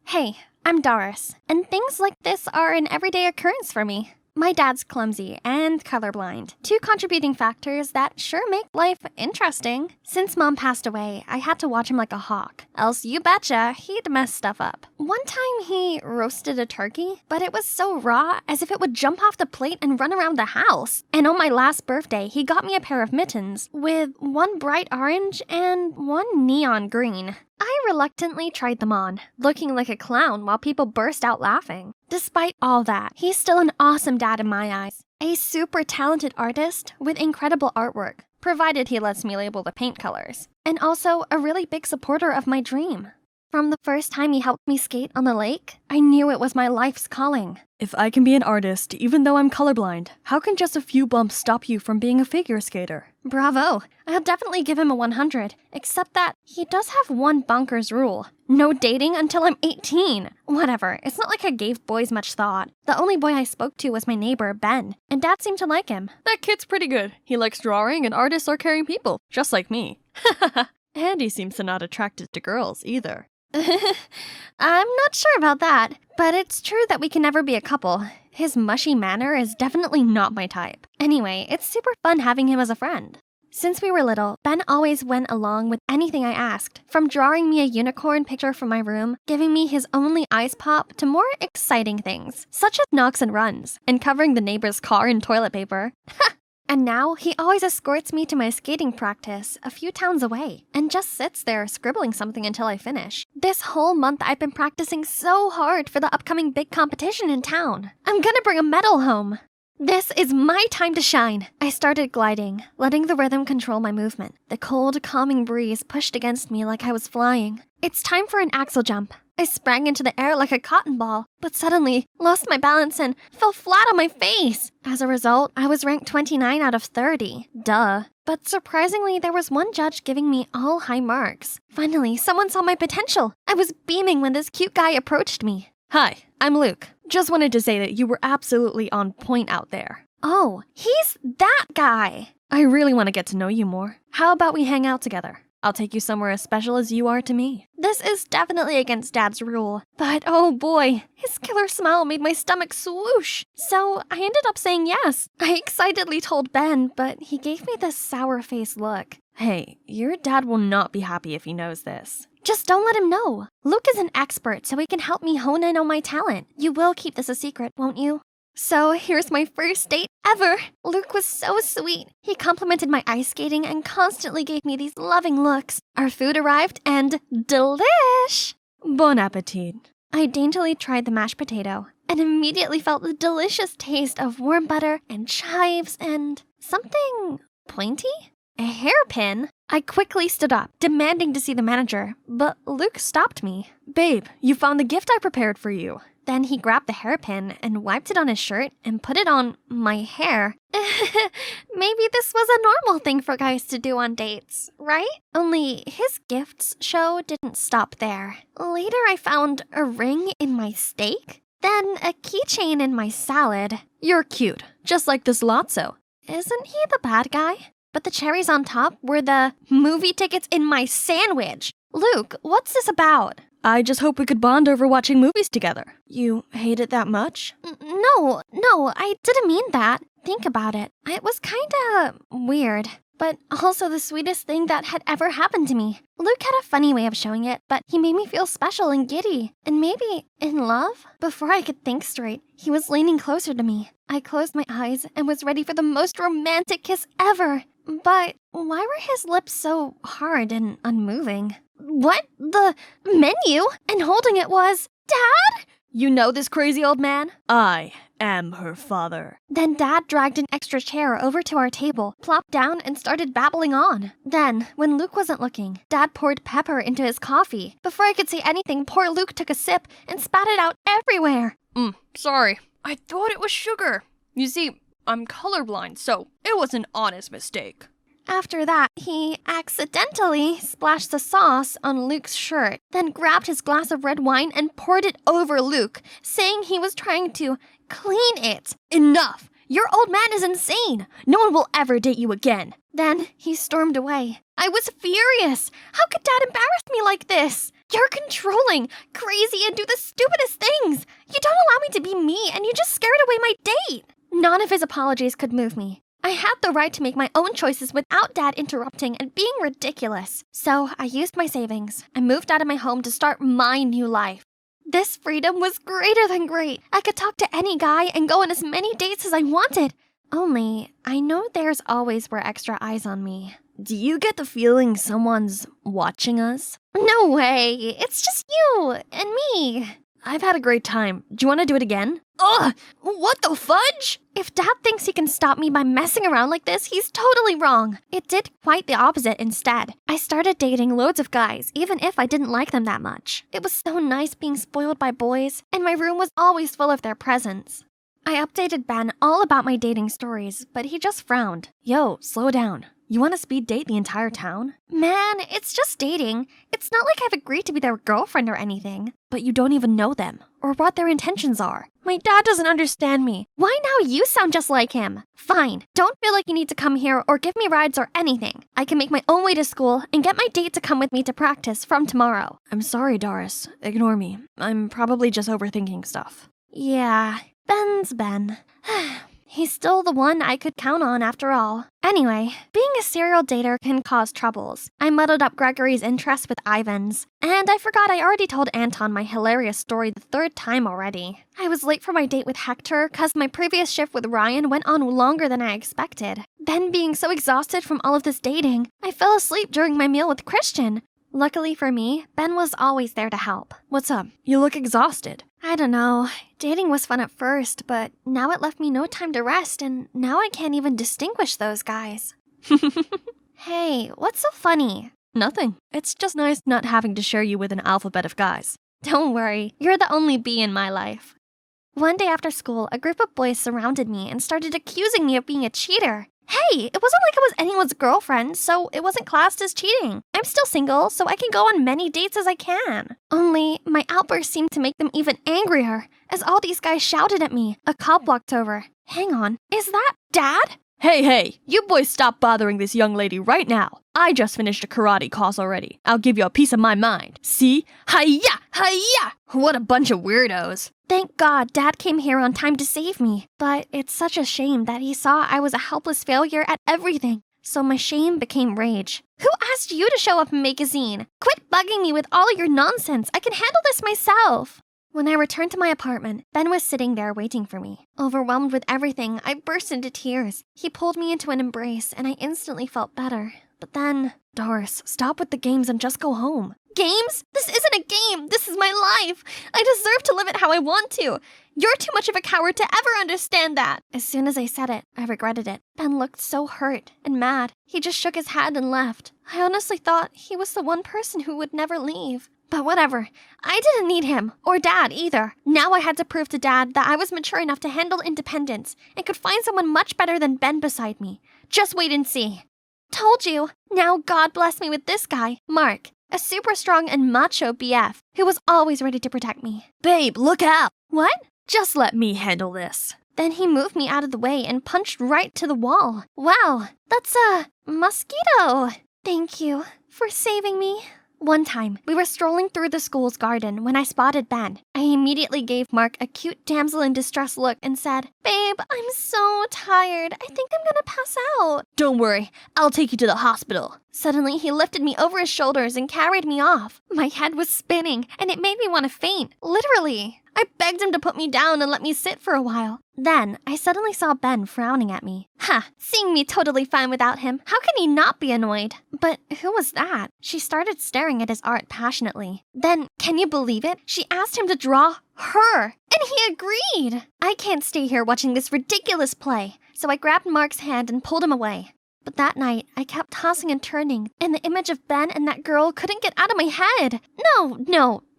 Hey, I'm Doris, and things like this are an everyday occurrence for me. My dad's clumsy and colorblind, two contributing factors that sure make life interesting. Since Mom passed away, I had to watch him like a hawk, else you betcha he'd mess stuff up. One time he roasted a turkey, but it was so raw as if it would jump off the plate and run around the house. And on my last birthday, he got me a pair of mittens with one bright orange and one neon green. I reluctantly tried them on, looking like a clown while people burst out laughing. Despite all that, he's still an awesome dad in my eyes. A super talented artist with incredible artwork, provided he lets me label the paint colors. And also a really big supporter of my dream. From the first time he helped me skate on the lake, I knew it was my life's calling. If I can be an artist, even though I'm colorblind, how can just a few bumps stop you from being a figure skater? Bravo. I'll definitely give him a 100, except that he does have one bonkers rule. No dating until I'm 18. Whatever, it's not like I gave boys much thought. The only boy I spoke to was my neighbor, Ben, and Dad seemed to like him. That kid's pretty good. He likes drawing and artists are caring people, just like me. And he seems to not attracted to girls either. I'm not sure about that, but it's true that we can never be a couple. His mushy manner is definitely not my type. Anyway, it's super fun having him as a friend. Since we were little, Ben always went along with anything I asked, from drawing me a unicorn picture from my room, giving me his only ice pop, to more exciting things, such as knocks and runs, and covering the neighbor's car in toilet paper. And now, he always escorts me to my skating practice a few towns away, and just sits there scribbling something until I finish. This whole month I've been practicing so hard for the upcoming big competition in town. I'm gonna bring a medal home. This is my time to shine. I started gliding, letting the rhythm control my movement. The cold, calming breeze pushed against me like I was flying. It's time for an axel jump. I sprang into the air like a cotton ball, but suddenly lost my balance and fell flat on my face. As a result, I was ranked 29 out of 30. Duh. But surprisingly, there was one judge giving me all high marks. Finally, someone saw my potential. I was beaming when this cute guy approached me. Hi, I'm Luke. Just wanted to say that you were absolutely on point out there. Oh, he's that guy. I really want to get to know you more. How about we hang out together? I'll take you somewhere as special as you are to me. This is definitely against Dad's rule. But oh boy, his killer smile made my stomach swoosh. So I ended up saying yes. I excitedly told Ben, but he gave me this sour-faced look. Hey, your dad will not be happy if he knows this. Just don't let him know. Luke is an expert, so he can help me hone in on my talent. You will keep this a secret, won't you? So here's my first date ever. Luke was so sweet. He complimented my ice skating and constantly gave me these loving looks. Our food arrived and delish! Bon appetit. I daintily tried the mashed potato and immediately felt the delicious taste of warm butter and chives and something pointy? A hairpin? I quickly stood up, demanding to see the manager, but Luke stopped me. Babe, you found the gift I prepared for you. Then he grabbed the hairpin and wiped it on his shirt and put it on my hair. Maybe this was a normal thing for guys to do on dates, right? Only his gifts show didn't stop there. Later I found a ring in my steak, then a keychain in my salad. You're cute, just like this Lotso. Isn't he the bad guy? But the cherries on top were the movie tickets in my sandwich. Luke, what's this about? I just hope we could bond over watching movies together. You hate it that much? No, I didn't mean that. Think about it. It was kinda weird, but also the sweetest thing that had ever happened to me. Luke had a funny way of showing it, but he made me feel special and giddy, and maybe in love. Before I could think straight, he was leaning closer to me. I closed my eyes and was ready for the most romantic kiss ever. But why were his lips so hard and unmoving? What? The menu? And holding it was Dad? You know this crazy old man? I am her father. Then Dad dragged an extra chair over to our table, plopped down, and started babbling on. Then, when Luke wasn't looking, Dad poured pepper into his coffee. Before I could say anything, poor Luke took a sip and spat it out everywhere. Sorry. I thought it was sugar. You see, I'm colorblind, so it was an honest mistake. After that, he accidentally splashed the sauce on Luke's shirt, then grabbed his glass of red wine and poured it over Luke, saying he was trying to clean it. Enough! Your old man is insane! No one will ever date you again! Then he stormed away. I was furious! How could Dad embarrass me like this? You're controlling, crazy, and do the stupidest things! You don't allow me to be me, and you just scared away my date! None of his apologies could move me. I had the right to make my own choices without Dad interrupting and being ridiculous. So I used my savings. I moved out of my home to start my new life. This freedom was greater than great. I could talk to any guy and go on as many dates as I wanted. Only, I know there's always were extra eyes on me. Do you get the feeling someone's watching us? No way. It's just you and me. I've had a great time. Do you want to do it again? Ugh! What the fudge? If Dad thinks he can stop me by messing around like this, he's totally wrong. It did quite the opposite instead. I started dating loads of guys, even if I didn't like them that much. It was so nice being spoiled by boys, and my room was always full of their presents. I updated Ben all about my dating stories, but he just frowned. Yo, slow down. You want to speed date the entire town? Man, it's just dating. It's not like I've agreed to be their girlfriend or anything. But you don't even know them, or what their intentions are. My dad doesn't understand me. Why now you sound just like him? Fine, don't feel like you need to come here or give me rides or anything. I can make my own way to school and get my date to come with me to practice from tomorrow. I'm sorry, Doris. Ignore me. I'm probably just overthinking stuff. Yeah, Ben's Ben. He's still the one I could count on after all. Anyway, being a serial dater can cause troubles. I muddled up Gregory's interest with Ivan's. And I forgot I already told Anton my hilarious story the third time already. I was late for my date with Hector because my previous shift with Ryan went on longer than I expected. Then being so exhausted from all of this dating, I fell asleep during my meal with Christian. Luckily for me, Ben was always there to help. What's up? You look exhausted. I don't know. Dating was fun at first, but now it left me no time to rest, and now I can't even distinguish those guys. Hey, what's so funny? Nothing. It's just nice not having to share you with an alphabet of guys. Don't worry, you're the only bee in my life. One day after school, a group of boys surrounded me and started accusing me of being a cheater. Hey, it wasn't like I was anyone's girlfriend, so it wasn't classed as cheating. I'm still single, so I can go on many dates as I can. Only, my outburst seemed to make them even angrier, as all these guys shouted at me. A cop walked over. Hang on, is that Dad? Hey, you boys stop bothering this young lady right now. I just finished a karate class already. I'll give you a piece of my mind. See? Hi-ya! Hi-ya! What a bunch of weirdos. Thank God Dad came here on time to save me. But it's such a shame that he saw I was a helpless failure at everything. So my shame became rage. Who asked you to show up in magazine? Quit bugging me with all your nonsense. I can handle this myself. When I returned to my apartment, Ben was sitting there waiting for me. Overwhelmed with everything, I burst into tears. He pulled me into an embrace, and I instantly felt better. But then... Doris, stop with the games and just go home. Games? This isn't a game. This is my life. I deserve to live it how I want to. You're too much of a coward to ever understand that. As soon as I said it, I regretted it. Ben looked so hurt and mad. He just shook his head and left. I honestly thought he was the one person who would never leave. But whatever. I didn't need him, or Dad either. Now I had to prove to Dad that I was mature enough to handle independence and could find someone much better than Ben beside me. Just wait and see. Told you. Now God bless me with this guy, Mark. A super strong and macho BF who was always ready to protect me. Babe, look out! What? Just let me handle this. Then he moved me out of the way and punched right to the wall. Wow, that's a mosquito. Thank you for saving me. One time, we were strolling through the school's garden when I spotted Ben. I immediately gave Mark a cute damsel in distress look and said, Babe, I'm so tired. I think I'm gonna pass out. Don't worry, I'll take you to the hospital. Suddenly, he lifted me over his shoulders and carried me off. My head was spinning, and it made me want to faint, literally. I begged him to put me down and let me sit for a while. Then, I suddenly saw Ben frowning at me. Seeing me totally fine without him, how can he not be annoyed? But who was that? She started staring at his art passionately. Then, can you believe it? She asked him to draw her, and he agreed. I can't stay here watching this ridiculous play, so I grabbed Mark's hand and pulled him away. But that night, I kept tossing and turning, and the image of Ben and that girl couldn't get out of my head. No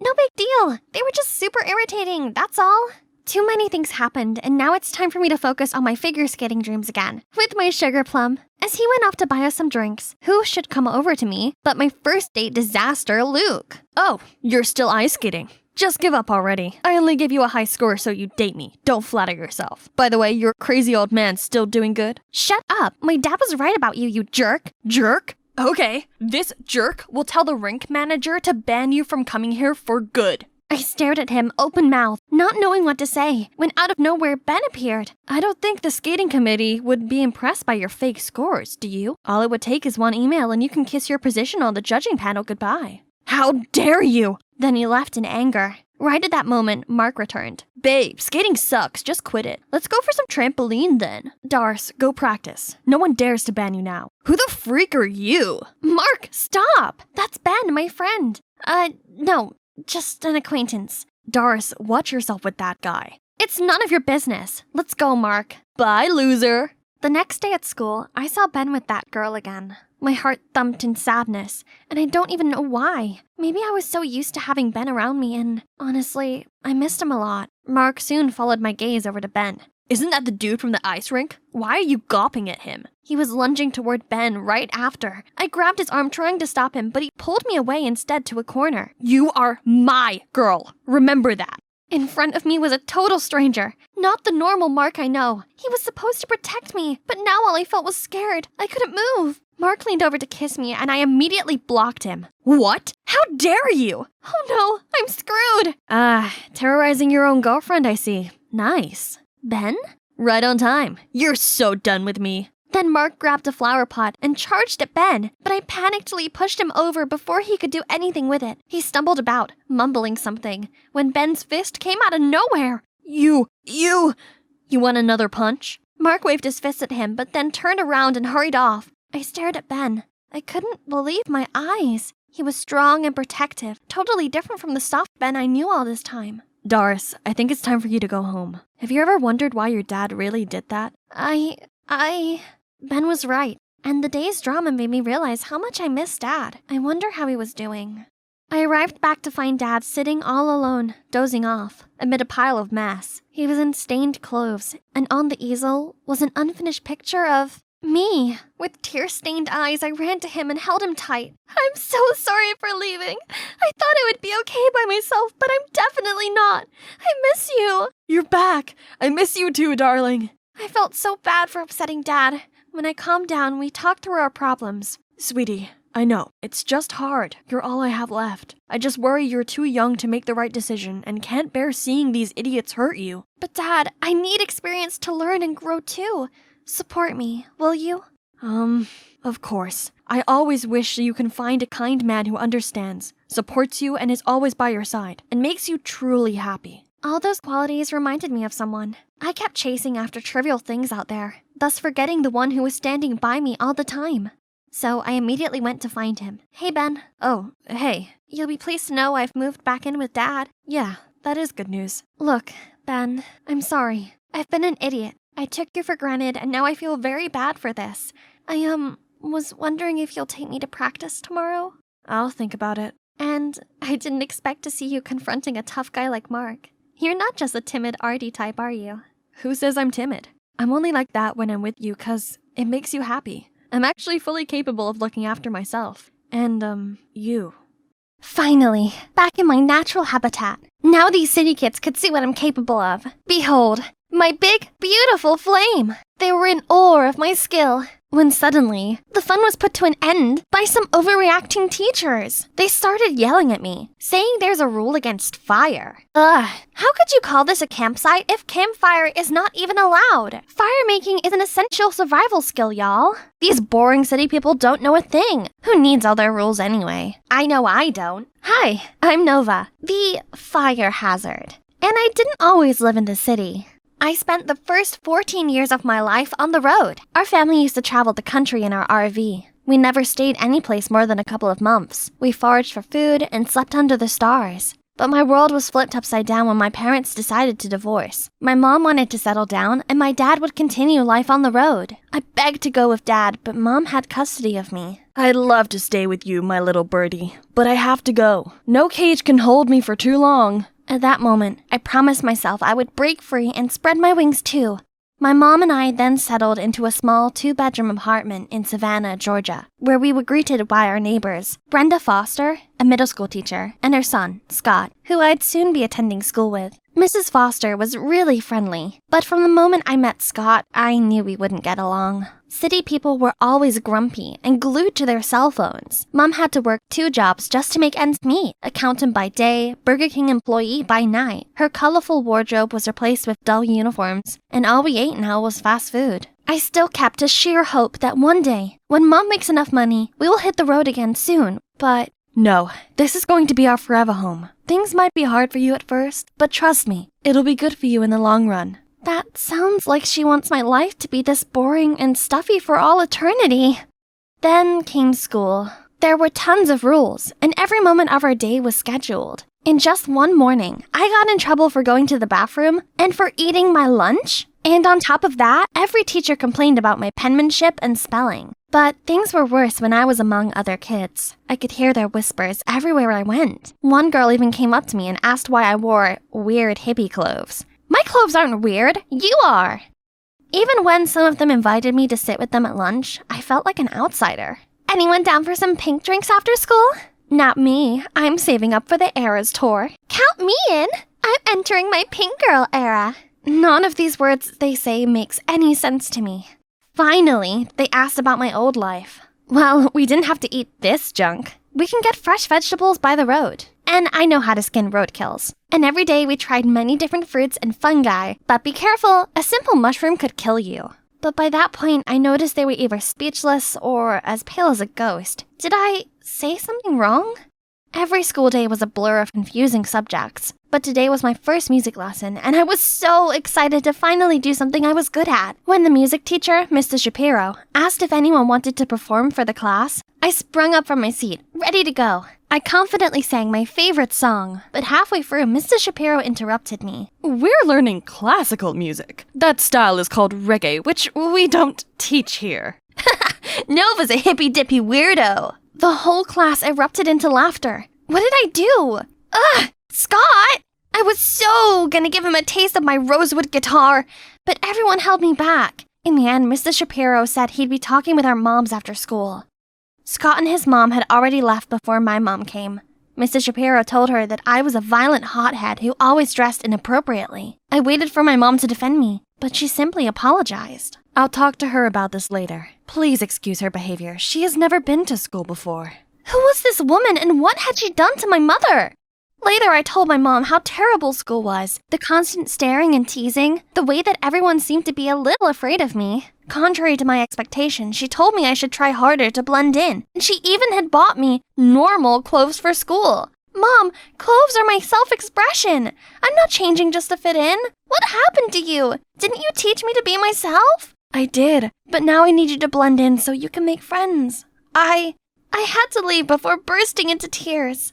big deal. They were just super irritating, that's all. Too many things happened, and now it's time for me to focus on my figure skating dreams again, with my sugar plum. As he went off to buy us some drinks, who should come over to me but my first date disaster, Luke. Oh, you're still ice skating. Just give up already. I only gave you a high score so you date me. Don't flatter yourself. By the way, your crazy old man still doing good? Shut up. My dad was right about you, you jerk. Jerk? Okay, this jerk will tell the rink manager to ban you from coming here for good. I stared at him, open mouthed, not knowing what to say, when out of nowhere Ben appeared. I don't think the skating committee would be impressed by your fake scores, do you? All it would take is one email and you can kiss your position on the judging panel goodbye. How dare you! Then he left in anger. Right at that moment, Mark returned. Babe, skating sucks. Just quit it. Let's go for some trampoline then. Doris, go practice. No one dares to ban you now. Who the freak are you? Mark, stop! That's Ben, my friend. No, just an acquaintance. Doris, watch yourself with that guy. It's none of your business. Let's go, Mark. Bye, loser. The next day at school, I saw Ben with that girl again. My heart thumped in sadness, and I don't even know why. Maybe I was so used to having Ben around me, and honestly, I missed him a lot. Mark soon followed my gaze over to Ben. Isn't that the dude from the ice rink? Why are you gawping at him? He was lunging toward Ben right after. I grabbed his arm trying to stop him, but he pulled me away instead to a corner. You are my girl. Remember that. In front of me was a total stranger, not the normal Mark I know. He was supposed to protect me, but now all I felt was scared. I couldn't move. Mark leaned over to kiss me, and I immediately blocked him. What? How dare you? Oh no, I'm screwed. Terrorizing your own girlfriend, I see. Nice. Ben? Right on time. You're so done with me. Then Mark grabbed a flower pot and charged at Ben, but I panickedly pushed him over before he could do anything with it. He stumbled about, mumbling something, when Ben's fist came out of nowhere. You want another punch? Mark waved his fist at him, but then turned around and hurried off. I stared at Ben. I couldn't believe my eyes. He was strong and protective, totally different from the soft Ben I knew all this time. Doris, I think it's time for you to go home. Have you ever wondered why your dad really did that? Ben was right, and the day's drama made me realize how much I missed Dad. I wonder how he was doing. I arrived back to find Dad sitting all alone, dozing off, amid a pile of mess. He was in stained clothes, and on the easel was an unfinished picture of me. With tear-stained eyes, I ran to him and held him tight. I'm so sorry for leaving. I thought I would be okay by myself, but I'm definitely not. I miss you. You're back. I miss you too, darling. I felt so bad for upsetting Dad. When I calmed down, we talked through our problems. Sweetie, I know. It's just hard. You're all I have left. I just worry you're too young to make the right decision and can't bear seeing these idiots hurt you. But Dad, I need experience to learn and grow too. Support me, will you? Of course. I always wish you can find a kind man who understands, supports you, and is always by your side, and makes you truly happy. All those qualities reminded me of someone. I kept chasing after trivial things out there, thus forgetting the one who was standing by me all the time. So I immediately went to find him. Hey, Ben. Oh, hey. You'll be pleased to know I've moved back in with Dad. Yeah, that is good news. Look, Ben, I'm sorry. I've been an idiot. I took you for granted, and now I feel very bad for this. I, was wondering if you'll take me to practice tomorrow? I'll think about it. And I didn't expect to see you confronting a tough guy like Mark. You're not just a timid, arty type, are you? Who says I'm timid? I'm only like that when I'm with you 'cause it makes you happy. I'm actually fully capable of looking after myself. And, you. Finally, back in my natural habitat. Now these city kids could see what I'm capable of. Behold, my big, beautiful flame. They were in awe of my skill. When suddenly, the fun was put to an end by some overreacting teachers. They started yelling at me, saying there's a rule against fire. How could you call this a campsite if campfire is not even allowed? Fire making is an essential survival skill, y'all. These boring city people don't know a thing. Who needs all their rules anyway? I know I don't. Hi, I'm Nova, the fire hazard. And I didn't always live in the city. I spent the first 14 years of my life on the road. Our family used to travel the country in our RV. We never stayed any place more than a couple of months. We foraged for food and slept under the stars. But my world was flipped upside down when my parents decided to divorce. My mom wanted to settle down, and my dad would continue life on the road. I begged to go with Dad, but Mom had custody of me. I'd love to stay with you, my little birdie, but I have to go. No cage can hold me for too long. At that moment, I promised myself I would break free and spread my wings too. My mom and I then settled into a small 2-bedroom apartment in Savannah, Georgia, where we were greeted by our neighbors, Brenda Foster, a middle school teacher, and her son, Scott, who I'd soon be attending school with. Mrs. Foster was really friendly, but from the moment I met Scott, I knew we wouldn't get along. City people were always grumpy and glued to their cell phones. Mom had to work 2 jobs just to make ends meet, accountant by day, Burger King employee by night. Her colorful wardrobe was replaced with dull uniforms, and all we ate now was fast food. I still kept a sheer hope that one day, when Mom makes enough money, we will hit the road again soon, but no, this is going to be our forever home. Things might be hard for you at first, but trust me, it'll be good for you in the long run. That sounds like she wants my life to be this boring and stuffy for all eternity. Then came school. There were tons of rules, and every moment of our day was scheduled. In just one morning, I got in trouble for going to the bathroom and for eating my lunch. And on top of that, every teacher complained about my penmanship and spelling. But things were worse when I was among other kids. I could hear their whispers everywhere I went. One girl even came up to me and asked why I wore weird hippie clothes. My clothes aren't weird, you are! Even when some of them invited me to sit with them at lunch, I felt like an outsider. Anyone down for some pink drinks after school? Not me. I'm saving up for the Eras tour. Count me in! I'm entering my pink girl era. None of these words they say makes any sense to me. Finally, they asked about my old life. Well, we didn't have to eat this junk. We can get fresh vegetables by the road. And I know how to skin roadkills. And every day we tried many different fruits and fungi. But be careful, a simple mushroom could kill you. But by that point, I noticed they were either speechless or as pale as a ghost. Did I say something wrong? Every school day was a blur of confusing subjects, but today was my first music lesson, and I was so excited to finally do something I was good at. When the music teacher, Mr. Shapiro, asked if anyone wanted to perform for the class, I sprung up from my seat, ready to go. I confidently sang my favorite song, but halfway through, Mr. Shapiro interrupted me. We're learning classical music. That style is called reggae, which we don't teach here. Nova's a hippy-dippy weirdo. The whole class erupted into laughter. What did I do? Ugh, Scott! I was so gonna give him a taste of my rosewood guitar, but everyone held me back. In the end, Mr. Shapiro said he'd be talking with our moms after school. Scott and his mom had already left before my mom came. Mr. Shapiro told her that I was a violent hothead who always dressed inappropriately. I waited for my mom to defend me, but she simply apologized. I'll talk to her about this later. Please excuse her behavior. She has never been to school before. Who was this woman and what had she done to my mother? Later, I told my mom how terrible school was. The constant staring and teasing, the way that everyone seemed to be a little afraid of me. Contrary to my expectations, she told me I should try harder to blend in, and she even had bought me normal clothes for school. Mom, clothes are my self-expression. I'm not changing just to fit in. What happened to you? Didn't you teach me to be myself? I did, but now I need you to blend in so you can make friends. I had to leave before bursting into tears.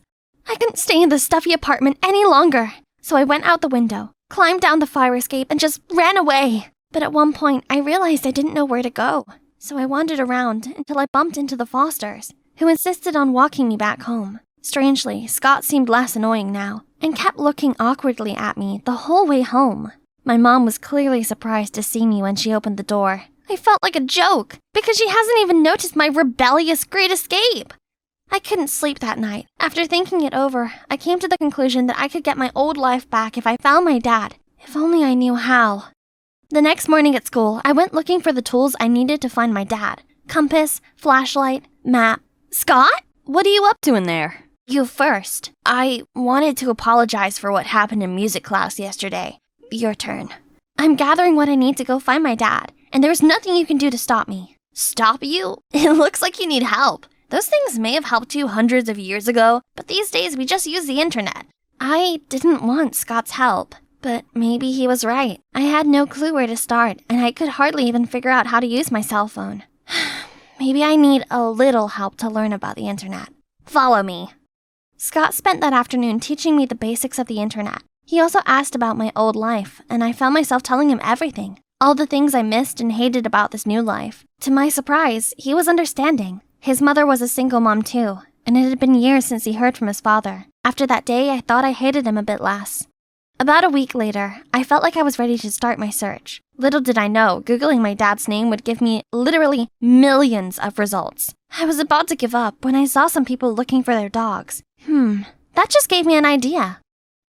I couldn't stay in the stuffy apartment any longer, so I went out the window, climbed down the fire escape, and just ran away. But at one point, I realized I didn't know where to go, so I wandered around until I bumped into the Fosters, who insisted on walking me back home. Strangely, Scott seemed less annoying now, and kept looking awkwardly at me the whole way home. My mom was clearly surprised to see me when she opened the door. I felt like a joke, because she hasn't even noticed my rebellious great escape. I couldn't sleep that night. After thinking it over, I came to the conclusion that I could get my old life back if I found my dad. If only I knew how. The next morning at school, I went looking for the tools I needed to find my dad. Compass, flashlight, map. Scott? What are you up to in there? You first. I wanted to apologize for what happened in music class yesterday. Your turn. I'm gathering what I need to go find my dad, and there's nothing you can do to stop me. Stop you? It looks like you need help. Those things may have helped you hundreds of years ago, but these days we just use the internet. I didn't want Scott's help, but maybe he was right. I had no clue where to start, and I could hardly even figure out how to use my cell phone. Maybe I need a little help to learn about the internet. Follow me. Scott spent that afternoon teaching me the basics of the internet. He also asked about my old life, and I found myself telling him everything. All the things I missed and hated about this new life. To my surprise, he was understanding. His mother was a single mom too, and it had been years since he heard from his father. After that day, I thought I hated him a bit less. About a week later, I felt like I was ready to start my search. Little did I know, Googling my dad's name would give me literally millions of results. I was about to give up when I saw some people looking for their dogs. That just gave me an idea.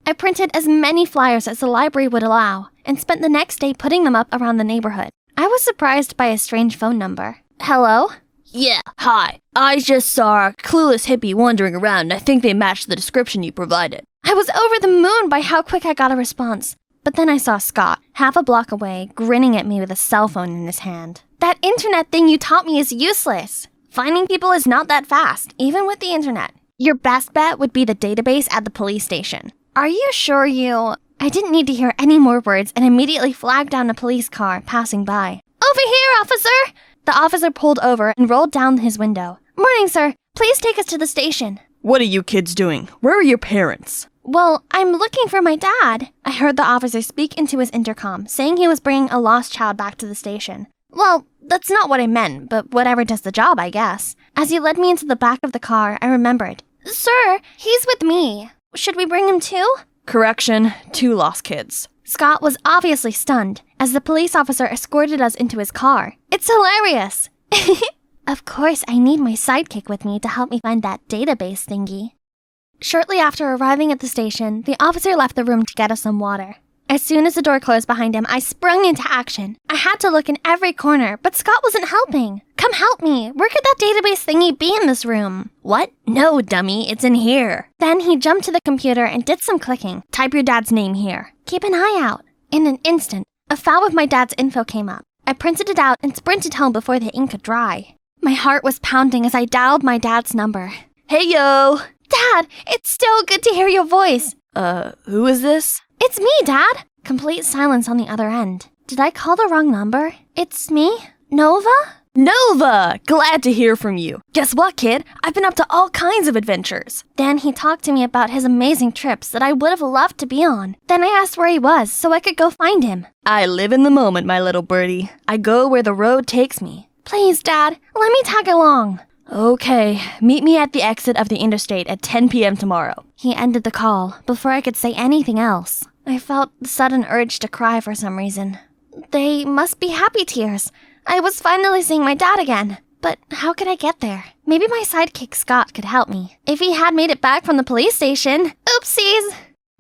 I printed as many flyers as the library would allow, and spent the next day putting them up around the neighborhood. I was surprised by a strange phone number. Hello? Yeah, hi. I just saw a clueless hippie wandering around and I think they matched the description you provided. I was over the moon by how quick I got a response. But then I saw Scott, half a block away, grinning at me with a cell phone in his hand. That internet thing you taught me is useless. Finding people is not that fast, even with the internet. Your best bet would be the database at the police station. Are you sure you... I didn't need to hear any more words and immediately flagged down a police car passing by. Over here, officer! The officer pulled over and rolled down his window. Morning, sir. Please take us to the station. What are you kids doing? Where are your parents? Well, I'm looking for my dad. I heard the officer speak into his intercom, saying he was bringing a lost child back to the station. Well, that's not what I meant, but whatever does the job, I guess. As he led me into the back of the car, I remembered. Sir, he's with me. Should we bring him too? Correction, 2 lost kids. Scott was obviously stunned as the police officer escorted us into his car. It's hilarious. Of course, I need my sidekick with me to help me find that database thingy. Shortly after arriving at the station, the officer left the room to get us some water. As soon as the door closed behind him, I sprung into action. I had to look in every corner, but Scott wasn't helping. Come help me. Where could that database thingy be in this room? What? No, dummy, it's in here. Then he jumped to the computer and did some clicking. Type your dad's name here. Keep an eye out. In an instant, a file with my dad's info came up. I printed it out and sprinted home before the ink could dry. My heart was pounding as I dialed my dad's number. Hey, yo! Dad, it's so good to hear your voice. Who is this? It's me, Dad. Complete silence on the other end. Did I call the wrong number? It's me? Nova? Nova! Glad to hear from you. Guess what, kid? I've been up to all kinds of adventures. Then he talked to me about his amazing trips that I would have loved to be on. Then I asked where he was so I could go find him. I live in the moment, my little birdie. I go where the road takes me. Please, Dad, let me tag along. Okay, meet me at the exit of the interstate at 10 p.m. tomorrow. He ended the call before I could say anything else. I felt the sudden urge to cry for some reason. They must be happy tears. I was finally seeing my dad again. But how could I get there? Maybe my sidekick Scott could help me. If he had made it back from the police station. Oopsies!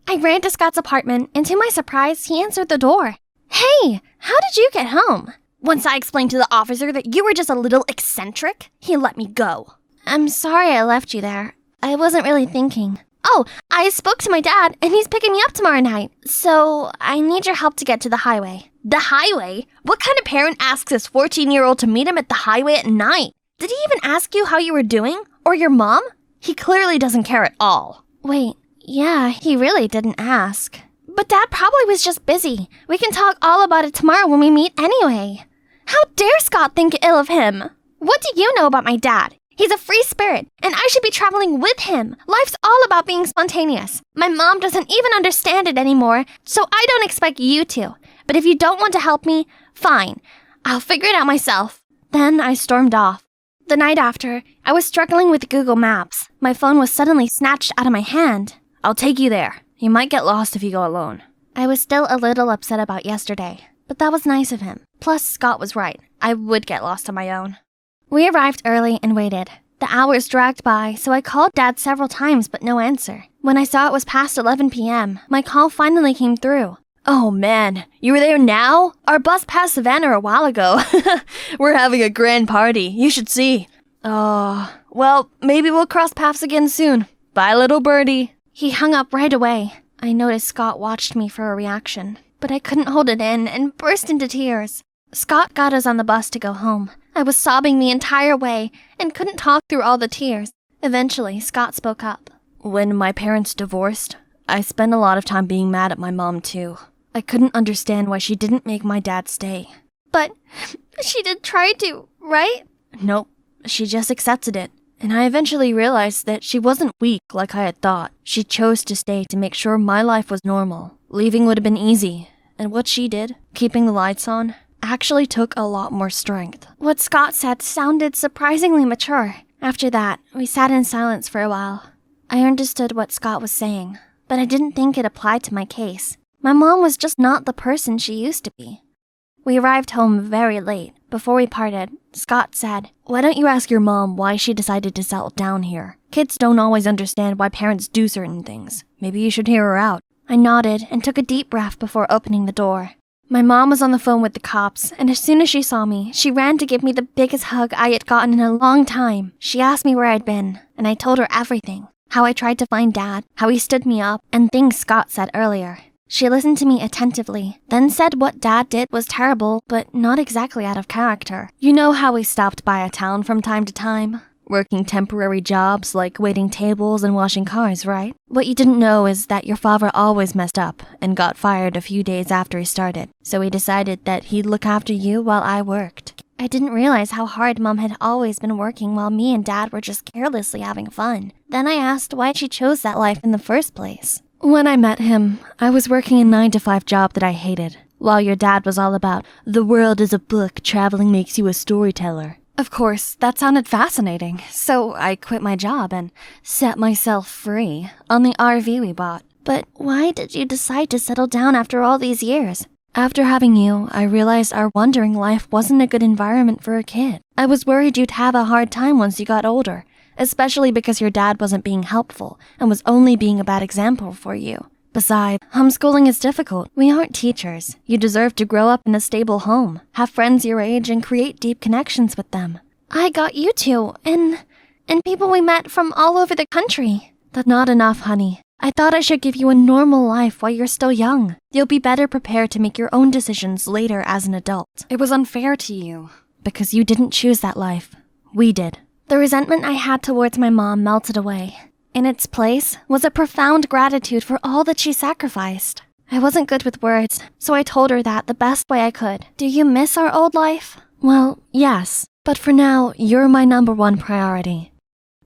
I ran to Scott's apartment, and to my surprise, he answered the door. Hey, how did you get home? Once I explained to the officer that you were just a little eccentric, he let me go. I'm sorry I left you there. I wasn't really thinking. Oh, I spoke to my dad, and he's picking me up tomorrow night. So, I need your help to get to the highway. The highway? What kind of parent asks his 14-year-old to meet him at the highway at night? Did he even ask you how you were doing? Or your mom? He clearly doesn't care at all. Wait, yeah, he really didn't ask. But Dad probably was just busy. We can talk all about it tomorrow when we meet anyway. How dare Scott think ill of him? What do you know about my dad? He's a free spirit, and I should be traveling with him. Life's all about being spontaneous. My mom doesn't even understand it anymore, so I don't expect you to. But if you don't want to help me, fine. I'll figure it out myself. Then I stormed off. The night after, I was struggling with Google Maps. My phone was suddenly snatched out of my hand. I'll take you there. You might get lost if you go alone. I was still a little upset about yesterday, but that was nice of him. Plus, Scott was right. I would get lost on my own. We arrived early and waited. The hours dragged by, so I called Dad several times but no answer. When I saw it was past 11 p.m., my call finally came through. Oh man, you were there now? Our bus passed Savannah a while ago. We're having a grand party. You should see. Oh, well, maybe we'll cross paths again soon. Bye, little birdie. He hung up right away. I noticed Scott watched me for a reaction, but I couldn't hold it in and burst into tears. Scott got us on the bus to go home. I was sobbing the entire way and couldn't talk through all the tears. Eventually, Scott spoke up. When my parents divorced, I spent a lot of time being mad at my mom too. I couldn't understand why she didn't make my dad stay. But she did try to, right? Nope, she just accepted it. And I eventually realized that she wasn't weak like I had thought. She chose to stay to make sure my life was normal. Leaving would have been easy. And what she did, keeping the lights on, actually took a lot more strength. What Scott said sounded surprisingly mature. After that, we sat in silence for a while. I understood what Scott was saying, but I didn't think it applied to my case. My mom was just not the person she used to be. We arrived home very late. Before we parted, Scott said, "Why don't you ask your mom why she decided to settle down here? Kids don't always understand why parents do certain things. Maybe you should hear her out." I nodded and took a deep breath before opening the door. My mom was on the phone with the cops, and as soon as she saw me, she ran to give me the biggest hug I had gotten in a long time. She asked me where I'd been, and I told her everything. How I tried to find Dad, how he stood me up, and things Scott said earlier. She listened to me attentively, then said what Dad did was terrible, but not exactly out of character. You know how we stopped by a town from time to time? Working temporary jobs like waiting tables and washing cars, right? What you didn't know is that your father always messed up and got fired a few days after he started. So he decided that he'd look after you while I worked. I didn't realize how hard Mom had always been working while me and Dad were just carelessly having fun. Then I asked why she chose that life in the first place. When I met him, I was working a 9-to-5 job that I hated, while your dad was all about, the world is a book, traveling makes you a storyteller. Of course, that sounded fascinating, so I quit my job and set myself free on the RV we bought. But why did you decide to settle down after all these years? After having you, I realized our wandering life wasn't a good environment for a kid. I was worried you'd have a hard time once you got older, especially because your dad wasn't being helpful and was only being a bad example for you. Besides, homeschooling is difficult. We aren't teachers. You deserve to grow up in a stable home, have friends your age, and create deep connections with them. I got you two, and people we met from all over the country. That's not enough, honey. I thought I should give you a normal life while you're still young. You'll be better prepared to make your own decisions later as an adult. It was unfair to you, because you didn't choose that life. We did. The resentment I had towards my mom melted away. In its place was a profound gratitude for all that she sacrificed. I wasn't good with words, so I told her that the best way I could. Do you miss our old life? Well, yes, but for now, you're my #1 priority.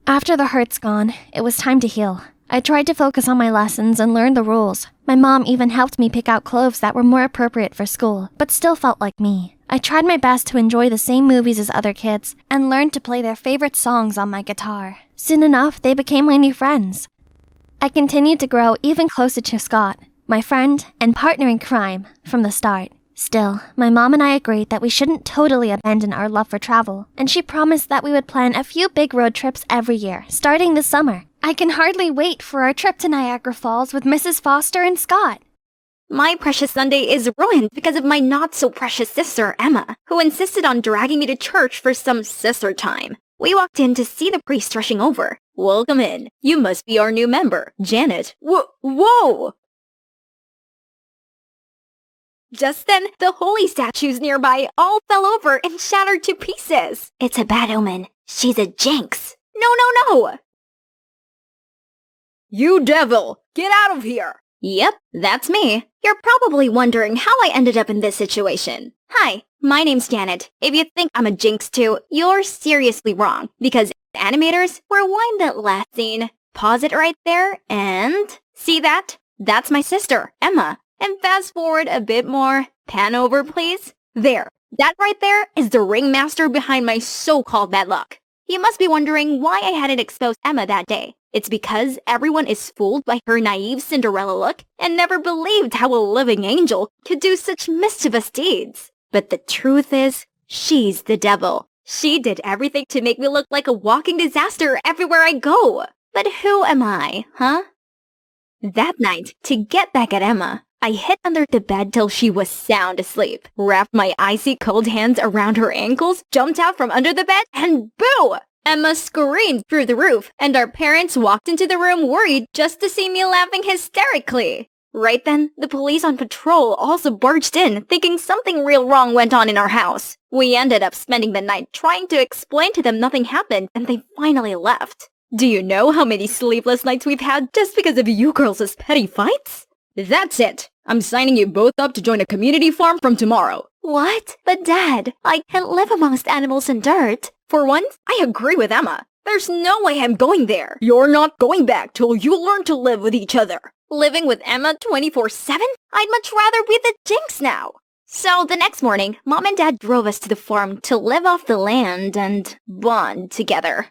After the hurt's gone, it was time to heal. I tried to focus on my lessons and learn the rules. My mom even helped me pick out clothes that were more appropriate for school, but still felt like me. I tried my best to enjoy the same movies as other kids and learned to play their favorite songs on my guitar. Soon enough, they became my new friends. I continued to grow even closer to Scott, my friend and partner in crime, from the start. Still, my mom and I agreed that we shouldn't totally abandon our love for travel, and she promised that we would plan a few big road trips every year, starting this summer. I can hardly wait for our trip to Niagara Falls with Mrs. Foster and Scott. My precious Sunday is ruined because of my not-so-precious sister, Emma, who insisted on dragging me to church for some sister time. We walked in to see the priest rushing over. Welcome in. You must be our new member, Janet. Whoa! Just then, the holy statues nearby all fell over and shattered to pieces. It's a bad omen. She's a jinx. No! You devil! Get out of here! Yep, that's me. You're probably wondering how I ended up in this situation. Hi, my name's Janet. If you think I'm a jinx too, you're seriously wrong, because animators, rewind that last scene. Pause it right there, and... see that? That's my sister, Emma. And fast forward a bit more. Pan over, please. There. That right there is the ringmaster behind my so-called bad luck. You must be wondering why I hadn't exposed Emma that day. It's because everyone is fooled by her naive Cinderella look and never believed how a living angel could do such mischievous deeds. But the truth is, she's the devil. She did everything to make me look like a walking disaster everywhere I go. But who am I, huh? That night, to get back at Emma, I hid under the bed till she was sound asleep, wrapped my icy cold hands around her ankles, jumped out from under the bed, and boo! Emma screamed through the roof, and our parents walked into the room worried just to see me laughing hysterically. Right then, the police on patrol also barged in, thinking something real wrong went on in our house. We ended up spending the night trying to explain to them nothing happened, and they finally left. Do you know how many sleepless nights we've had just because of you girls' petty fights? That's it. I'm signing you both up to join a community farm from tomorrow. What? But Dad, I can't live amongst animals and dirt. For once, I agree with Emma. There's no way I'm going there. You're not going back till you learn to live with each other. Living with Emma 24/7? I'd much rather be the jinx now. So the next morning, Mom and Dad drove us to the farm to live off the land and bond together.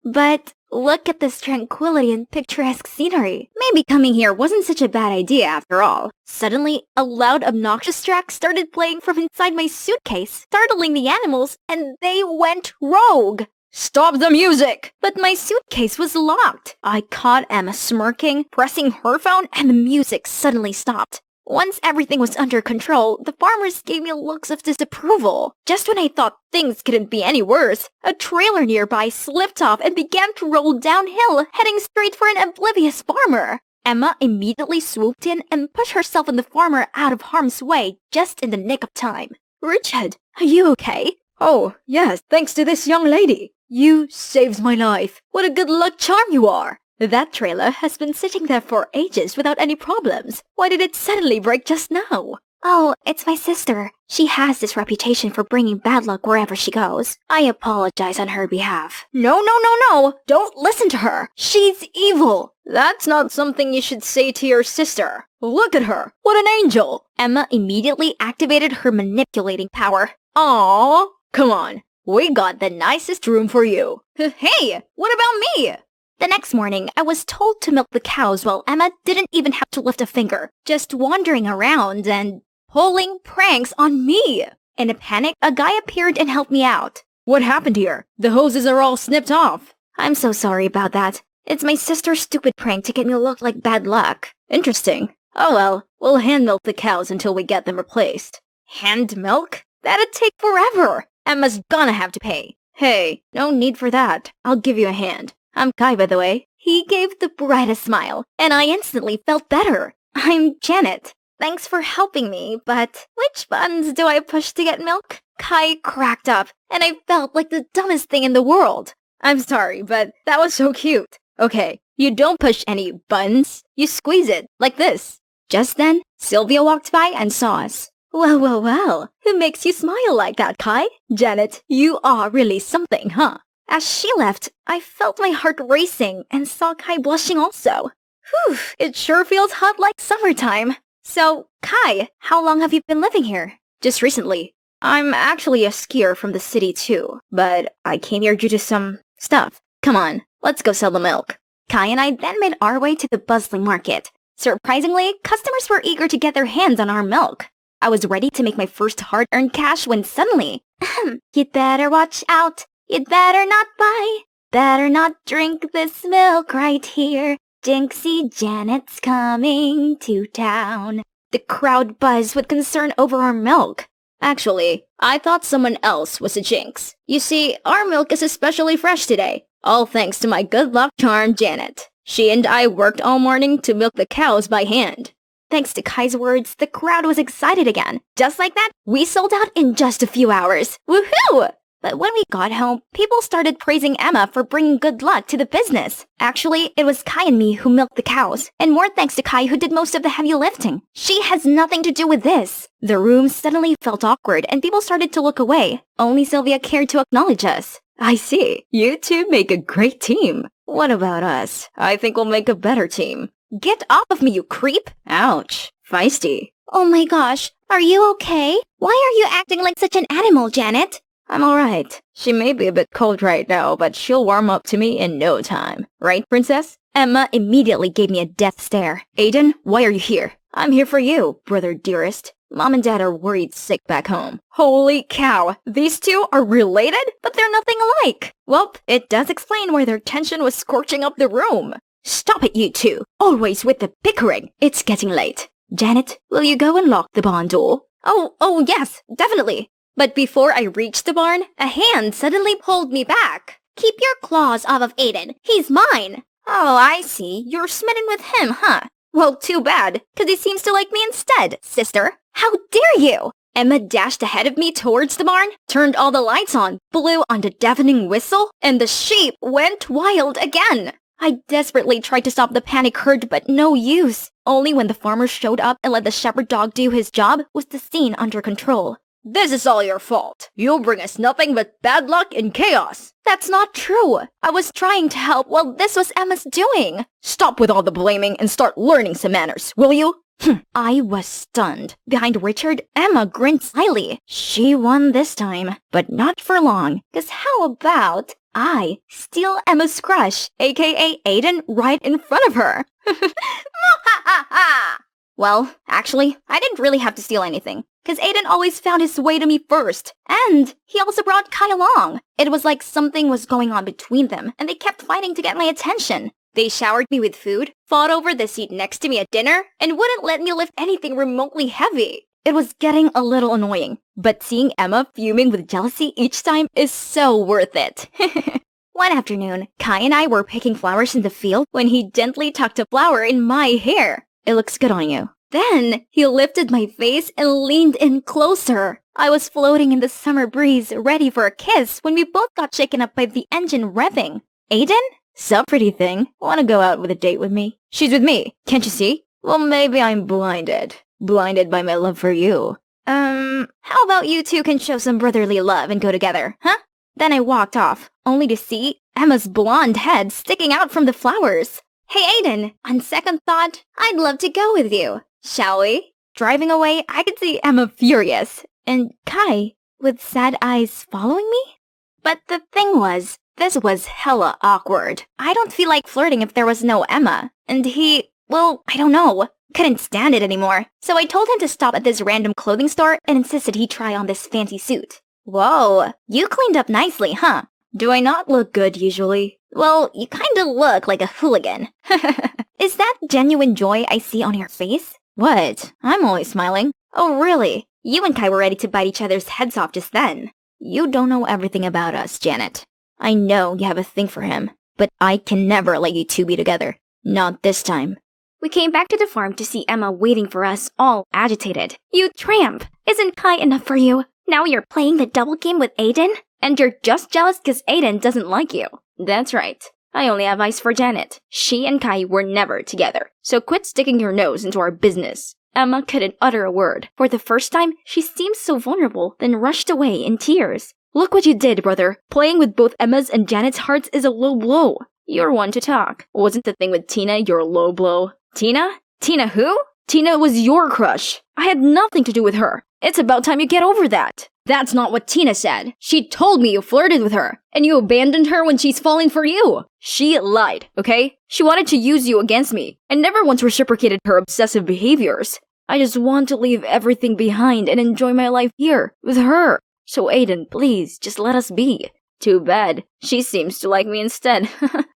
But look at this tranquility and picturesque scenery. Maybe coming here wasn't such a bad idea after all. Suddenly, a loud, obnoxious track started playing from inside my suitcase, startling the animals, and they went rogue. Stop the music! But my suitcase was locked. I caught Emma smirking, pressing her phone, and the music suddenly stopped. Once everything was under control, the farmers gave me looks of disapproval. Just when I thought things couldn't be any worse, a trailer nearby slipped off and began to roll downhill, heading straight for an oblivious farmer. Emma immediately swooped in and pushed herself and the farmer out of harm's way just in the nick of time. Richard, are you okay? Oh, yes, thanks to this young lady. You saved my life. What a good luck charm you are. That trailer has been sitting there for ages without any problems. Why did it suddenly break just now? Oh, it's my sister. She has this reputation for bringing bad luck wherever she goes. I apologize on her behalf. No, no, no, no! Don't listen to her! She's evil! That's not something you should say to your sister. Look at her! What an angel! Emma immediately activated her manipulating power. Aww! Come on, we got the nicest room for you. Hey, what about me? The next morning, I was told to milk the cows while Emma didn't even have to lift a finger, just wandering around and pulling pranks on me. In a panic, a guy appeared and helped me out. What happened here? The hoses are all snipped off. I'm so sorry about that. It's my sister's stupid prank to get me to look like bad luck. Interesting. Oh well, we'll hand milk the cows until we get them replaced. Hand milk? That'd take forever. Emma's gonna have to pay. Hey, no need for that. I'll give you a hand. I'm Kai, by the way. He gave the brightest smile, and I instantly felt better. I'm Janet. Thanks for helping me, but which buttons do I push to get milk? Kai cracked up, and I felt like the dumbest thing in the world. I'm sorry, but that was so cute. Okay, you don't push any buttons. You squeeze it, like this. Just then, Sylvia walked by and saw us. Well, well, well. Who makes you smile like that, Kai? Janet, you are really something, huh? As she left, I felt my heart racing and saw Kai blushing also. Whew, it sure feels hot like summertime. So, Kai, how long have you been living here? Just recently. I'm actually a skier from the city too, but I came here due to some stuff. Come on, let's go sell the milk. Kai and I then made our way to the bustling market. Surprisingly, customers were eager to get their hands on our milk. I was ready to make my first hard-earned cash when suddenly, you'd better watch out. You'd better not buy, better not drink this milk right here. Jinxie Janet's coming to town. The crowd buzzed with concern over our milk. Actually, I thought someone else was a jinx. You see, our milk is especially fresh today, all thanks to my good luck charm, Janet. She and I worked all morning to milk the cows by hand. Thanks to Kai's words, the crowd was excited again. Just like that, we sold out in just a few hours. Woohoo! But when we got home, people started praising Emma for bringing good luck to the business. Actually, it was Kai and me who milked the cows, and more thanks to Kai who did most of the heavy lifting. She has nothing to do with this. The room suddenly felt awkward and people started to look away. Only Sylvia cared to acknowledge us. I see. You two make a great team. What about us? I think we'll make a better team. Get off of me, you creep! Ouch. Feisty. Oh my gosh, are you okay? Why are you acting like such an animal, Janet? I'm alright. She may be a bit cold right now, but she'll warm up to me in no time. Right, princess? Emma immediately gave me a death stare. Aiden, why are you here? I'm here for you, brother dearest. Mom and Dad are worried sick back home. Holy cow, these two are related, but they're nothing alike. Well, it does explain why their tension was scorching up the room. Stop it, you two. Always with the bickering. It's getting late. Janet, will you go and lock the barn door? Oh, yes, definitely. But before I reached the barn, a hand suddenly pulled me back. Keep your claws off of Aiden. He's mine. Oh, I see. You're smitten with him, huh? Well, too bad, 'cause he seems to like me instead, sister. How dare you! Emma dashed ahead of me towards the barn, turned all the lights on, blew on the deafening whistle, and the sheep went wild again. I desperately tried to stop the panic herd, but no use. Only when the farmer showed up and let the shepherd dog do his job was the scene under control. This is all your fault. You'll bring us nothing but bad luck and chaos. That's not true. I was trying to help while this was Emma's doing. Stop with all the blaming and start learning some manners, will you? I was stunned. Behind Richard, Emma grinned slyly. She won this time, but not for long. 'Cause how about I steal Emma's crush, aka Aiden, right in front of her? Well, actually, I didn't really have to steal anything, 'cause Aiden always found his way to me first. And he also brought Kai along. It was like something was going on between them, and they kept fighting to get my attention. They showered me with food, fought over the seat next to me at dinner, and wouldn't let me lift anything remotely heavy. It was getting a little annoying, but seeing Emma fuming with jealousy each time is so worth it. One afternoon, Kai and I were picking flowers in the field when he gently tucked a flower in my hair. It looks good on you. Then, he lifted my face and leaned in closer. I was floating in the summer breeze, ready for a kiss, when we both got shaken up by the engine revving. Aiden? Sup, pretty thing. Wanna go out with a date with me? She's with me. Can't you see? Well, maybe I'm blinded. blinded by my love for you. How about you two can show some brotherly love and go together, huh? Then I walked off, only to see Emma's blonde head sticking out from the flowers. Hey Aiden, on second thought, I'd love to go with you. Shall we? Driving away, I could see Emma furious, and Kai with sad eyes following me? But the thing was, this was hella awkward. I don't feel like flirting if there was no Emma. And he, well, I don't know, couldn't stand it anymore. So I told him to stop at this random clothing store and insisted he try on this fancy suit. Whoa, you cleaned up nicely, huh? Do I not look good usually? Well, you kinda look like a hooligan. Is that genuine joy I see on your face? What? I'm always smiling. Oh really? You and Kai were ready to bite each other's heads off just then. You don't know everything about us, Janet. I know you have a thing for him, but I can never let you two be together. Not this time. We came back to the farm to see Emma waiting for us, all agitated. You tramp! Isn't Kai enough for you? Now you're playing the double game with Aiden? And you're just jealous because Aiden doesn't like you. That's right. I only have eyes for Janet. She and Kai were never together. So quit sticking your nose into our business. Emma couldn't utter a word. For the first time, she seemed so vulnerable, then rushed away in tears. Look what you did, brother. Playing with both Emma's and Janet's hearts is a low blow. You're one to talk. Wasn't the thing with Tina your low blow? Tina? Tina who? Tina was your crush. I had nothing to do with her. It's about time you get over that. That's not what Tina said. She told me you flirted with her, and you abandoned her when she's falling for you. She lied, okay? She wanted to use you against me, and never once reciprocated her obsessive behaviors. I just want to leave everything behind and enjoy my life here, with her. So Aiden, please, just let us be. Too bad. She seems to like me instead.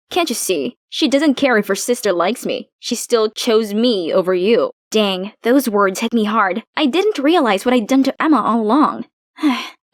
Can't you see? She doesn't care if her sister likes me. She still chose me over you. Dang, those words hit me hard. I didn't realize what I'd done to Emma all along.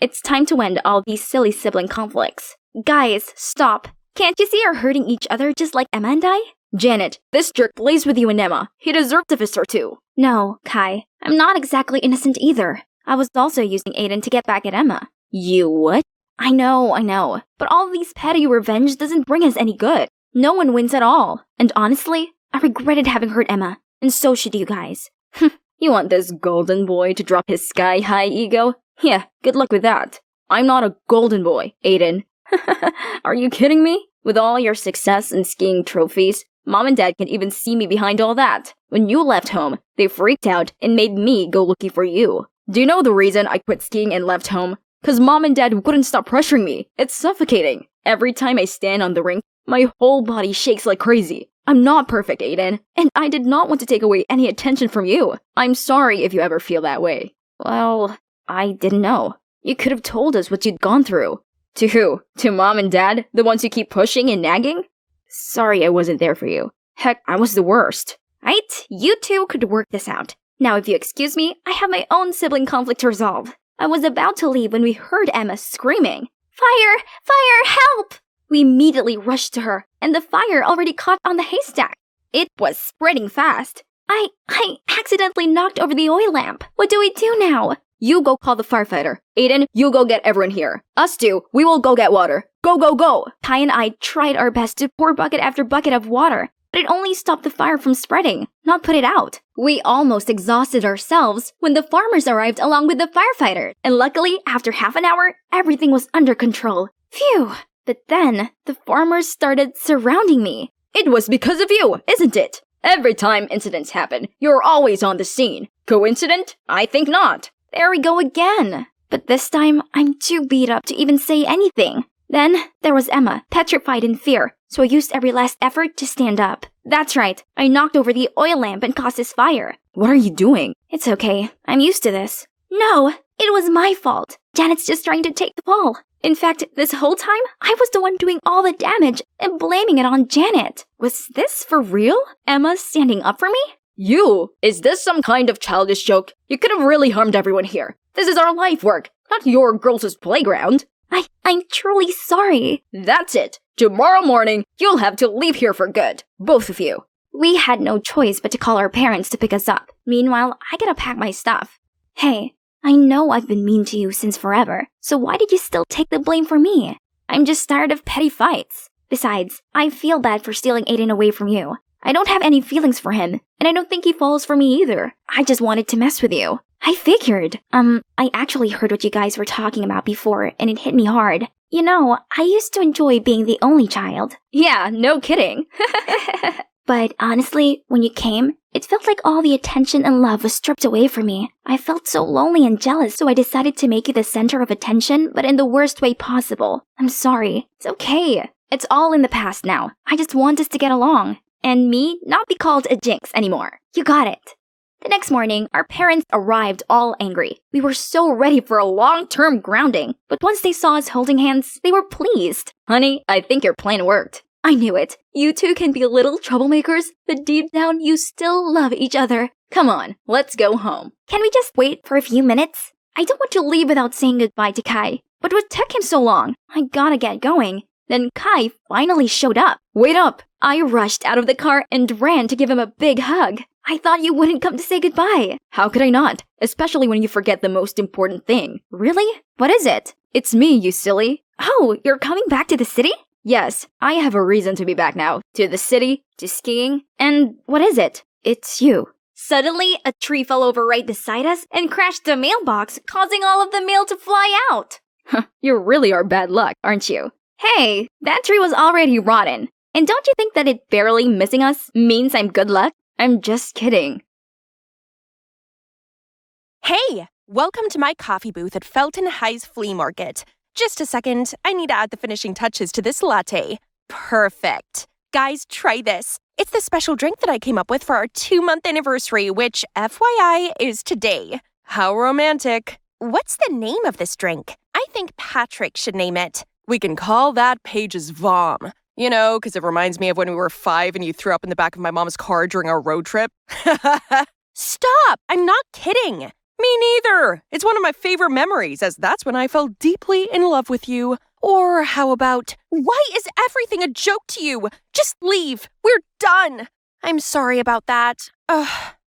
It's time to end all these silly sibling conflicts. Guys, stop. Can't you see you're hurting each other just like Emma and I? Janet, this jerk plays with you and Emma. He deserves a fist or two. No, Kai. I'm not exactly innocent either. I was also using Aiden to get back at Emma. You what? I know. But all these petty revenge doesn't bring us any good. No one wins at all. And honestly, I regretted having hurt Emma. And so should you guys. You want this golden boy to drop his sky-high ego? Yeah, good luck with that. I'm not a golden boy, Aiden. Are you kidding me? With all your success and skiing trophies, Mom and Dad can even see me behind all that. When you left home, they freaked out and made me go looking for you. Do you know the reason I quit skiing and left home? 'Cause Mom and Dad wouldn't stop pressuring me. It's suffocating. Every time I stand on the rink, my whole body shakes like crazy. I'm not perfect, Aiden, and I did not want to take away any attention from you. I'm sorry if you ever feel that way. Well, I didn't know. You could have told us what you'd gone through. To who? To Mom and Dad? The ones who keep pushing and nagging? Sorry I wasn't there for you. Heck, I was the worst. Right? You two could work this out. Now if you excuse me, I have my own sibling conflict to resolve. I was about to leave when we heard Emma screaming. Fire! Fire! Help! We immediately rushed to her, and the fire already caught on the haystack. It was spreading fast. I accidentally knocked over the oil lamp. What do we do now? You go call the firefighter. Aiden, you go get everyone here. Us two, we will go get water. Go, go, go! Kai and I tried our best to pour bucket after bucket of water, but it only stopped the fire from spreading, not put it out. We almost exhausted ourselves when the farmers arrived along with the firefighters, and luckily, after half an hour, everything was under control. Phew! But then, the farmers started surrounding me. It was because of you, isn't it? Every time incidents happen, you're always on the scene. Coincident? I think not. There we go again. But this time, I'm too beat up to even say anything. Then, there was Emma, petrified in fear, so I used every last effort to stand up. That's right, I knocked over the oil lamp and caused this fire. What are you doing? It's okay, I'm used to this. No, it was my fault. Janet's just trying to take the fall. In fact, this whole time, I was the one doing all the damage and blaming it on Janet. Was this for real? Emma standing up for me? You? Is this some kind of childish joke? You could have really harmed everyone here. This is our life work, not your girls' playground. I'm truly sorry. That's it. Tomorrow morning, you'll have to leave here for good. Both of you. We had no choice but to call our parents to pick us up. Meanwhile, I gotta pack my stuff. Hey, I know I've been mean to you since forever, so why did you still take the blame for me? I'm just tired of petty fights. Besides, I feel bad for stealing Aiden away from you. I don't have any feelings for him, and I don't think he falls for me either. I just wanted to mess with you. I figured. I actually heard what you guys were talking about before, and it hit me hard. You know, I used to enjoy being the only child. Yeah, no kidding. But honestly, when you came, it felt like all the attention and love was stripped away from me. I felt so lonely and jealous, so I decided to make you the center of attention, but in the worst way possible. I'm sorry. It's okay. It's all in the past now. I just want us to get along. And me not be called a jinx anymore. You got it. The next morning, our parents arrived all angry. We were so ready for a long-term grounding, but once they saw us holding hands, they were pleased. Honey, I think your plan worked. I knew it. You two can be little troublemakers, but deep down you still love each other. Come on, let's go home. Can we just wait for a few minutes? I don't want to leave without saying goodbye to Kai. But what took him so long? I gotta get going. Then Kai finally showed up. Wait up! I rushed out of the car and ran to give him a big hug. I thought you wouldn't come to say goodbye. How could I not? Especially when you forget the most important thing. Really? What is it? It's me, you silly. Oh, you're coming back to the city? Yes, I have a reason to be back now. To the city, to skiing, and what is it? It's you. Suddenly, a tree fell over right beside us and crashed the mailbox, causing all of the mail to fly out. You really are bad luck, aren't you? Hey, that tree was already rotten. And don't you think that it barely missing us means I'm good luck? I'm just kidding. Hey, welcome to my coffee booth at Felton High's Flea Market. Just a second, I need to add the finishing touches to this latte. Perfect. Guys, try this. It's the special drink that I came up with for our 2-month anniversary, which, FYI, is today. How romantic. What's the name of this drink? I think Patrick should name it. We can call that Paige's Vom. You know, because it reminds me of when we were 5 and you threw up in the back of my mom's car during our road trip. Stop! I'm not kidding. Me neither. It's one of my favorite memories, as that's when I fell deeply in love with you. Or how about, why is everything a joke to you? Just leave. We're done. I'm sorry about that.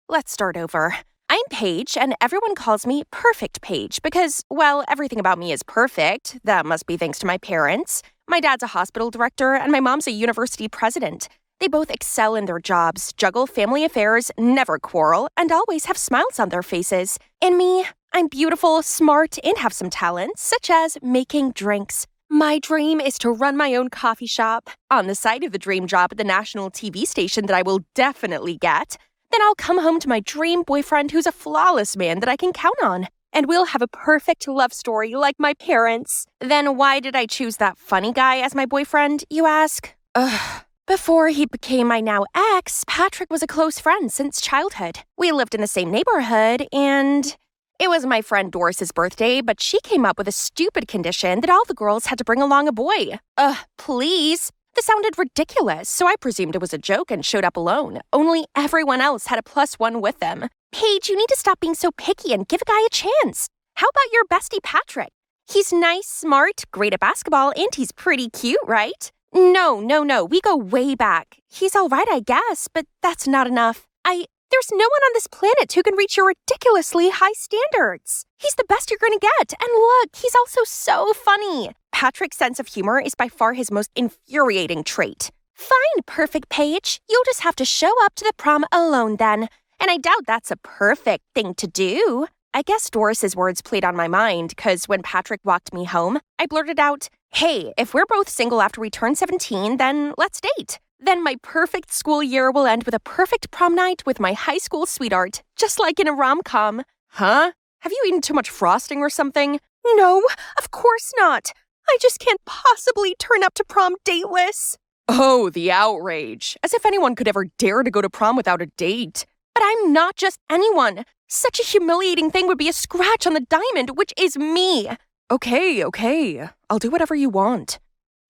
Let's start over. I'm Paige, and everyone calls me Perfect Paige because, well, everything about me is perfect. That must be thanks to my parents. My dad's a hospital director, and my mom's a university president. They both excel in their jobs, juggle family affairs, never quarrel, and always have smiles on their faces. And me, I'm beautiful, smart, and have some talents, such as making drinks. My dream is to run my own coffee shop. On the side of the dream job at the national TV station that I will definitely get, then I'll come home to my dream boyfriend who's a flawless man that I can count on. And we'll have a perfect love story like my parents. Then why did I choose that funny guy as my boyfriend, you ask? Before he became my now ex, Patrick was a close friend since childhood. We lived in the same neighborhood, and it was my friend Doris's birthday, but she came up with a stupid condition that all the girls had to bring along a boy. Please? This sounded ridiculous, so I presumed it was a joke and showed up alone. Only everyone else had a +1 with them. Paige, you need to stop being so picky and give a guy a chance. How about your bestie Patrick? He's nice, smart, great at basketball, and he's pretty cute, right? No, we go way back. He's all right, I guess, but that's not enough. There's no one on this planet who can reach your ridiculously high standards. He's the best you're going to get. And look, he's also so funny. Patrick's sense of humor is by far his most infuriating trait. Fine, Perfect Paige. You'll just have to show up to the prom alone then. And I doubt that's a perfect thing to do. I guess Doris's words played on my mind, because when Patrick walked me home, I blurted out, hey, if we're both single after we turn 17, then let's date. Then my perfect school year will end with a perfect prom night with my high school sweetheart, just like in a rom-com. Huh? Have you eaten too much frosting or something? No, of course not. I just can't possibly turn up to prom dateless. Oh, the outrage. As if anyone could ever dare to go to prom without a date. But I'm not just anyone. Such a humiliating thing would be a scratch on the diamond, which is me. Okay. I'll do whatever you want.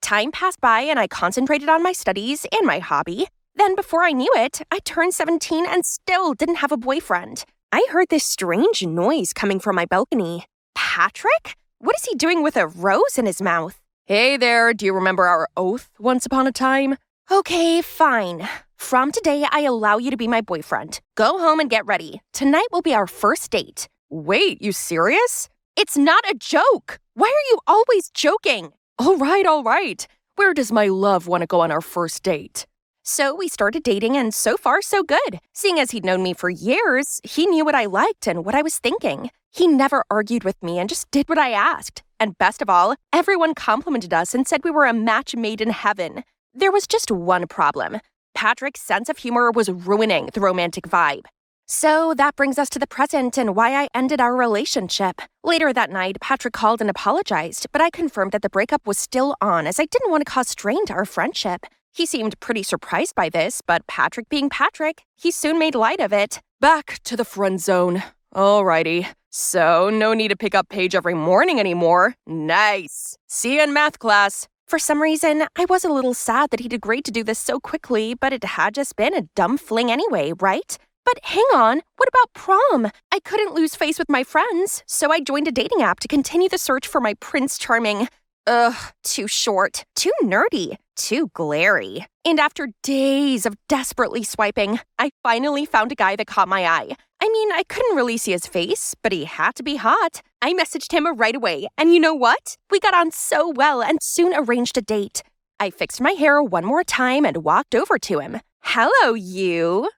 Time passed by and I concentrated on my studies and my hobby. Then before I knew it, I turned 17 and still didn't have a boyfriend. I heard this strange noise coming from my balcony. Patrick? What is he doing with a rose in his mouth? Hey there, do you remember our oath once upon a time? Okay, fine. From today, I allow you to be my boyfriend. Go home and get ready. Tonight will be our first date. Wait, you serious? It's not a joke. Why are you always joking? All right. Where does my love want to go on our first date? So we started dating, and so far, so good. Seeing as he'd known me for years, he knew what I liked and what I was thinking. He never argued with me and just did what I asked. And best of all, everyone complimented us and said we were a match made in heaven. There was just one problem. Patrick's sense of humor was ruining the romantic vibe. So that brings us to the present and why I ended our relationship. Later that night, Patrick called and apologized, but I confirmed that the breakup was still on as I didn't want to cause strain to our friendship. He seemed pretty surprised by this, but Patrick being Patrick, he soon made light of it. Back to the friend zone. Alrighty. So, no need to pick up Paige every morning anymore. Nice. See you in math class. For some reason, I was a little sad that he'd agreed to do this so quickly, but it had just been a dumb fling anyway, right? But hang on, what about prom? I couldn't lose face with my friends, so I joined a dating app to continue the search for my Prince Charming. Ugh, too short, too nerdy, too glary. And after days of desperately swiping, I finally found a guy that caught my eye. I mean, I couldn't really see his face, but he had to be hot. I messaged him right away, and you know what? We got on so well and soon arranged a date. I fixed my hair one more time and walked over to him. Hello, you.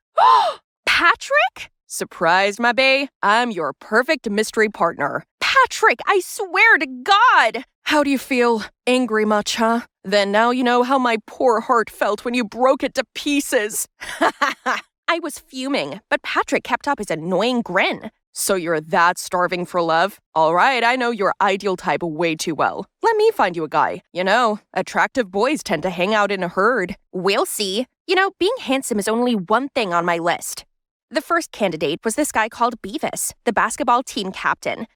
Patrick? Surprise, my bae. I'm your perfect mystery partner. Patrick, I swear to God! How do you feel? Angry much, huh? Then now you know how my poor heart felt when you broke it to pieces. I was fuming, but Patrick kept up his annoying grin. So you're that starving for love? All right, I know your ideal type way too well. Let me find you a guy. You know, attractive boys tend to hang out in a herd. We'll see. You know, being handsome is only one thing on my list. The first candidate was this guy called Beavis, the basketball team captain.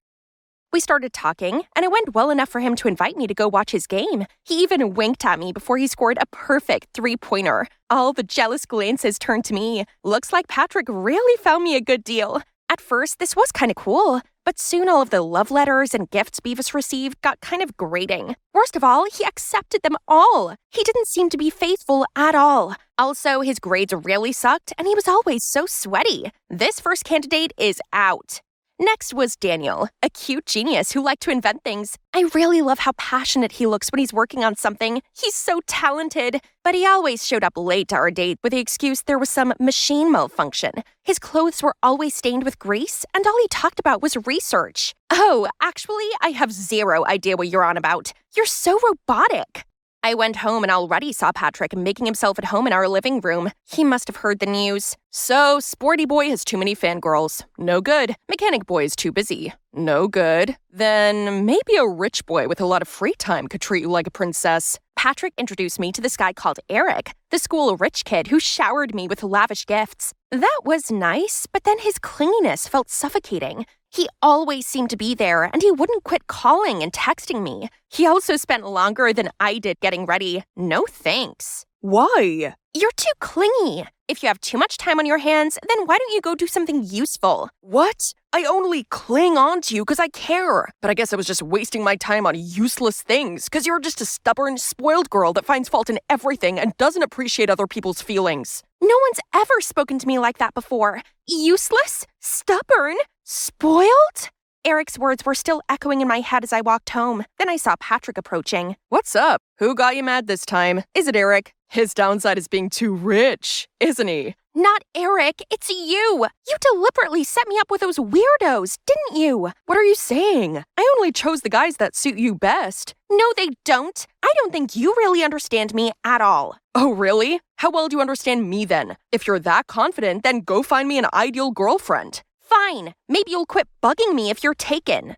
We started talking, and it went well enough for him to invite me to go watch his game. He even winked at me before he scored a perfect three-pointer. All the jealous glances turned to me. Looks like Patrick really found me a good deal. At first, this was kind of cool, but soon all of the love letters and gifts Beavis received got kind of grating. Worst of all, he accepted them all. He didn't seem to be faithful at all. Also, his grades really sucked, and he was always so sweaty. This first candidate is out. Next was Daniel, a cute genius who liked to invent things. I really love how passionate he looks when he's working on something. He's so talented. But he always showed up late to our date with the excuse there was some machine malfunction. His clothes were always stained with grease, and all he talked about was research. Oh, actually, I have zero idea what you're on about. You're so robotic. I went home and already saw Patrick making himself at home in our living room. He must have heard the news. So, Sporty Boy has too many fangirls. No good. Mechanic Boy is too busy. No good. Then maybe a rich boy with a lot of free time could treat you like a princess. Patrick introduced me to this guy called Eric, the school rich kid who showered me with lavish gifts. That was nice, but then his clinginess felt suffocating. He always seemed to be there, and he wouldn't quit calling and texting me. He also spent longer than I did getting ready. No thanks. Why? You're too clingy. If you have too much time on your hands, then why don't you go do something useful? What? I only cling on to you because I care. But I guess I was just wasting my time on useless things because you're just a stubborn, spoiled girl that finds fault in everything and doesn't appreciate other people's feelings. No one's ever spoken to me like that before. Useless? Stubborn? Spoiled? Eric's words were still echoing in my head as I walked home. Then I saw Patrick approaching. What's up? Who got you mad this time? Is it Eric? His downside is being too rich, isn't he? Not Eric, it's you. You deliberately set me up with those weirdos, didn't you? What are you saying? I only chose the guys that suit you best. No, they don't. I don't think you really understand me at all. Oh, really? How well do you understand me then? If you're that confident, then go find me an ideal girlfriend. Fine. Maybe you'll quit bugging me if you're taken.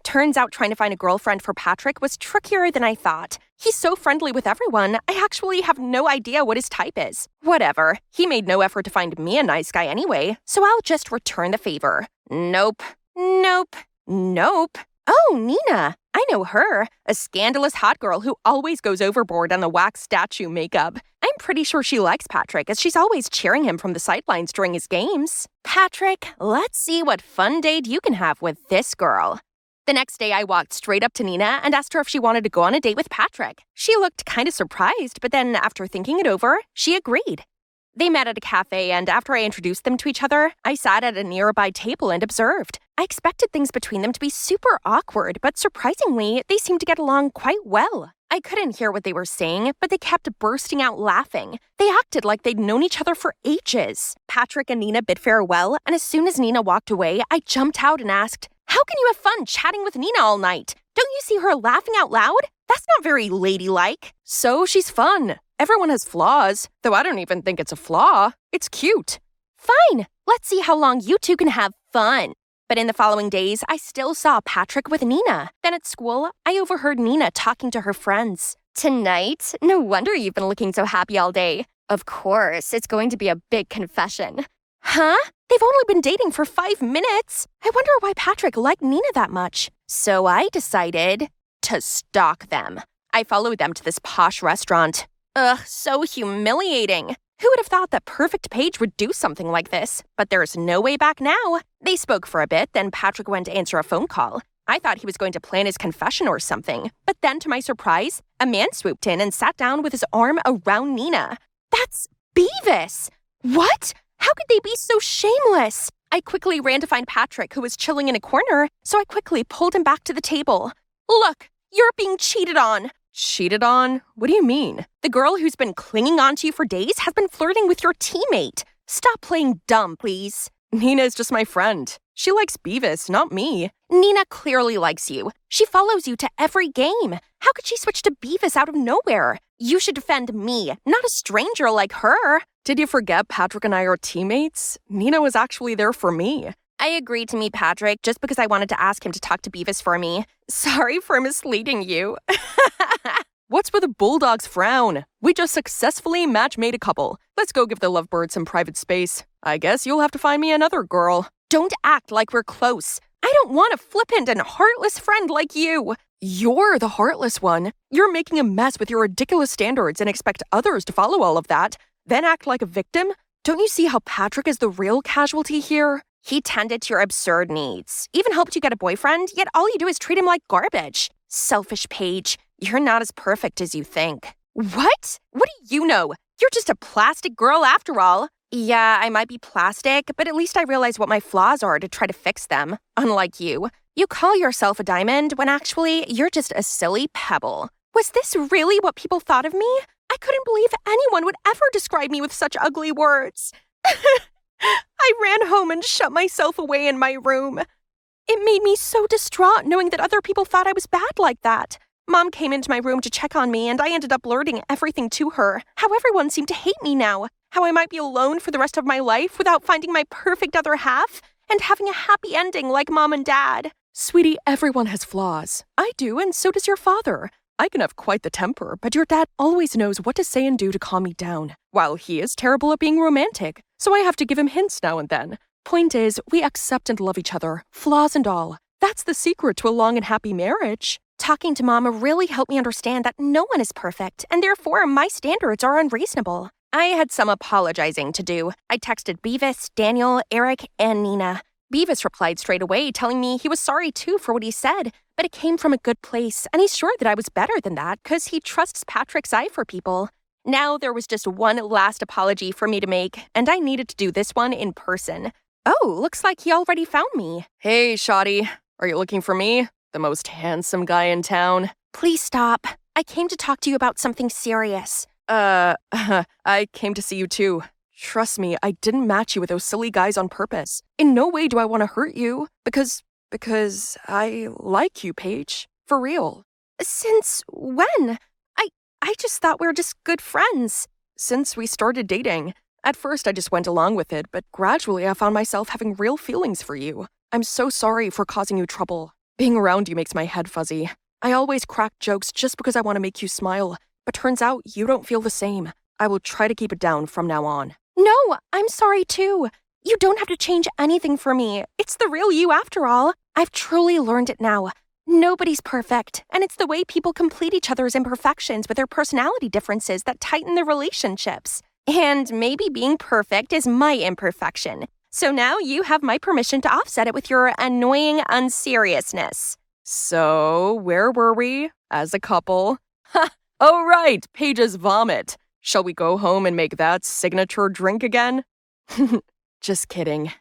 Turns out trying to find a girlfriend for Patrick was trickier than I thought. He's so friendly with everyone, I actually have no idea what his type is. Whatever. He made no effort to find me a nice guy anyway, so I'll just return the favor. Nope. Oh, Nina. I know her. A scandalous hot girl who always goes overboard on the wax statue makeup. I'm pretty sure she likes Patrick, as she's always cheering him from the sidelines during his games. Patrick, let's see what fun date you can have with this girl. The next day, I walked straight up to Nina and asked her if she wanted to go on a date with Patrick. She looked kind of surprised, but then after thinking it over, she agreed. They met at a cafe, and after I introduced them to each other, I sat at a nearby table and observed. I expected things between them to be super awkward, but surprisingly, they seemed to get along quite well. I couldn't hear what they were saying, but they kept bursting out laughing. They acted like they'd known each other for ages. Patrick and Nina bid farewell, and as soon as Nina walked away, I jumped out and asked, "How can you have fun chatting with Nina all night? Don't you see her laughing out loud? That's not very ladylike." "So she's fun. Everyone has flaws, though I don't even think it's a flaw. It's cute." "Fine, let's see how long you two can have fun." But in the following days, I still saw Patrick with Nina. Then at school, I overheard Nina talking to her friends. Tonight? No wonder you've been looking so happy all day. Of course, it's going to be a big confession. Huh? They've only been dating for 5 minutes. I wonder why Patrick liked Nina that much. So I decided to stalk them. I followed them to this posh restaurant. Ugh, so humiliating. Who would have thought that Perfect Paige would do something like this? But there's no way back now. They spoke for a bit, then Patrick went to answer a phone call. I thought he was going to plan his confession or something. But then, to my surprise, a man swooped in and sat down with his arm around Nina. That's Beavis! What? How could they be so shameless? I quickly ran to find Patrick, who was chilling in a corner, so I quickly pulled him back to the table. "Look, you're being cheated on." "Cheated on? What do you mean?" "The girl who's been clinging on to you for days has been flirting with your teammate. Stop playing dumb, please." "Nina is just my friend. She likes Beavis, not me." "Nina clearly likes you. She follows you to every game. How could she switch to Beavis out of nowhere? You should defend me, not a stranger like her." "Did you forget Patrick and I are teammates? Nina was actually there for me." "I agreed to meet Patrick just because I wanted to ask him to talk to Beavis for me. Sorry for misleading you." "What's with a bulldog's frown? We just successfully match-made a couple. Let's go give the lovebird some private space. I guess you'll have to find me another girl." "Don't act like we're close. I don't want a flippant and heartless friend like you." "You're the heartless one. You're making a mess with your ridiculous standards and expect others to follow all of that, then act like a victim? Don't you see how Patrick is the real casualty here? He tended to your absurd needs, even helped you get a boyfriend, yet all you do is treat him like garbage. Selfish Paige. You're not as perfect as you think." "What? What do you know? You're just a plastic girl after all." "Yeah, I might be plastic, but at least I realize what my flaws are to try to fix them. Unlike you. You call yourself a diamond when actually you're just a silly pebble." Was this really what people thought of me? I couldn't believe anyone would ever describe me with such ugly words. I ran home and shut myself away in my room. It made me so distraught knowing that other people thought I was bad like that. Mom came into my room to check on me, and I ended up blurting everything to her. How everyone seemed to hate me now. How I might be alone for the rest of my life without finding my perfect other half and having a happy ending like Mom and Dad. "Sweetie, everyone has flaws. I do, and so does your father. I can have quite the temper, but your dad always knows what to say and do to calm me down, while he is terrible at being romantic, so I have to give him hints now and then. Point is, we accept and love each other, flaws and all. That's the secret to a long and happy marriage." Talking to Mom really helped me understand that no one is perfect, and therefore my standards are unreasonable. I had some apologizing to do. I texted Beavis, Daniel, Eric, and Nina. Beavis replied straight away, telling me he was sorry too for what he said, but it came from a good place, and he's sure that I was better than that because he trusts Patrick's eye for people. Now there was just one last apology for me to make, and I needed to do this one in person. Oh, looks like he already found me. "Hey, Shawty. Are you looking for me? The most handsome guy in town?" "Please stop. I came to talk to you about something serious." I came to see you too. Trust me, I didn't match you with those silly guys on purpose. In no way do I want to hurt you, because I like you, Paige. For real." "Since when? I just thought we were just good friends." "Since we started dating. At first I just went along with it, but gradually I found myself having real feelings for you. I'm so sorry for causing you trouble. Being around you makes my head fuzzy. I always crack jokes just because I want to make you smile, but turns out you don't feel the same. I will try to keep it down from now on." "No, I'm sorry too. You don't have to change anything for me. It's the real you after all. I've truly learned it now. Nobody's perfect, and it's the way people complete each other's imperfections with their personality differences that tighten their relationships. And maybe being perfect is my imperfection. So now you have my permission to offset it with your annoying unseriousness." So, where were we? As a couple? Ha! Oh right, Paige's vomit. Shall we go home and make that signature drink again? Just kidding.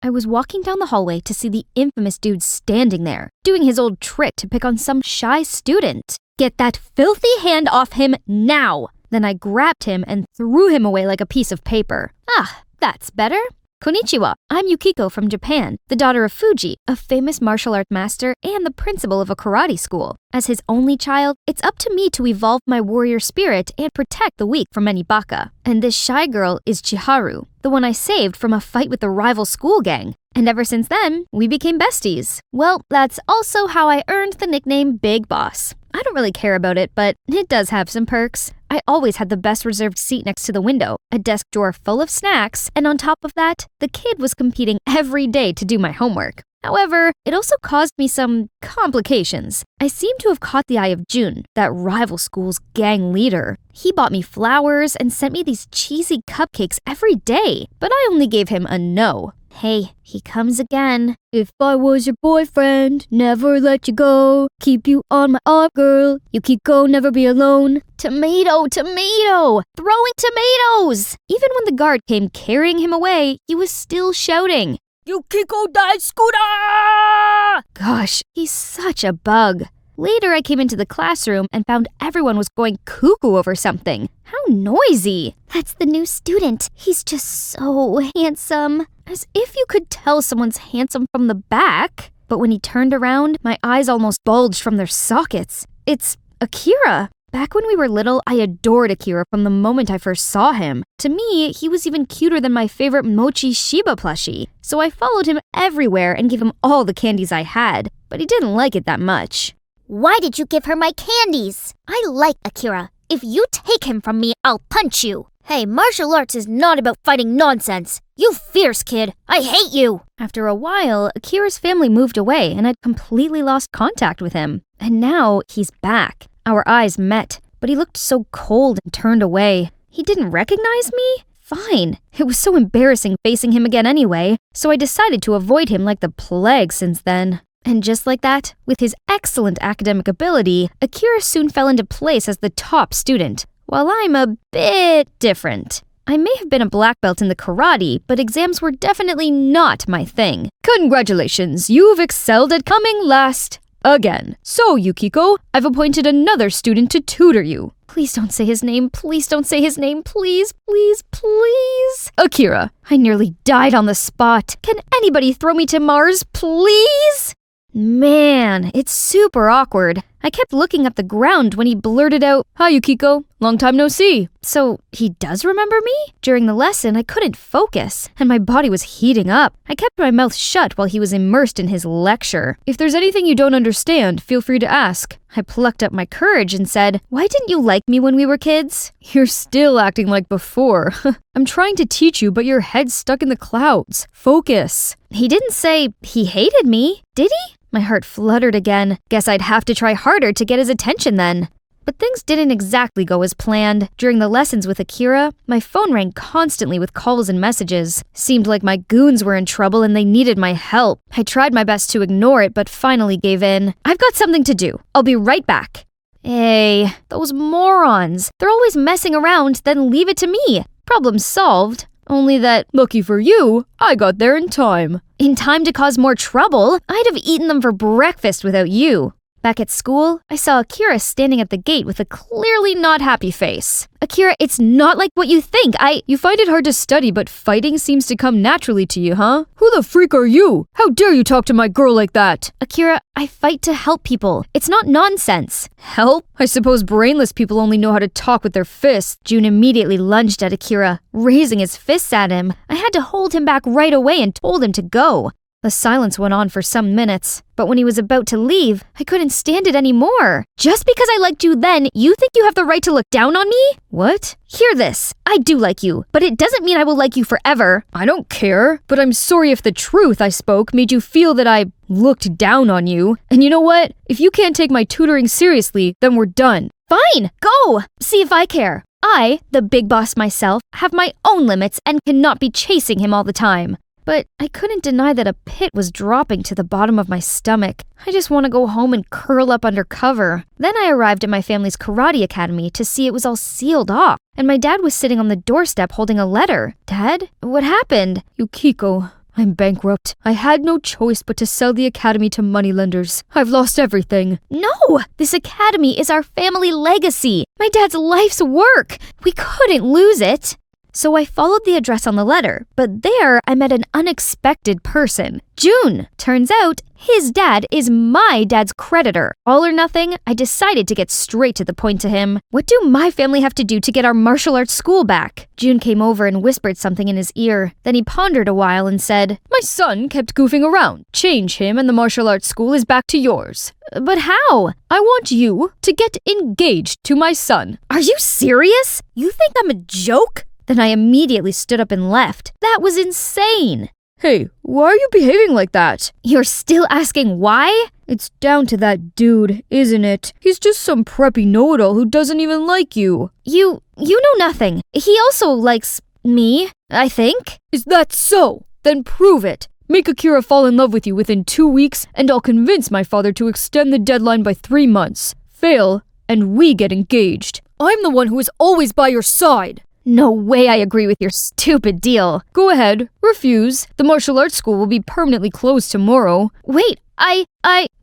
I was walking down the hallway to see the infamous dude standing there, doing his old trick to pick on some shy student. Get that filthy hand off him now! Then I grabbed him and threw him away like a piece of paper. Ah, that's better. Konnichiwa, I'm Yukiko from Japan, the daughter of Fuji, a famous martial art master and the principal of a karate school. As his only child, it's up to me to evolve my warrior spirit and protect the weak from any baka. And this shy girl is Chiharu, the one I saved from a fight with the rival school gang. And ever since then, we became besties. Well, that's also how I earned the nickname Big Boss. I don't really care about it, but it does have some perks. I always had the best reserved seat next to the window, a desk drawer full of snacks, and on top of that, the kid was competing every day to do my homework. However, it also caused me some complications. I seem to have caught the eye of Jun, that rival school's gang leader. He bought me flowers and sent me these cheesy cupcakes every day, but I only gave him a no. Hey, he comes again. If I was your boyfriend, never let you go. Keep you on my arm, girl. Yukiko, never be alone. Tomato, tomato! Throwing tomatoes! Even when the guard came carrying him away, he was still shouting, Yukiko Daisukuda! Gosh, he's such a bug. Later, I came into the classroom and found everyone was going cuckoo over something. How noisy! That's the new student. He's just so handsome. As if you could tell someone's handsome from the back. But when he turned around, my eyes almost bulged from their sockets. It's Akira. Back when we were little, I adored Akira from the moment I first saw him. To me, he was even cuter than my favorite Mochi Shiba plushie. So I followed him everywhere and gave him all the candies I had. But he didn't like it that much. Why did you give her my candies? I like Akira. If you take him from me, I'll punch you. Hey, martial arts is not about fighting nonsense. You fierce kid. I hate you. After a while, Akira's family moved away and I'd completely lost contact with him. And now he's back. Our eyes met, but he looked so cold and turned away. He didn't recognize me? Fine. It was so embarrassing facing him again anyway, so I decided to avoid him like the plague since then. And just like that, with his excellent academic ability, Akira soon fell into place as the top student, while I'm a bit different. I may have been a black belt in the karate, but exams were definitely not my thing. Congratulations, you've excelled at coming last. Again. So, Yukiko, I've appointed another student to tutor you. Please don't say his name. Please don't say his name. Please, please, please. Akira, I nearly died on the spot. Can anybody throw me to Mars, please? Man, it's super awkward. I kept looking at the ground when he blurted out, Hi, Yukiko. Long time no see. So, he does remember me? During the lesson, I couldn't focus, and my body was heating up. I kept my mouth shut while he was immersed in his lecture. If there's anything you don't understand, feel free to ask. I plucked up my courage and said, Why didn't you like me when we were kids? You're still acting like before. I'm trying to teach you, but your head's stuck in the clouds. Focus. He didn't say he hated me, did he? My heart fluttered again. Guess I'd have to try harder to get his attention then. But things didn't exactly go as planned. During the lessons with Akira, my phone rang constantly with calls and messages. Seemed like my goons were in trouble and they needed my help. I tried my best to ignore it, but finally gave in. I've got something to do. I'll be right back. Hey, those morons. They're always messing around, then leave it to me. Problem solved. Only that, lucky for you, I got there in time. In time to cause more trouble? I'd have eaten them for breakfast without you. Back at school, I saw Akira standing at the gate with a clearly not happy face. Akira, it's not like what you think. You find it hard to study, but fighting seems to come naturally to you, huh? Who the freak are you? How dare you talk to my girl like that? Akira, I fight to help people. It's not nonsense. Help? I suppose brainless people only know how to talk with their fists. Jun immediately lunged at Akira, raising his fists at him. I had to hold him back right away and told him to go. The silence went on for some minutes, but when he was about to leave, I couldn't stand it anymore. Just because I liked you then, you think you have the right to look down on me? What? Hear this. I do like you, but it doesn't mean I will like you forever. I don't care, but I'm sorry if the truth I spoke made you feel that I looked down on you. And you know what? If you can't take my tutoring seriously, then we're done. Fine, go! See if I care. I, the big boss myself, have my own limits and cannot be chasing him all the time. But I couldn't deny that a pit was dropping to the bottom of my stomach. I just want to go home and curl up under cover. Then I arrived at my family's karate academy to see it was all sealed off, and my dad was sitting on the doorstep holding a letter. Dad? What happened? Yukiko, I'm bankrupt. I had no choice but to sell the academy to moneylenders. I've lost everything. No! This academy is our family legacy. My dad's life's work. We couldn't lose it. So I followed the address on the letter, but there I met an unexpected person. June. Turns out, his dad is my dad's creditor. All or nothing, I decided to get straight to the point to him. What do my family have to do to get our martial arts school back? June came over and whispered something in his ear. Then he pondered a while and said, My son kept goofing around. Change him and the martial arts school is back to yours. But how? I want you to get engaged to my son. Are you serious? You think I'm a joke? Then I immediately stood up and left. That was insane. Hey, why are you behaving like that? You're still asking why? It's down to that dude, isn't it? He's just some preppy know-it-all who doesn't even like you. You know nothing. He also likes me, I think. Is that so? Then prove it. Make Akira fall in love with you within 2 weeks, and I'll convince my father to extend the deadline by 3 months. Fail, and we get engaged. I'm the one who is always by your side. No way I agree with your stupid deal. Go ahead, refuse. The martial arts school will be permanently closed tomorrow. Wait,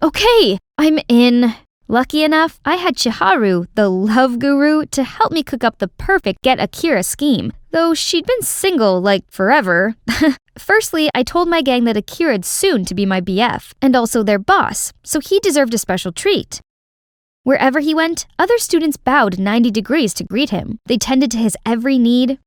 okay, I'm in. Lucky enough, I had Chiharu, the love guru, to help me cook up the perfect Get Akira scheme, though she'd been single, like, forever. Firstly, I told my gang that Akira'd soon to be my BF, and also their boss, so he deserved a special treat. Wherever he went, other students bowed 90 degrees to greet him. They tended to his every need,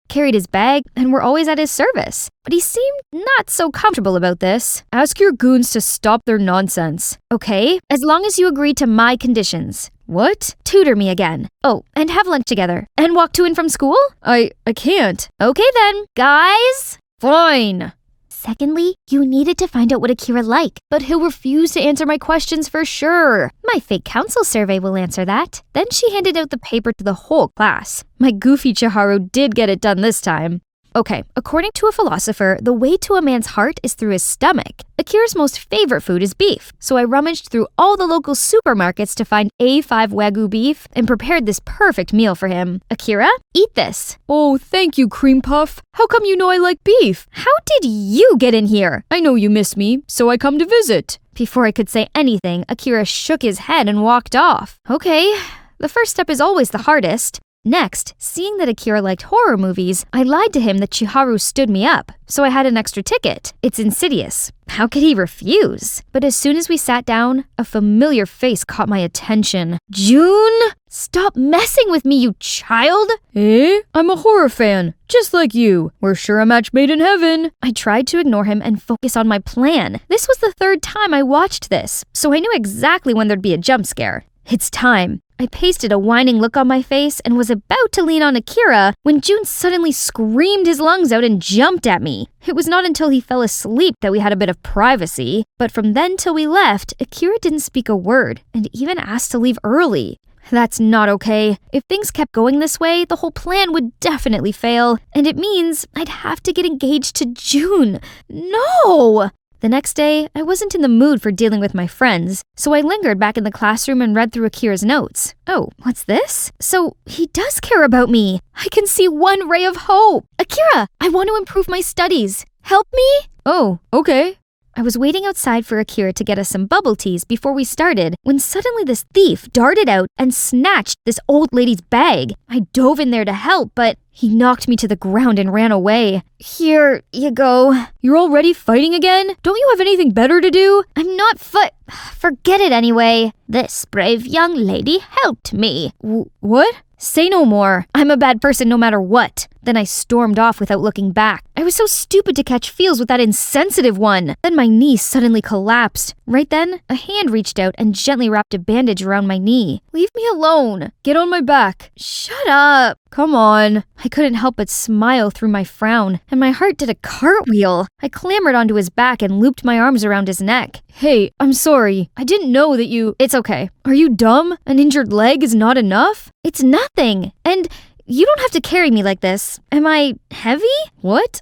carried his bag, and were always at his service. But he seemed not so comfortable about this. Ask your goons to stop their nonsense. Okay, as long as you agree to my conditions. What? Tutor me again. Oh, and have lunch together. And walk to and from school? I can't. Okay then, guys. Fine. Secondly, you needed to find out what Akira liked, but he'll refuse to answer my questions for sure. My fake council survey will answer that. Then she handed out the paper to the whole class. My goofy Chiharu did get it done this time. Okay, according to a philosopher, the way to a man's heart is through his stomach. Akira's most favorite food is beef, so I rummaged through all the local supermarkets to find A5 Wagyu beef and prepared this perfect meal for him. Akira, eat this. Oh, thank you, Cream Puff. How come you know I like beef? How did you get in here? I know you miss me, so I come to visit. Before I could say anything, Akira shook his head and walked off. Okay, the first step is always the hardest. Next, seeing that Akira liked horror movies, I lied to him that Chiharu stood me up, so I had an extra ticket. It's insidious. How could he refuse? But as soon as we sat down, a familiar face caught my attention. June? Stop messing with me, you child! Eh? I'm a horror fan, just like you. We're sure a match made in heaven. I tried to ignore him and focus on my plan. This was the 3rd time I watched this, so I knew exactly when there'd be a jump scare. It's time. I pasted a whining look on my face and was about to lean on Akira when June suddenly screamed his lungs out and jumped at me. It was not until he fell asleep that we had a bit of privacy, but from then till we left, Akira didn't speak a word and even asked to leave early. That's not okay. If things kept going this way, the whole plan would definitely fail, and it means I'd have to get engaged to June. No! The next day, I wasn't in the mood for dealing with my friends, so I lingered back in the classroom and read through Akira's notes. Oh, what's this? So, he does care about me. I can see one ray of hope. Akira, I want to improve my studies. Help me? Oh, okay. I was waiting outside for Akira to get us some bubble teas before we started when suddenly this thief darted out and snatched this old lady's bag. I dove in there to help, but he knocked me to the ground and ran away. Here you go. You're already fighting again? Don't you have anything better to do? I'm not Forget it anyway. This brave young lady helped me. What? Say no more. I'm a bad person no matter what. Then I stormed off without looking back. I was so stupid to catch feels with that insensitive one. Then my knee suddenly collapsed. Right then, a hand reached out and gently wrapped a bandage around my knee. Leave me alone. Get on my back. Shut up. Come on. I couldn't help but smile through my frown, and my heart did a cartwheel. I clambered onto his back and looped my arms around his neck. Hey, I'm sorry. I didn't know that you... It's okay. Are you dumb? An injured leg is not enough? It's nothing. And you don't have to carry me like this. Am I heavy? What?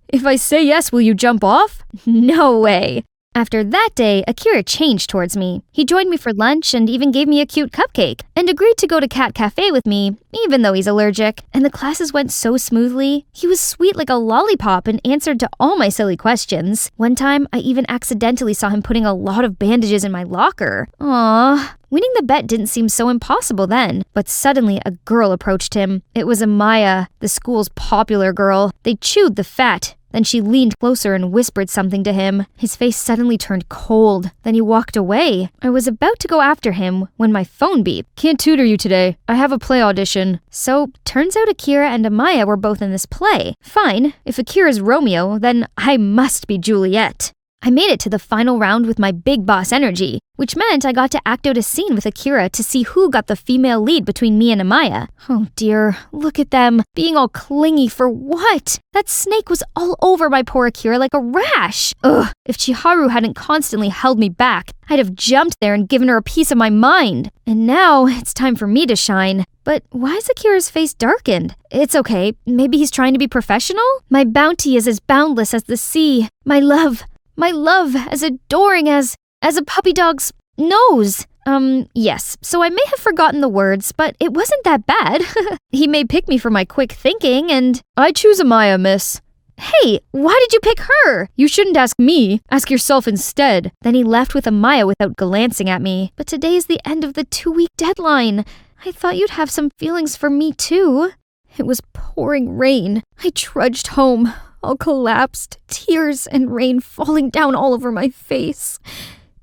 If I say yes, will you jump off? No way. After that day, Akira changed towards me. He joined me for lunch and even gave me a cute cupcake, and agreed to go to Cat Cafe with me, even though he's allergic. And the classes went so smoothly. He was sweet like a lollipop and answered to all my silly questions. One time, I even accidentally saw him putting a lot of bandages in my locker. Aww. Winning the bet didn't seem so impossible then, but suddenly a girl approached him. It was Amaya, the school's popular girl. They chewed the fat. Then she leaned closer and whispered something to him. His face suddenly turned cold. Then he walked away. I was about to go after him when my phone beeped. Can't tutor you today. I have a play audition. So, turns out Akira and Amaya were both in this play. Fine, if Akira's Romeo, then I must be Juliet. I made it to the final round with my big boss energy, which meant I got to act out a scene with Akira to see who got the female lead between me and Amaya. Oh dear, look at them, being all clingy for what? That snake was all over my poor Akira like a rash. Ugh, if Chiharu hadn't constantly held me back, I'd have jumped there and given her a piece of my mind. And now it's time for me to shine. But why is Akira's face darkened? It's okay, maybe he's trying to be professional? My bounty is as boundless as the sea. My love as adoring as a puppy dog's nose. Yes, so I may have forgotten the words, but it wasn't that bad. He may pick me for my quick thinking and... I choose Amaya, miss. Hey, why did you pick her? You shouldn't ask me. Ask yourself instead. Then he left with Amaya without glancing at me. But today is the end of the 2-week deadline. I thought you'd have some feelings for me too. It was pouring rain. I trudged home, all collapsed, tears and rain falling down all over my face.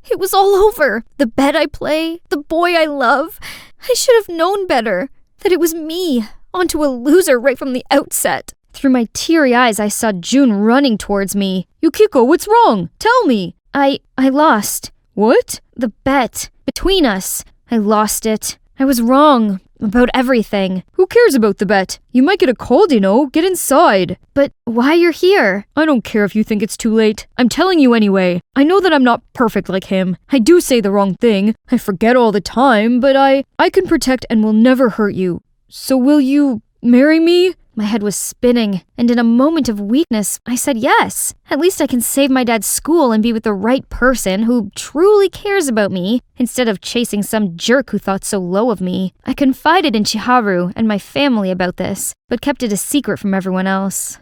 It was all over. The bed I play, the boy I love. I should have known better. That it was me, onto a loser right from the outset. Through my teary eyes, I saw June running towards me. Yukiko, what's wrong? Tell me. I lost. What? The bet. Between us. I lost it. I was wrong. About everything. Who cares about the bet? You might get a cold, you know. Get inside. But why you're here? I don't care if you think it's too late. I'm telling you anyway. I know that I'm not perfect like him. I do say the wrong thing. I forget all the time, but I can protect and will never hurt you. So will you marry me? My head was spinning, and in a moment of weakness, I said yes. At least I can save my dad's school and be with the right person who truly cares about me, instead of chasing some jerk who thought so low of me. I confided in Chiharu and my family about this, but kept it a secret from everyone else.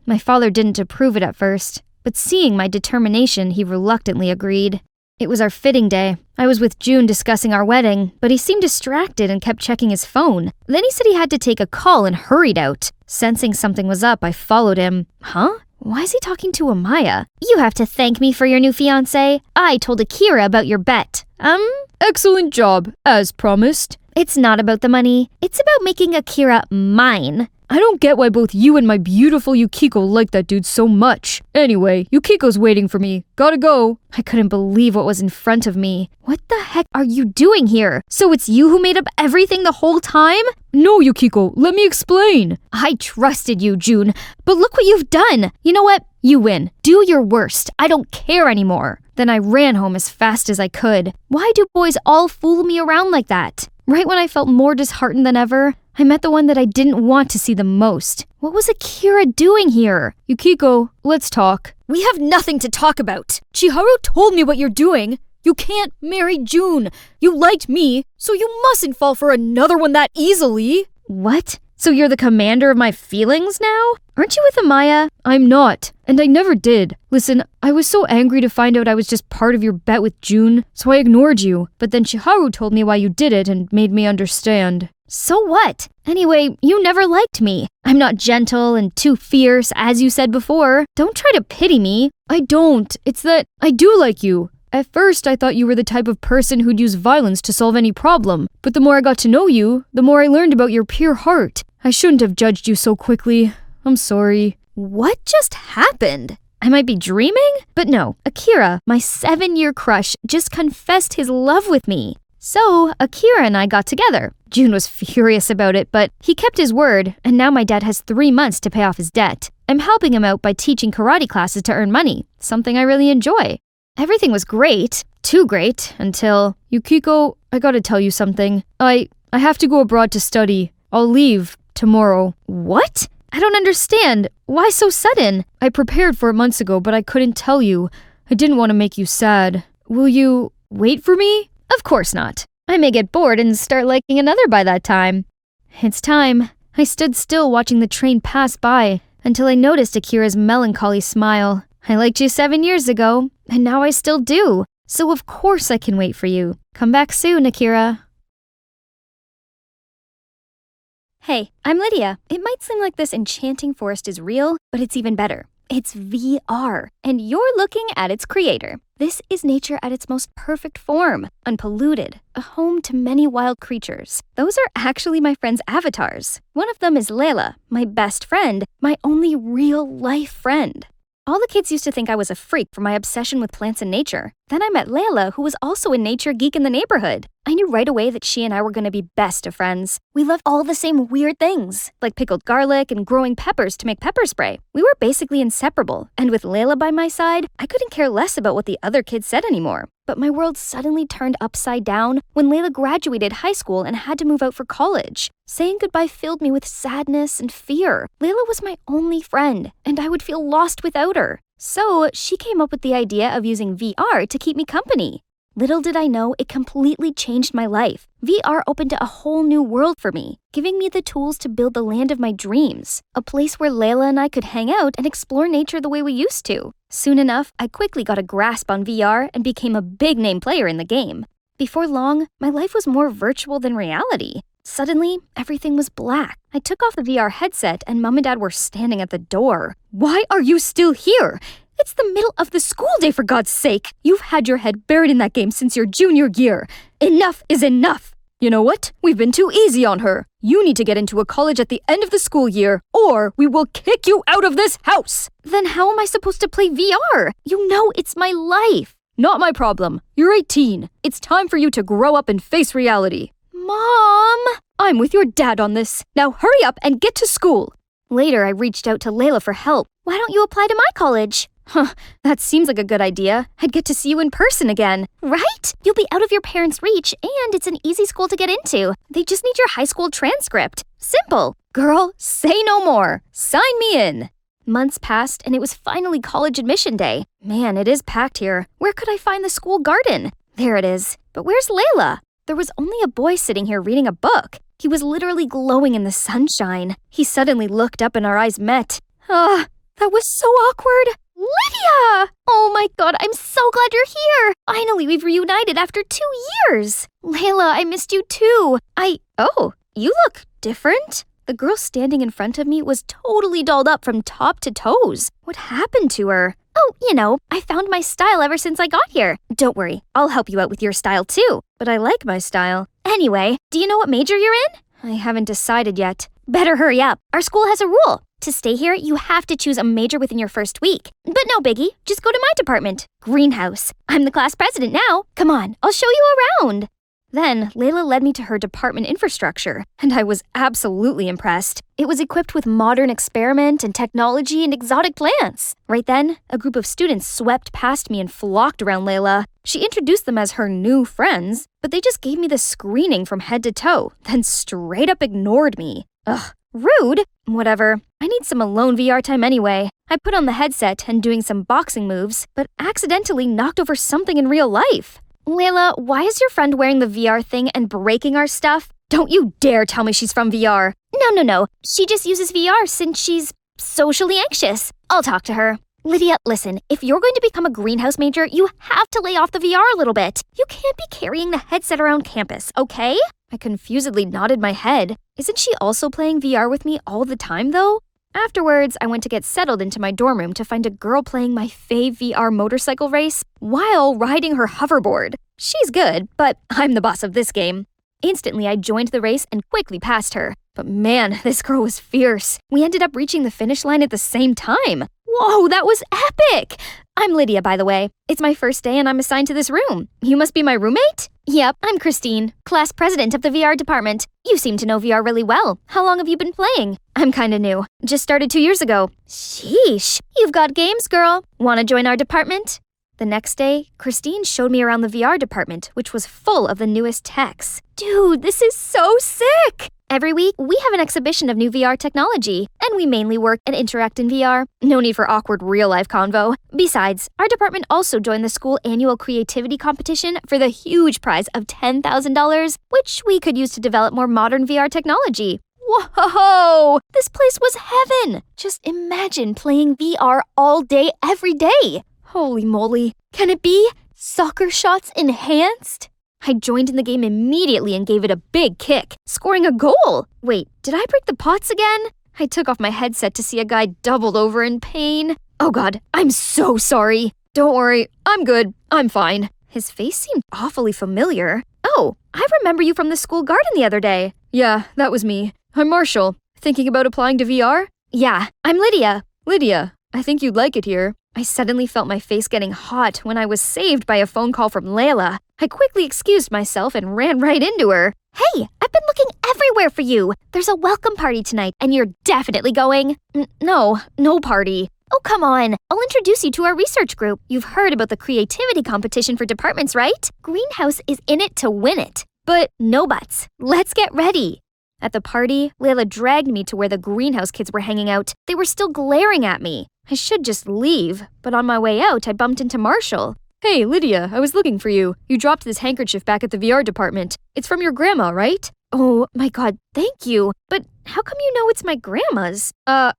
My father didn't approve it at first, but seeing my determination, he reluctantly agreed. It was our fitting day. I was with June discussing our wedding, but he seemed distracted and kept checking his phone. Then he said he had to take a call and hurried out. Sensing something was up, I followed him. Huh? Why is he talking to Amaya? You have to thank me for your new fiancé. I told Akira about your bet. Excellent job, as promised. It's not about the money. It's about making Akira mine. I don't get why both you and my beautiful Yukiko like that dude so much. Anyway, Yukiko's waiting for me. Gotta go. I couldn't believe what was in front of me. What the heck are you doing here? So it's you who made up everything the whole time? No, Yukiko, let me explain. I trusted you, June, but look what you've done. You know what? You win. Do your worst. I don't care anymore. Then I ran home as fast as I could. Why do boys all fool me around like that? Right when I felt more disheartened than ever, I met the one that I didn't want to see the most. What was Akira doing here? Yukiko, let's talk. We have nothing to talk about. Chiharu told me what you're doing. You can't marry June. You liked me, so you mustn't fall for another one that easily. What? So you're the commander of my feelings now? Aren't you with Amaya? I'm not, and I never did. Listen, I was so angry to find out I was just part of your bet with June, so I ignored you. But then Chiharu told me why you did it and made me understand. So what? Anyway, you never liked me. I'm not gentle and too fierce, as you said before. Don't try to pity me. I don't. It's that I do like you. At first, I thought you were the type of person who'd use violence to solve any problem. But the more I got to know you, the more I learned about your pure heart. I shouldn't have judged you so quickly. I'm sorry. What just happened? I might be dreaming? But no, Akira, my 7-year crush, just confessed his love with me. So, Akira and I got together. June was furious about it, but he kept his word, and now my dad has 3 months to pay off his debt. I'm helping him out by teaching karate classes to earn money, something I really enjoy. Everything was great, too great, until... Yukiko, I gotta tell you something. I have to go abroad to study. I'll leave tomorrow. What? I don't understand. Why so sudden? I prepared for it months ago, but I couldn't tell you. I didn't want to make you sad. Will you wait for me? Of course not. I may get bored and start liking another by that time. It's time. I stood still watching the train pass by until I noticed Akira's melancholy smile. I liked you 7 years ago, and now I still do. So of course I can wait for you. Come back soon, Akira. Hey, I'm Lydia. It might seem like this enchanting forest is real, but it's even better. It's VR, and you're looking at its creator. This is nature at its most perfect form, unpolluted, a home to many wild creatures. Those are actually my friends' avatars. One of them is Layla, my best friend, my only real-life friend. All the kids used to think I was a freak for my obsession with plants and nature. Then I met Layla, who was also a nature geek in the neighborhood. I knew right away that she and I were going to be best of friends. We loved all the same weird things, like pickled garlic and growing peppers to make pepper spray. We were basically inseparable, and with Layla by my side, I couldn't care less about what the other kids said anymore. But my world suddenly turned upside down when Layla graduated high school and had to move out for college. Saying goodbye filled me with sadness and fear. Layla was my only friend, and I would feel lost without her. So she came up with the idea of using VR to keep me company. Little did I know, it completely changed my life. VR opened a whole new world for me, giving me the tools to build the land of my dreams, a place where Layla and I could hang out and explore nature the way we used to. Soon enough, I quickly got a grasp on VR and became a big-name player in the game. Before long, my life was more virtual than reality. Suddenly, everything was black. I took off the VR headset and Mom and Dad were standing at the door. Why are you still here? It's the middle of the school day, for God's sake! You've had your head buried in that game since your junior year. Enough is enough! You know what? We've been too easy on her. You need to get into a college at the end of the school year, or we will kick you out of this house! Then how am I supposed to play VR? You know it's my life. Not my problem. You're 18. It's time for you to grow up and face reality. Mom! I'm with your dad on this. Now hurry up and get to school. Later, I reached out to Layla for help. Why don't you apply to my college? Huh, that seems like a good idea. I'd get to see you in person again. Right? You'll be out of your parents' reach, and it's an easy school to get into. They just need your high school transcript. Simple. Girl, say no more. Sign me in. Months passed, and it was finally college admission day. Man, it is packed here. Where could I find the school garden? There it is. But where's Layla? There was only a boy sitting here reading a book. He was literally glowing in the sunshine. He suddenly looked up and our eyes met. That was so awkward. Lydia! Oh my God, I'm so glad you're here. Finally, we've reunited after 2 years. Layla, I missed you too. Oh, you look different. The girl standing in front of me was totally dolled up from top to toes. What happened to her? Oh, you know, I found my style ever since I got here. Don't worry, I'll help you out with your style too. But I like my style. Anyway, do you know what major you're in? I haven't decided yet. Better hurry up. Our school has a rule. To stay here, you have to choose a major within your first week. But no biggie, just go to my department, Greenhouse. I'm the class president now. Come on, I'll show you around. Then, Layla led me to her department infrastructure, and I was absolutely impressed. It was equipped with modern experiment and technology and exotic plants. Right then, a group of students swept past me and flocked around Layla. She introduced them as her new friends, but they just gave me the screening from head to toe, then straight up ignored me. Ugh, rude. Whatever. I need some alone VR time anyway. I put on the headset and doing some boxing moves, but accidentally knocked over something in real life. Layla, why is your friend wearing the VR thing and breaking our stuff? Don't you dare tell me she's from VR. No. She just uses VR since she's socially anxious. I'll talk to her. Lydia, listen, if you're going to become a greenhouse major, you have to lay off the VR a little bit. You can't be carrying the headset around campus, okay? I confusedly nodded my head. Isn't she also playing VR with me all the time, though? Afterwards, I went to get settled into my dorm room to find a girl playing my fave VR motorcycle race while riding her hoverboard. She's good, but I'm the boss of this game. Instantly, I joined the race and quickly passed her. But man, this girl was fierce. We ended up reaching the finish line at the same time. Whoa, that was epic! I'm Lydia, by the way. It's my first day and I'm assigned to this room. You must be my roommate? Yep, I'm Christine, class president of the VR department. You seem to know VR really well. How long have you been playing? I'm kinda new. Just started 2 years ago. Sheesh, you've got games, girl. Wanna join our department? The next day, Christine showed me around the VR department, which was full of the newest techs. Dude, this is so sick! Every week, we have an exhibition of new VR technology, and we mainly work and interact in VR. No need for awkward real-life convo. Besides, our department also joined the school annual creativity competition for the huge prize of $10,000, which we could use to develop more modern VR technology. Whoa! This place was heaven! Just imagine playing VR all day, every day! Holy moly. Can it be? Soccer shots enhanced? I joined in the game immediately and gave it a big kick, scoring a goal. Wait, did I break the pots again? I took off my headset to see a guy doubled over in pain. Oh god, I'm so sorry. Don't worry, I'm good. I'm fine. His face seemed awfully familiar. Oh, I remember you from the school garden the other day. Yeah, that was me. I'm Marshall. Thinking about applying to VR? Yeah, I'm Lydia. Lydia, I think you'd like it here. I suddenly felt my face getting hot when I was saved by a phone call from Layla. I quickly excused myself and ran right into her. Hey, I've been looking everywhere for you. There's a welcome party tonight, and you're definitely going. No party. Oh, come on. I'll introduce you to our research group. You've heard about the creativity competition for departments, right? Greenhouse is in it to win it. But no buts. Let's get ready. At the party, Layla dragged me to where the greenhouse kids were hanging out. They were still glaring at me. I should just leave, but on my way out, I bumped into Marshall. Hey, Lydia, I was looking for you. You dropped this handkerchief back at the VR department. It's from your grandma, right? Oh my god, thank you. But how come you know it's my grandma's? I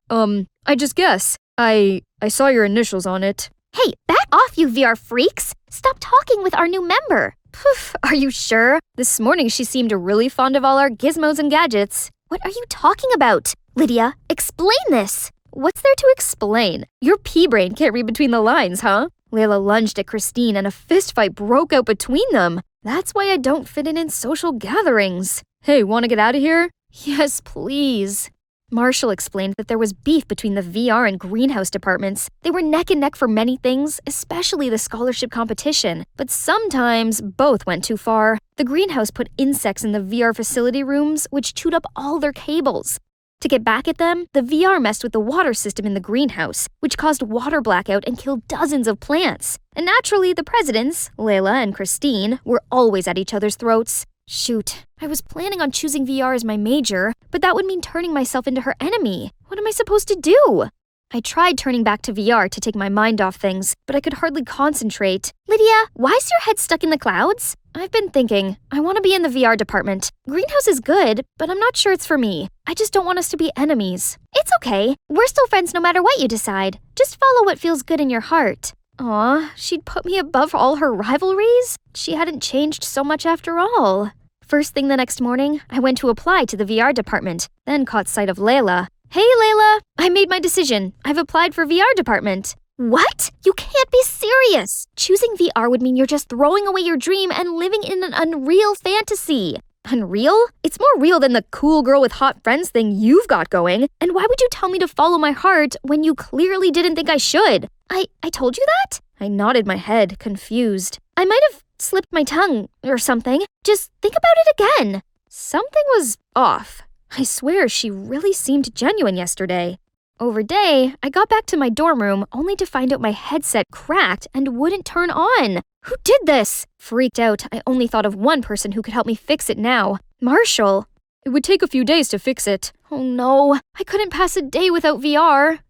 just guess. I saw your initials on it. Hey, back off, you VR freaks! Stop talking with our new member. Poof, are you sure? This morning she seemed really fond of all our gizmos and gadgets. What are you talking about? Lydia, explain this! What's there to explain? Your pea-brain can't read between the lines, huh? Layla lunged at Christine and a fistfight broke out between them. That's why I don't fit in social gatherings. Hey, wanna get out of here? Yes, please. Marshall explained that there was beef between the VR and greenhouse departments. They were neck and neck for many things, especially the scholarship competition. But sometimes both went too far. The greenhouse put insects in the VR facility rooms, which chewed up all their cables. To get back at them, the VR messed with the water system in the greenhouse, which caused water blackout and killed dozens of plants. And naturally, the presidents, Layla and Christine, were always at each other's throats. Shoot, I was planning on choosing VR as my major, but that would mean turning myself into her enemy. What am I supposed to do? I tried turning back to VR to take my mind off things, but I could hardly concentrate. Lydia, why is your head stuck in the clouds? I've been thinking. I want to be in the VR department. Greenhouse is good, but I'm not sure it's for me. I just don't want us to be enemies. It's okay. We're still friends no matter what you decide. Just follow what feels good in your heart. Aw, she'd put me above all her rivalries? She hadn't changed so much after all. First thing the next morning, I went to apply to the VR department, then caught sight of Layla. Hey, Layla, I made my decision. I've applied for VR department. What? You can't be serious. Choosing VR would mean you're just throwing away your dream and living in an unreal fantasy. Unreal? It's more real than the cool girl with hot friends thing you've got going. And why would you tell me to follow my heart when you clearly didn't think I should? I told you that? I nodded my head, confused. I might have slipped my tongue or something. Just think about it again. Something was off. I swear she really seemed genuine yesterday. Over day, I got back to my dorm room only to find out my headset cracked and wouldn't turn on. Who did this? Freaked out, I only thought of one person who could help me fix it now. Marshall. It would take a few days to fix it. Oh no, I couldn't pass a day without VR.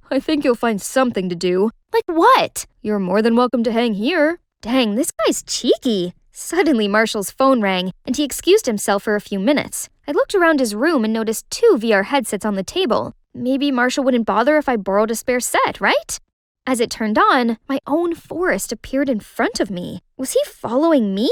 I think you'll find something to do. Like what? You're more than welcome to hang here. Dang, this guy's cheeky. Suddenly, Marshall's phone rang, and he excused himself for a few minutes. I looked around his room and noticed 2 VR headsets on the table. Maybe Marshall wouldn't bother if I borrowed a spare set, right? As it turned on, my own Forrest appeared in front of me. Was he following me?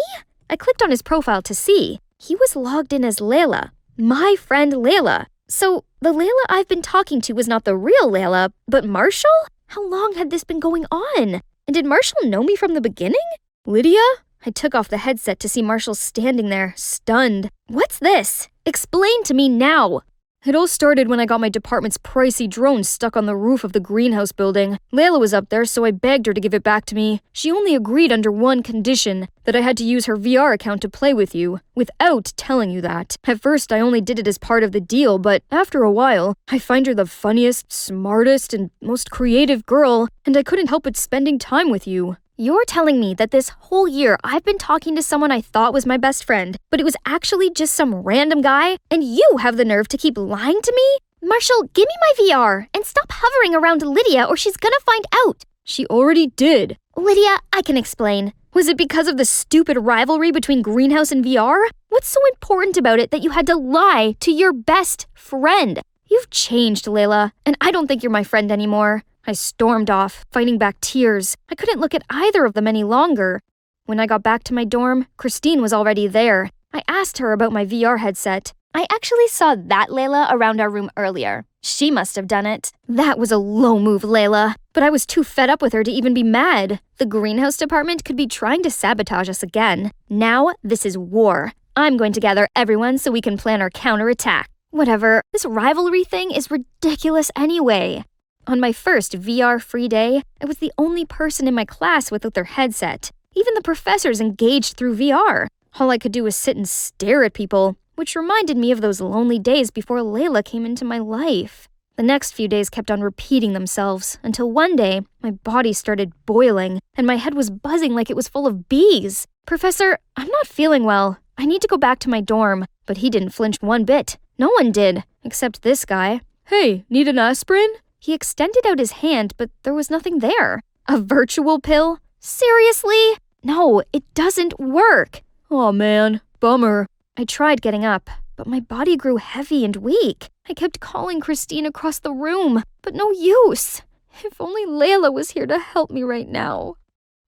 I clicked on his profile to see. He was logged in as Layla, my friend Layla. So, the Layla I've been talking to was not the real Layla, but Marshall? How long had this been going on? And did Marshall know me from the beginning? Lydia? I took off the headset to see Marshall standing there, stunned. What's this? Explain to me now. It all started when I got my department's pricey drone stuck on the roof of the greenhouse building. Layla was up there, so I begged her to give it back to me. She only agreed under one condition, that I had to use her VR account to play with you, without telling you that. At first, I only did it as part of the deal, but after a while, I find her the funniest, smartest, and most creative girl, and I couldn't help but spending time with you. You're telling me that this whole year I've been talking to someone I thought was my best friend, but it was actually just some random guy, and you have the nerve to keep lying to me? Marshall, give me my VR and stop hovering around Lydia or she's gonna find out. She already did. Lydia, I can explain. Was it because of the stupid rivalry between Greenhouse and VR? What's so important about it that you had to lie to your best friend? You've changed, Layla, and I don't think you're my friend anymore. I stormed off, fighting back tears. I couldn't look at either of them any longer. When I got back to my dorm, Christine was already there. I asked her about my VR headset. I actually saw that Layla around our room earlier. She must have done it. That was a low move, Layla. But I was too fed up with her to even be mad. The greenhouse department could be trying to sabotage us again. Now, this is war. I'm going to gather everyone so we can plan our counterattack. Whatever, this rivalry thing is ridiculous anyway. On my first VR free day, I was the only person in my class without their headset. Even the professors engaged through VR. All I could do was sit and stare at people, which reminded me of those lonely days before Layla came into my life. The next few days kept on repeating themselves, until one day, my body started boiling, and my head was buzzing like it was full of bees. Professor, I'm not feeling well. I need to go back to my dorm. But he didn't flinch one bit. No one did, except this guy. Hey, need an aspirin? He extended out his hand, but there was nothing there. A virtual pill? Seriously? No, it doesn't work. Aw, man, bummer. I tried getting up, but my body grew heavy and weak. I kept calling Christine across the room, but no use. If only Layla was here to help me right now.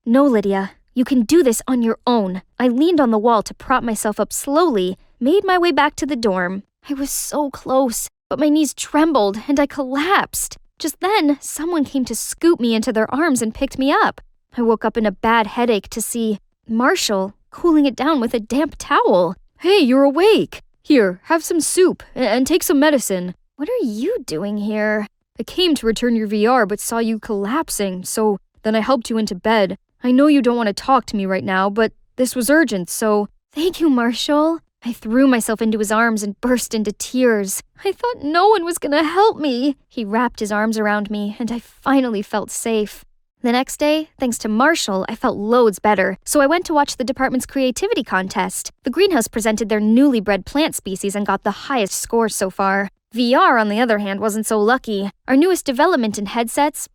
No, Lydia, you can do this on your own. I leaned on the wall to prop myself up slowly, made my way back to the dorm. I was so close, but my knees trembled and I collapsed. Just then, someone came to scoop me into their arms and picked me up. I woke up in a bad headache to see Marshall cooling it down with a damp towel. Hey, you're awake. Here, have some soup and take some medicine. What are you doing here? I came to return your VR but saw you collapsing, so then I helped you into bed. I know you don't want to talk to me right now, but this was urgent, so... Thank you, Marshall. I threw myself into his arms and burst into tears. I thought no one was gonna help me. He wrapped his arms around me, and I finally felt safe. The next day, thanks to Marshall, I felt loads better, so I went to watch the department's creativity contest. The greenhouse presented their newly bred plant species and got the highest score so far. VR, on the other hand, wasn't so lucky. Our newest development in headsets,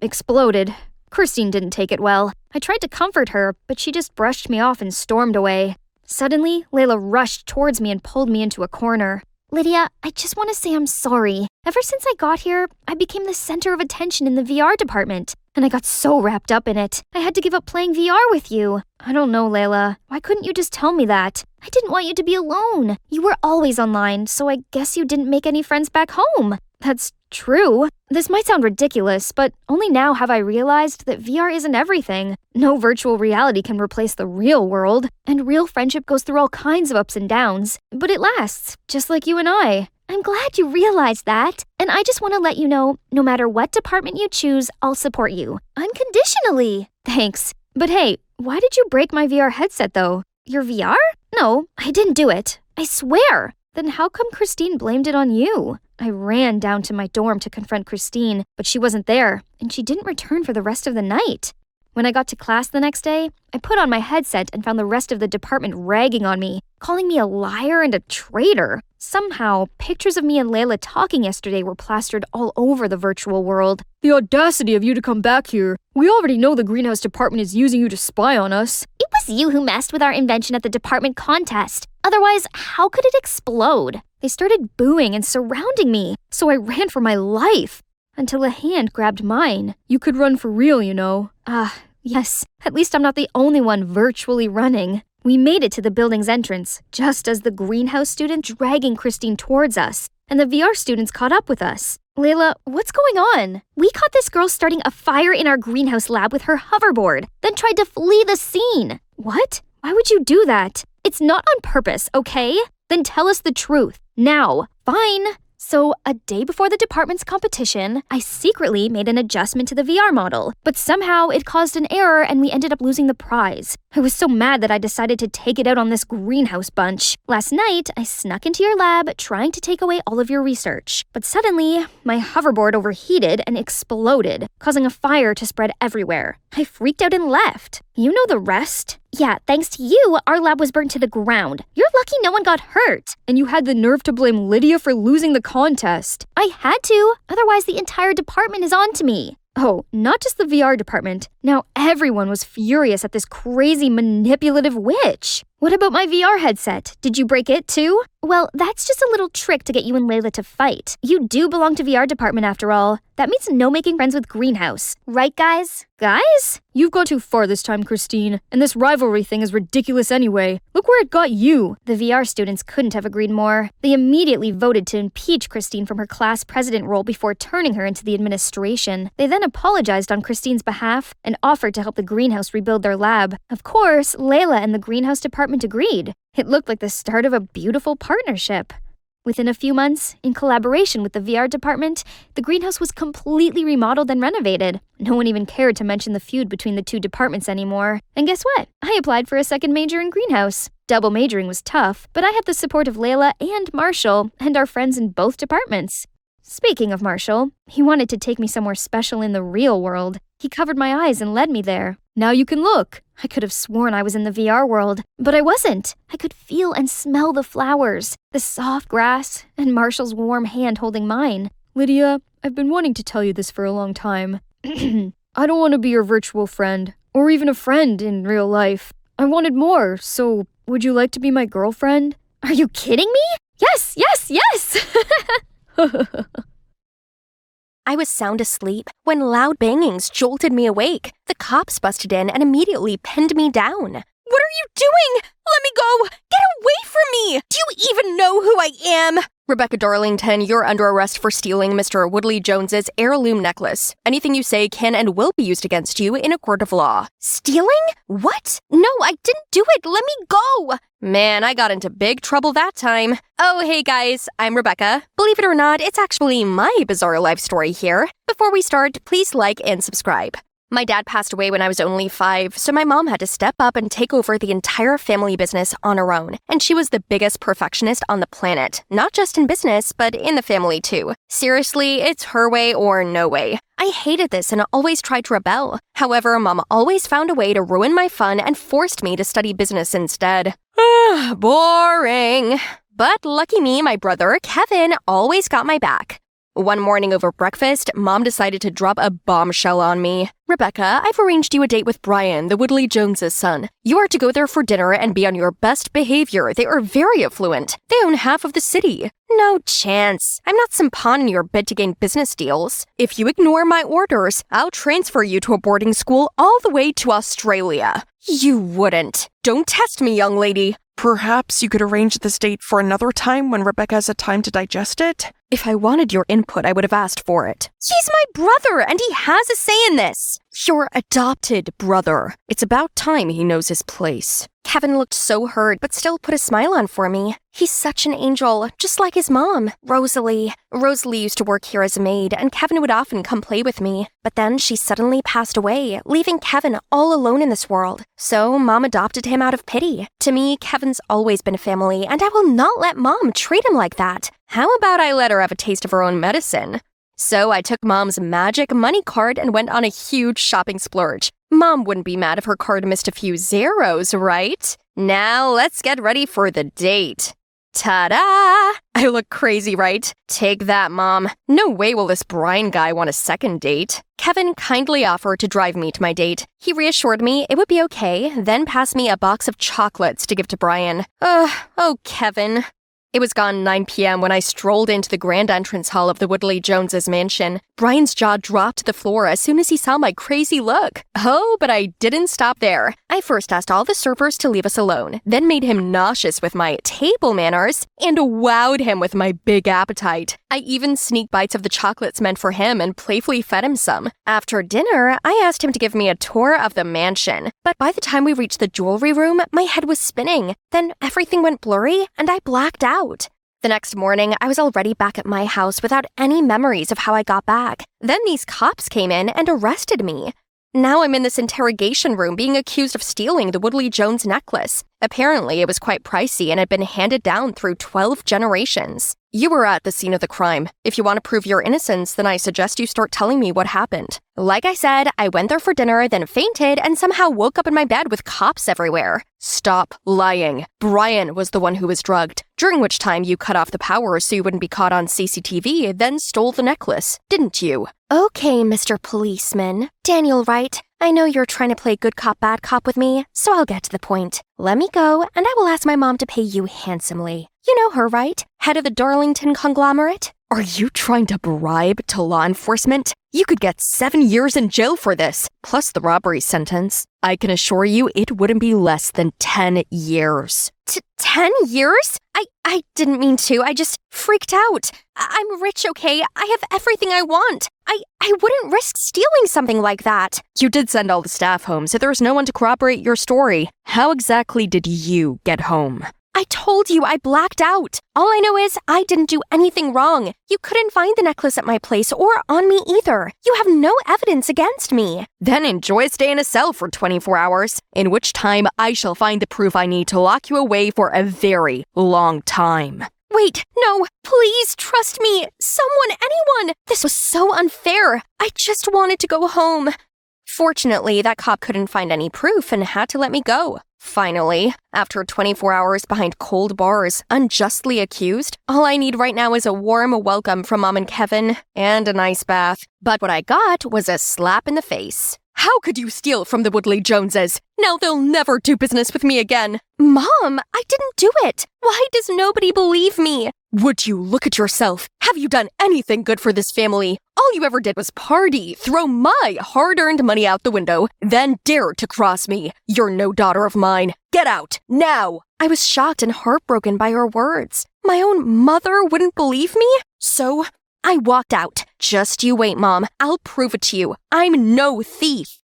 exploded. Christine didn't take it well. I tried to comfort her, but she just brushed me off and stormed away. Suddenly, Layla rushed towards me and pulled me into a corner. Lydia, I just want to say I'm sorry. Ever since I got here, I became the center of attention in the VR department, and I got so wrapped up in it. I had to give up playing VR with you. I don't know, Layla. Why couldn't you just tell me that? I didn't want you to be alone. You were always online, so I guess you didn't make any friends back home. That's true. This might sound ridiculous, but only now have I realized that VR isn't everything. No virtual reality can replace the real world, and real friendship goes through all kinds of ups and downs, but it lasts, just like you and I. I'm glad you realized that, and I just want to let you know, no matter what department you choose, I'll support you. Unconditionally. Thanks. But hey, why did you break my VR headset though? Your VR? No, I didn't do it. I swear. Then how come Christine blamed it on you? I ran down to my dorm to confront Christine, but she wasn't there, and she didn't return for the rest of the night. When I got to class the next day, I put on my headset and found the rest of the department ragging on me, calling me a liar and a traitor. Somehow, pictures of me and Layla talking yesterday were plastered all over the virtual world. The audacity of you to come back here. We already know the greenhouse department is using you to spy on us. It was you who messed with our invention at the department contest. Otherwise, how could it explode? They started booing and surrounding me, so I ran for my life. Until a hand grabbed mine. You could run for real, you know. Yes. At least I'm not the only one virtually running. We made it to the building's entrance, just as the greenhouse student dragging Christine towards us, and the VR students caught up with us. Layla, what's going on? We caught this girl starting a fire in our greenhouse lab with her hoverboard, then tried to flee the scene. What? Why would you do that? It's not on purpose, okay? Then tell us the truth. Now. Fine. So, a day before the department's competition, I secretly made an adjustment to the VR model, but somehow it caused an error and we ended up losing the prize. I was so mad that I decided to take it out on this greenhouse bunch. Last night, I snuck into your lab trying to take away all of your research, but suddenly, my hoverboard overheated and exploded, causing a fire to spread everywhere. I freaked out and left. You know the rest. Yeah, thanks to you, our lab was burnt to the ground. You're lucky no one got hurt. And you had the nerve to blame Lydia for losing the contest. I had to, otherwise the entire department is on to me. Oh, not just the VR department. Now everyone was furious at this crazy manipulative witch. What about my VR headset? Did you break it too? Well, that's just a little trick to get you and Layla to fight. You do belong to VR department after all. That means no making friends with Greenhouse. Right, guys? Guys? You've gone too far this time, Christine. And this rivalry thing is ridiculous anyway. Look where it got you. The VR students couldn't have agreed more. They immediately voted to impeach Christine from her class president role before turning her into the administration. They then apologized on Christine's behalf and offered to help the Greenhouse rebuild their lab. Of course, Layla and the Greenhouse department agreed. It looked like the start of a beautiful partnership. Within a few months, in collaboration with the VR department, the greenhouse was completely remodeled and renovated. No one even cared to mention the feud between the two departments anymore. And guess what? I applied for a second major in greenhouse. Double majoring was tough, but I had the support of Layla and Marshall and our friends in both departments. Speaking of Marshall, he wanted to take me somewhere special in the real world. He covered my eyes and led me there. Now you can look. I could have sworn I was in the VR world, but I wasn't. I could feel and smell the flowers, the soft grass, and Marshall's warm hand holding mine. Lydia, I've been wanting to tell you this for a long time. I don't want to be your virtual friend, or even a friend in real life. I wanted more, so would you like to be my girlfriend? Are you kidding me? Yes, yes, yes! I was sound asleep when loud bangings jolted me awake. The cops busted in and immediately pinned me down. What are you doing? Let me go! Get away from me! Do you even know who I am? Rebecca Darlington, you're under arrest for stealing Mr. Woodley Jones's heirloom necklace. Anything you say can and will be used against you in a court of law. Stealing? What? No, I didn't do it. Let me go! Man, I got into big trouble that time. Oh, hey guys, I'm Rebecca. Believe it or not, it's actually my bizarre life story here. Before we start, please like and subscribe. My dad passed away when I was only 5, so my mom had to step up and take over the entire family business on her own. And she was the biggest perfectionist on the planet, not just in business, but in the family too. Seriously, it's her way or no way. I hated this and always tried to rebel. However, Mom always found a way to ruin my fun and forced me to study business instead. Boring. But lucky me, my brother, Kevin, always got my back. One morning over breakfast, Mom decided to drop a bombshell on me. Rebecca, I've arranged you a date with Brian, the Woodley Joneses' son. You are to go there for dinner and be on your best behavior. They are very affluent. They own half of the city. No chance. I'm not some pawn in your bid to gain business deals. If you ignore my orders, I'll transfer you to a boarding school all the way to Australia. You wouldn't. Don't test me, young lady. Perhaps you could arrange this date for another time when Rebecca has had time to digest it? If I wanted your input, I would have asked for it. He's my brother, and he has a say in this. Your adopted brother. It's about time he knows his place. Kevin looked so hurt, but still put a smile on for me. He's such an angel, just like his mom, Rosalie. Rosalie used to work here as a maid, and Kevin would often come play with me. But then she suddenly passed away, leaving Kevin all alone in this world. So Mom adopted him out of pity. To me, Kevin's always been family, and I will not let Mom treat him like that. How about I let her have a taste of her own medicine? So I took Mom's magic money card and went on a huge shopping splurge. Mom wouldn't be mad if her card missed a few zeros, right? Now let's get ready for the date. Ta-da! I look crazy, right? Take that, Mom. No way will this Brian guy want a second date. Kevin kindly offered to drive me to my date. He reassured me it would be okay, then passed me a box of chocolates to give to Brian. Oh, Kevin. It was gone 9 p.m. when I strolled into the grand entrance hall of the Woodley Joneses' mansion. Brian's jaw dropped to the floor as soon as he saw my crazy look. Oh, but I didn't stop there. I first asked all the servers to leave us alone, then made him nauseous with my table manners, and wowed him with my big appetite. I even sneaked bites of the chocolates meant for him and playfully fed him some. After dinner, I asked him to give me a tour of the mansion. But by the time we reached the jewelry room, my head was spinning. Then everything went blurry, and I blacked out. The next morning, I was already back at my house without any memories of how I got back. Then these cops came in and arrested me. Now I'm in this interrogation room being accused of stealing the Woodley Jones necklace. Apparently, it was quite pricey and had been handed down through 12 generations. You were at the scene of the crime. If you want to prove your innocence, then I suggest you start telling me what happened. Like I said, I went there for dinner, then fainted, and somehow woke up in my bed with cops everywhere. Stop lying. Brian was the one who was drugged, during which time you cut off the power so you wouldn't be caught on CCTV, then stole the necklace, didn't you? Okay, Mr. Policeman. Daniel, right? I know you're trying to play good cop, bad cop with me, so I'll get to the point. Let me go, and I will ask my mom to pay you handsomely. You know her, right? Head of the Darlington conglomerate? Are you trying to bribe to law enforcement? You could get 7 years in jail for this, plus the robbery sentence. I can assure you it wouldn't be less than 10 years. 10 years? I didn't mean to. I just freaked out. I'm rich, okay? I have everything I want. I wouldn't risk stealing something like that. You did send all the staff home, so there was no one to corroborate your story. How exactly did you get home? I told you I blacked out. All I know is I didn't do anything wrong. You couldn't find the necklace at my place or on me either. You have no evidence against me. Then enjoy a stay in a cell for 24 hours, in which time I shall find the proof I need to lock you away for a very long time. Wait, no, please trust me. Someone, anyone. This was so unfair. I just wanted to go home. Fortunately, that cop couldn't find any proof and had to let me go. Finally, after 24 hours behind cold bars, unjustly accused, all I need right now is a warm welcome from Mom and Kevin and a nice bath. But what I got was a slap in the face. How could you steal from the Woodley Joneses? Now they'll never do business with me again. Mom, I didn't do it. Why does nobody believe me? Would you look at yourself? Have you done anything good for this family? All you ever did was party, throw my hard-earned money out the window, then dare to cross me. You're no daughter of mine. Get out, now! I was shocked and heartbroken by her words. My own mother wouldn't believe me? So I walked out. Just you wait, Mom. I'll prove it to you. I'm no thief.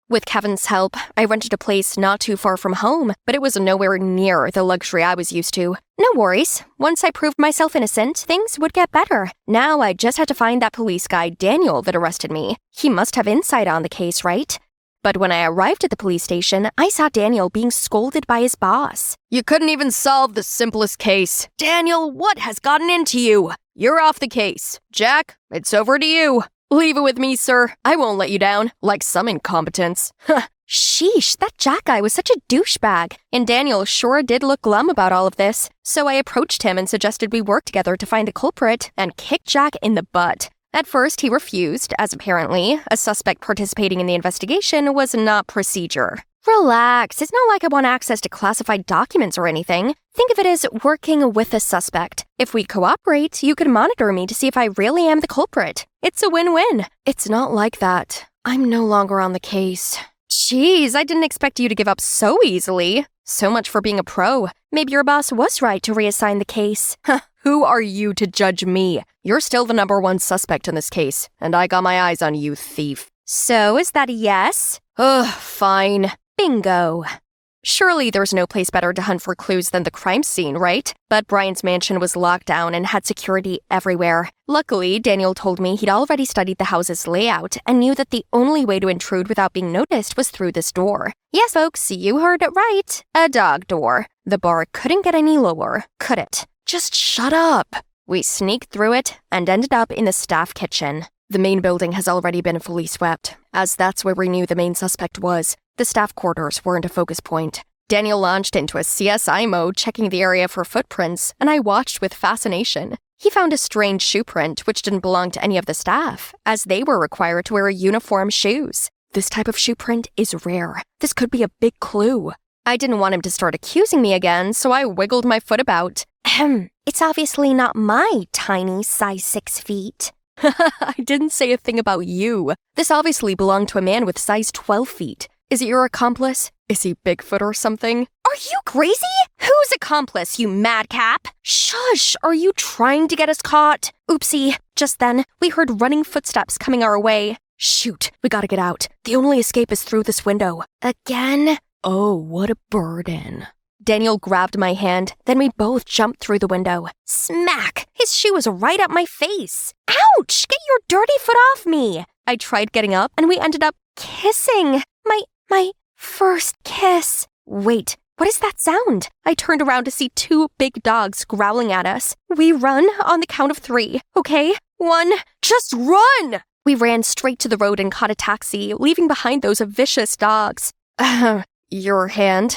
With Kevin's help, I rented a place not too far from home, but it was nowhere near the luxury I was used to. No worries. Once I proved myself innocent, things would get better. Now I just had to find that police guy, Daniel, that arrested me. He must have insight on the case, right? But when I arrived at the police station, I saw Daniel being scolded by his boss. You couldn't even solve the simplest case. Daniel, what has gotten into you? You're off the case. Jack, it's over to you. Leave it with me, sir. I won't let you down, like some incompetents. Sheesh, that Jack guy was such a douchebag. And Daniel sure did look glum about all of this. So I approached him and suggested we work together to find the culprit and kick Jack in the butt. At first, he refused, as apparently a suspect participating in the investigation was not procedure. Relax, it's not like I want access to classified documents or anything. Think of it as working with a suspect. If we cooperate, you could monitor me to see if I really am the culprit. It's a win-win. It's not like that. I'm no longer on the case. Jeez, I didn't expect you to give up so easily. So much for being a pro. Maybe your boss was right to reassign the case. Who are you to judge me? You're still the #1 suspect in this case, and I got my eyes on you, thief. So, is that a yes? Ugh, fine. Bingo. Surely there's no place better to hunt for clues than the crime scene, right? But Brian's mansion was locked down and had security everywhere. Luckily, Daniel told me he'd already studied the house's layout and knew that the only way to intrude without being noticed was through this door. Yes, folks, you heard it right. A dog door. The bar couldn't get any lower, could it? Just shut up. We sneaked through it and ended up in the staff kitchen. The main building has already been fully swept, as that's where we knew the main suspect was. The staff quarters weren't a focus point. Daniel launched into a CSI mode, checking the area for footprints, and I watched with fascination. He found a strange shoe print which didn't belong to any of the staff, as they were required to wear uniform shoes. This type of shoe print is rare. This could be a big clue. I didn't want him to start accusing me again, so I wiggled my foot about. It's obviously not my tiny size 6 feet. I didn't say a thing about you. This obviously belonged to a man with size 12 feet. Is it your accomplice? Is he Bigfoot or something? Are you crazy? Whose accomplice, you madcap? Shush! Are you trying to get us caught? Oopsie. Just then, we heard running footsteps coming our way. Shoot, we gotta get out. The only escape is through this window. Again? Oh, what a burden. Daniel grabbed my hand, then we both jumped through the window. Smack! His shoe was right at my face. Ouch! Get your dirty foot off me! I tried getting up, and we ended up kissing. My first kiss. Wait, what is that sound? I turned around to see 2 big dogs growling at us. We run on the count of 3, okay? 1, just run! We ran straight to the road and caught a taxi, leaving behind those vicious dogs. Your hand?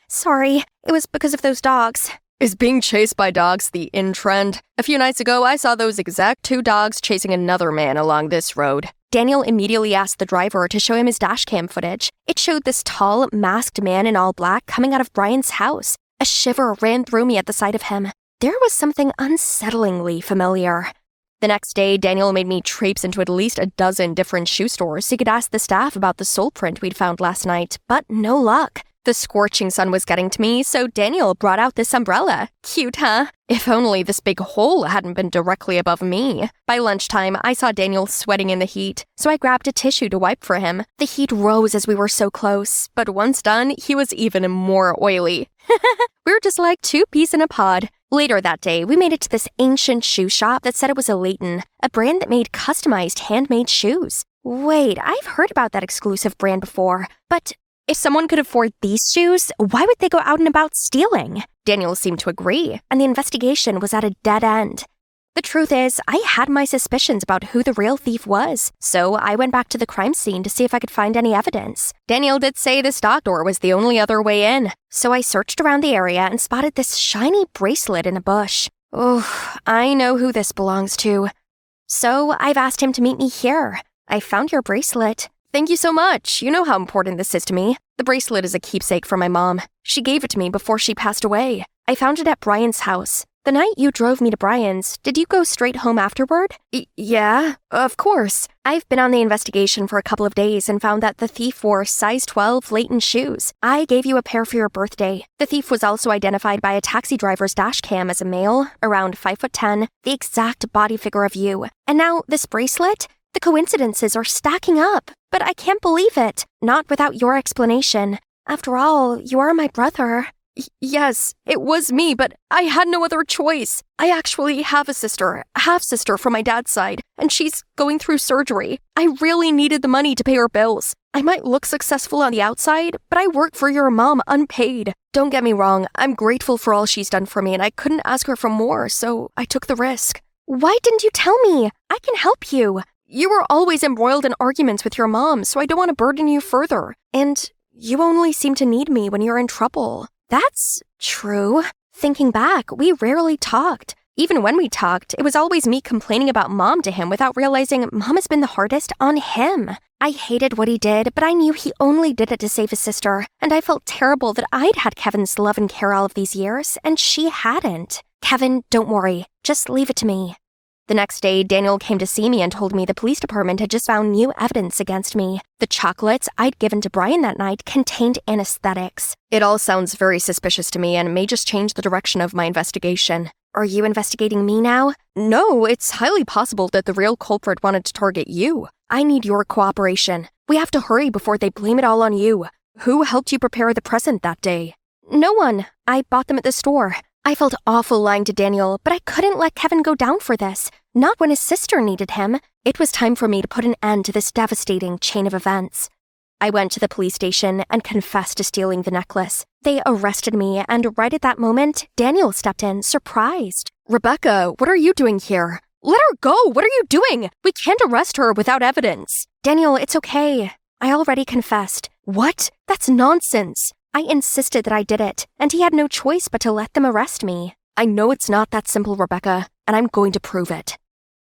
Sorry. It was because of those dogs. Is being chased by dogs the in-trend? A few nights ago, I saw those exact 2 dogs chasing another man along this road. Daniel immediately asked the driver to show him his dashcam footage. It showed this tall, masked man in all black coming out of Brian's house. A shiver ran through me at the sight of him. There was something unsettlingly familiar. The next day, Daniel made me traipse into at least a dozen different shoe stores so he could ask the staff about the sole print we'd found last night, but no luck. The scorching sun was getting to me, so Daniel brought out this umbrella. Cute, huh? If only this big hole hadn't been directly above me. By lunchtime, I saw Daniel sweating in the heat, so I grabbed a tissue to wipe for him. The heat rose as we were so close, but once done, he was even more oily. We were just like 2 peas in a pod. Later that day, we made it to this ancient shoe shop that said it was a Leighton, a brand that made customized handmade shoes. Wait, I've heard about that exclusive brand before, but if someone could afford these shoes, why would they go out and about stealing? Daniel seemed to agree, and the investigation was at a dead end. The truth is, I had my suspicions about who the real thief was, so I went back to the crime scene to see if I could find any evidence. Daniel did say the stock door was the only other way in, so I searched around the area and spotted this shiny bracelet in a bush. Oh, I know who this belongs to. So I've asked him to meet me here. I found your bracelet. Thank you so much. You know how important this is to me. The bracelet is a keepsake from my mom. She gave it to me before she passed away. I found it at Brian's house. The night you drove me to Brian's, did you go straight home afterward? Yeah, of course. I've been on the investigation for a couple of days and found that the thief wore size 12 Leighton shoes. I gave you a pair for your birthday. The thief was also identified by a taxi driver's dash cam as a male, around 5'10", the exact body figure of you. And now this bracelet? The coincidences are stacking up. But I can't believe it. Not without your explanation. After all, you are my brother. Yes, it was me, but I had no other choice. I actually have a sister, a half-sister from my dad's side, and she's going through surgery. I really needed the money to pay her bills. I might look successful on the outside, but I work for your mom unpaid. Don't get me wrong, I'm grateful for all she's done for me, and I couldn't ask her for more, so I took the risk. Why didn't you tell me? I can help you. You were always embroiled in arguments with your mom, so I don't want to burden you further. And you only seem to need me when you're in trouble. That's true. Thinking back, we rarely talked. Even when we talked, it was always me complaining about mom to him without realizing mom has been the hardest on him. I hated what he did, but I knew he only did it to save his sister, and I felt terrible that I'd had Kevin's love and care all of these years, and she hadn't. Kevin, don't worry. Just leave it to me. The next day, Daniel came to see me and told me the police department had just found new evidence against me. The chocolates I'd given to Brian that night contained anesthetics. It all sounds very suspicious to me and may just change the direction of my investigation. Are you investigating me now? No, it's highly possible that the real culprit wanted to target you. I need your cooperation. We have to hurry before they blame it all on you. Who helped you prepare the present that day? No one. I bought them at the store. I felt awful lying to Daniel, but I couldn't let Kevin go down for this. Not when his sister needed him. It was time for me to put an end to this devastating chain of events. I went to the police station and confessed to stealing the necklace. They arrested me, and right at that moment, Daniel stepped in, surprised. Rebecca, what are you doing here? Let her go! What are you doing? We can't arrest her without evidence. Daniel, it's okay. I already confessed. What? That's nonsense. I insisted that I did it, and he had no choice but to let them arrest me. I know it's not that simple, Rebecca, and I'm going to prove it.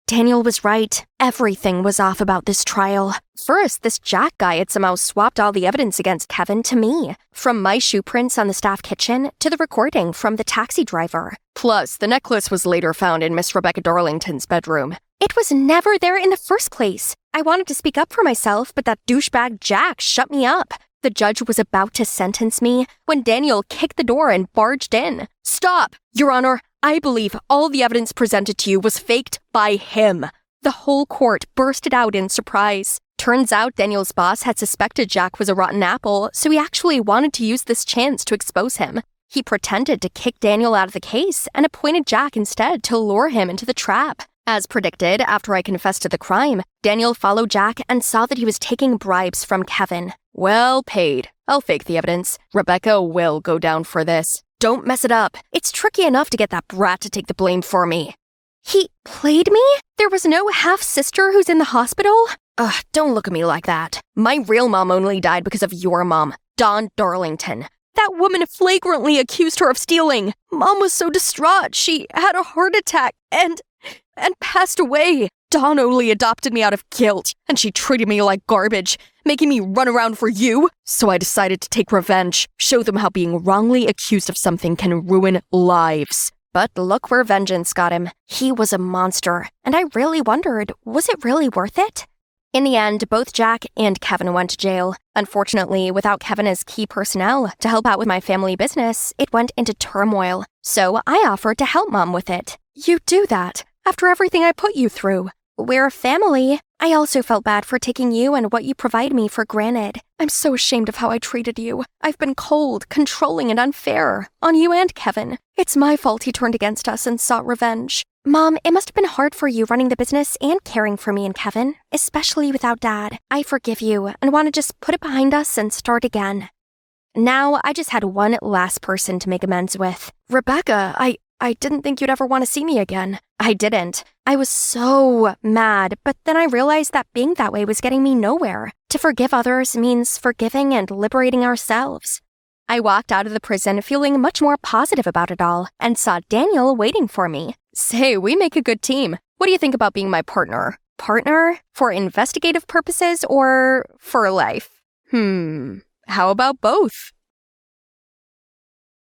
Daniel was right. Everything was off about this trial. First, this Jack guy had somehow swapped all the evidence against Kevin to me, from my shoe prints on the staff kitchen to the recording from the taxi driver. Plus, the necklace was later found in Miss Rebecca Darlington's bedroom. It was never there in the first place. I wanted to speak up for myself, but that douchebag Jack shut me up. The judge was about to sentence me when Daniel kicked the door and barged in. Stop! Your Honor, I believe all the evidence presented to you was faked by him. The whole court bursted out in surprise. Turns out Daniel's boss had suspected Jack was a rotten apple, so he actually wanted to use this chance to expose him. He pretended to kick Daniel out of the case and appointed Jack instead to lure him into the trap. As predicted, after I confessed to the crime, Daniel followed Jack and saw that he was taking bribes from Kevin. Well paid. I'll fake the evidence. Rebecca will go down for this. Don't mess it up. It's tricky enough to get that brat to take the blame for me. He played me? There was no half-sister who's in the hospital? Ugh, don't look at me like that. My real mom only died because of your mom, Dawn Darlington. That woman flagrantly accused her of stealing. Mom was so distraught, she had a heart attack and passed away. Dawn only adopted me out of guilt, and she treated me like garbage, making me run around for you. So I decided to take revenge, show them how being wrongly accused of something can ruin lives. But look where vengeance got him. He was a monster, and I really wondered, was it really worth it? In the end, both Jack and Kevin went to jail. Unfortunately, without Kevin as key personnel to help out with my family business, it went into turmoil. So I offered to help Mom with it. You do that after everything I put you through. We're a family. I also felt bad for taking you and what you provide me for granted. I'm so ashamed of how I treated you. I've been cold, controlling, and unfair on you and Kevin. It's my fault he turned against us and sought revenge. Mom, it must have been hard for you running the business and caring for me and Kevin, especially without Dad. I forgive you and want to just put it behind us and start again. Now, I just had one last person to make amends with. Rebecca, I didn't think you'd ever want to see me again. I didn't. I was so mad, but then I realized that being that way was getting me nowhere. To forgive others means forgiving and liberating ourselves. I walked out of the prison feeling much more positive about it all and saw Daniel waiting for me. Say, we make a good team. What do you think about being my partner? Partner? For investigative purposes or for life? How about both?